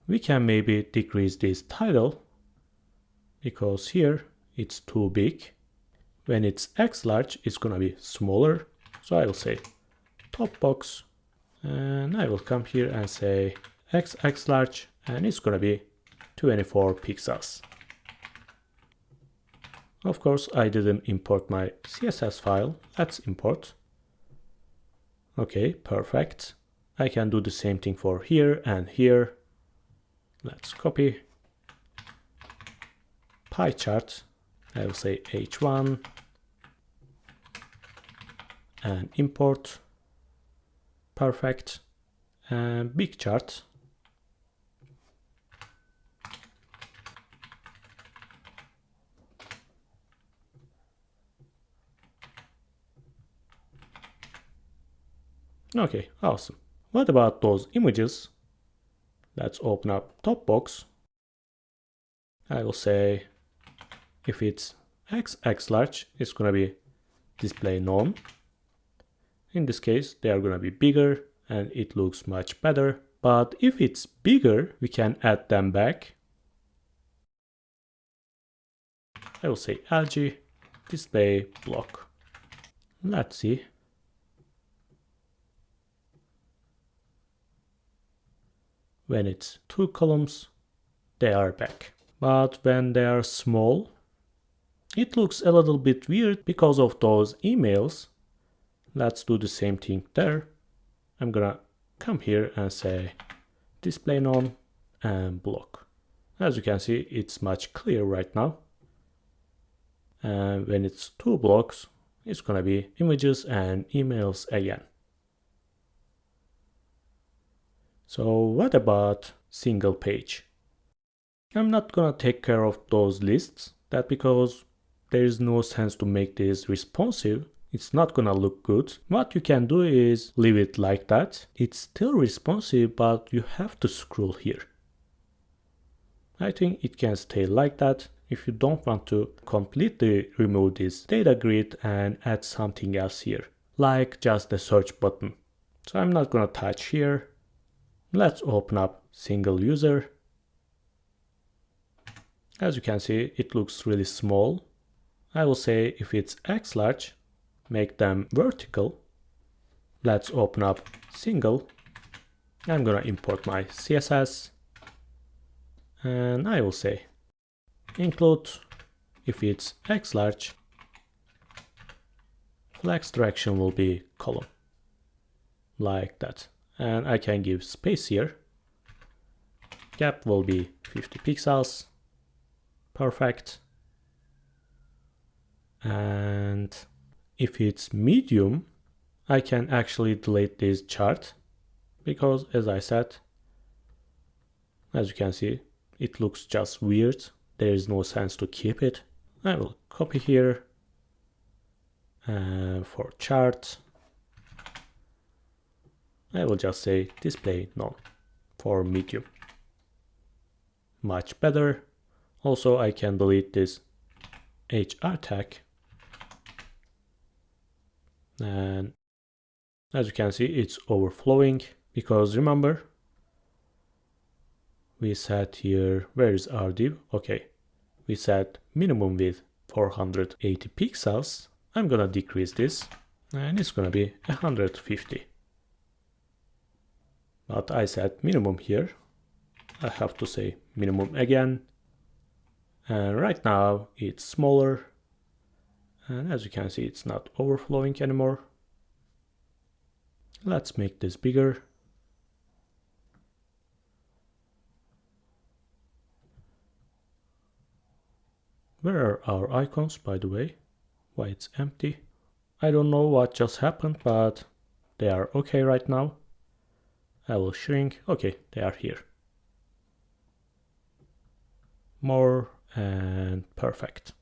We can maybe decrease this title because here it's too big. When it's X large, it's gonna be smaller. So I will say top box and I will come here and say XX large and it's gonna be 24 pixels. Of course, I didn't import my CSS file. Let's import. Okay, perfect. I can do the same thing for here and here. Let's copy. Pie chart. I will say h1 and import. Perfect. And big chart. Okay, awesome. What about those images? Let's open up top box. I will say if it's XX large, it's gonna be display none. In this case, they are gonna be bigger and it looks much better. But if it's bigger, we can add them back. I will say LG display block. Let's see. When it's 2 columns, they are back. But when they are small, it looks a little bit weird because of those emails. Let's do the same thing there. I'm gonna come here and say display none and block. As you can see, it's much clearer right now. And when it's 2 blocks, it's gonna be images and emails again. So what about single page? I'm not gonna take care of those lists. That's because there is no sense to make this responsive. It's not gonna look good. What you can do is leave it like that. It's still responsive, but you have to scroll here. I think it can stay like that. if you don't want to completely remove this data grid and add something else here, like just the search button. So I'm not gonna touch here. Let's open up single user. As you can see, it looks really small. I will say if it's X large, make them vertical. Let's open up single. I'm gonna import my CSS. And I will say include, if it's X large, flex direction will be column. Like that. And I can give space here. Gap will be 50 pixels. Perfect. And if it's medium, I can actually delete this chart because, as I said, as you can see, it looks just weird. There is no sense to keep it. I will copy here for chart. I will just say display none for medium. Much better. Also, I can delete this HR tag. And as you can see, it's overflowing because remember, we set here, where is our div? Okay, we set minimum width 480 pixels. I'm gonna decrease this and it's gonna be 150. But I set minimum here. I have to say minimum again. And right now it's smaller. And as you can see, it's not overflowing anymore. Let's make this bigger. Where are our icons, by the way? Why it's empty? I don't know what just happened, but they are okay right now. I will shrink. Okay, they are here. More and perfect.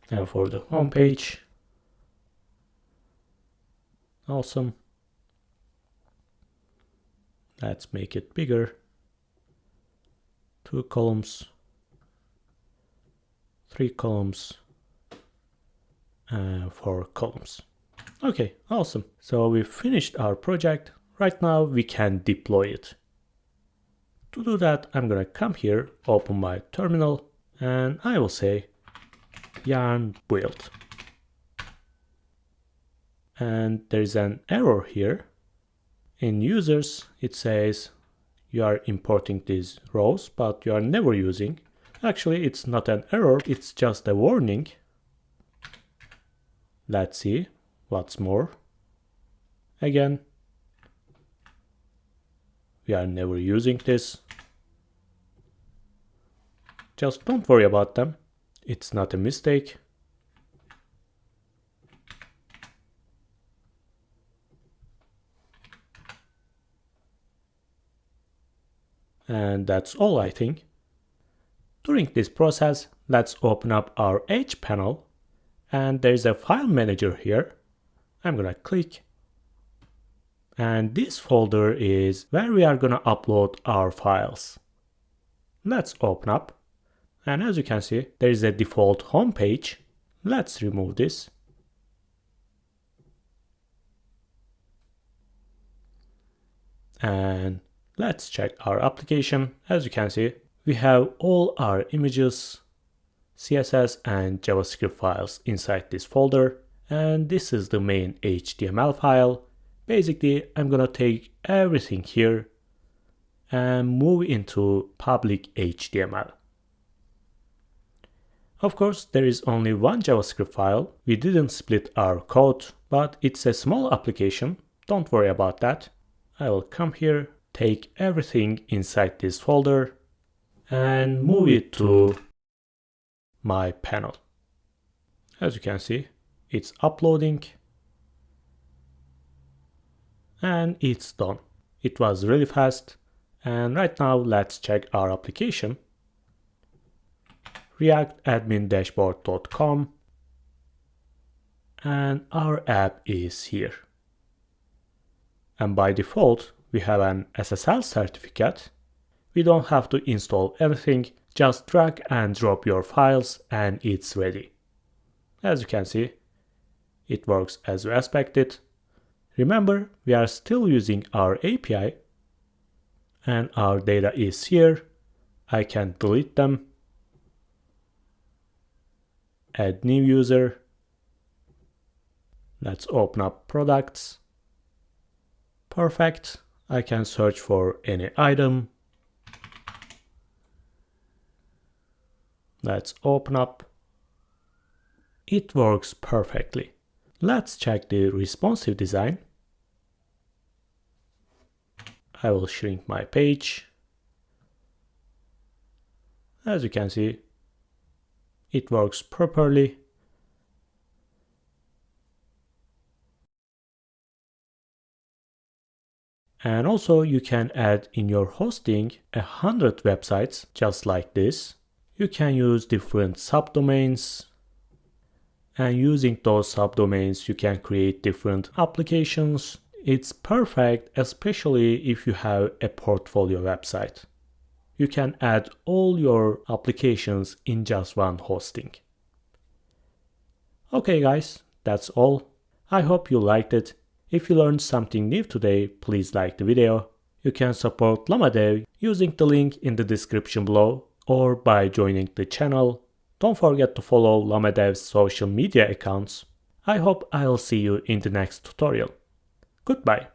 And for the home page, awesome. Let's make it bigger. 2 columns, 3 columns, and 4 columns. Okay, awesome. So we finished our project. Right now we can deploy it. To do that, I'm gonna come here, open my terminal, and I will say yarn build. And there's an error here. In users, it says you are importing these rows, but you are never using. Actually, it's not an error, it's just a warning. Let's see what's more. Again, we are never using this. Just don't worry about them. It's not a mistake. And that's all, I think. During this process, let's open up our Edge panel. And there's a file manager here. I'm gonna click. And this folder is where we are gonna upload our files. Let's open up. And as you can see, there is a default home page. Let's remove this. And let's check our application. As you can see, we have all our images, CSS and JavaScript files inside this folder. And this is the main HTML file. Basically, I'm gonna take everything here and move into public HTML. Of course, there is only one JavaScript file. We didn't split our code, but it's a small application. Don't worry about that. I will come here, take everything inside this folder, and move it to my panel. As you can see, it's uploading. And it's done. It was really fast. And right now, let's check our application. react.admin-dashboard.com, and our app is here. And by default, we have an SSL certificate. We don't have to install anything, Just drag and drop your files and it's ready. As you can see, it works as we expected. Remember, we are still using our API and our data is here. I can delete them. Add new user. Let's open up products. Perfect. I can search for any item. Let's open up. It works perfectly. Let's check the responsive design. I will shrink my page. As you can see, it works properly. And also you can add in your hosting 100 websites just like this. You can use different subdomains. And using those subdomains, you can create different applications. It's perfect, especially if you have a portfolio website. You can add all your applications in just one hosting. Okay guys, that's all. I hope you liked it. If you learned something new today, please like the video. You can support Lama Dev using the link in the description below or by joining the channel. Don't forget to follow Lama Dev's social media accounts. I hope I'll see you in the next tutorial. Goodbye.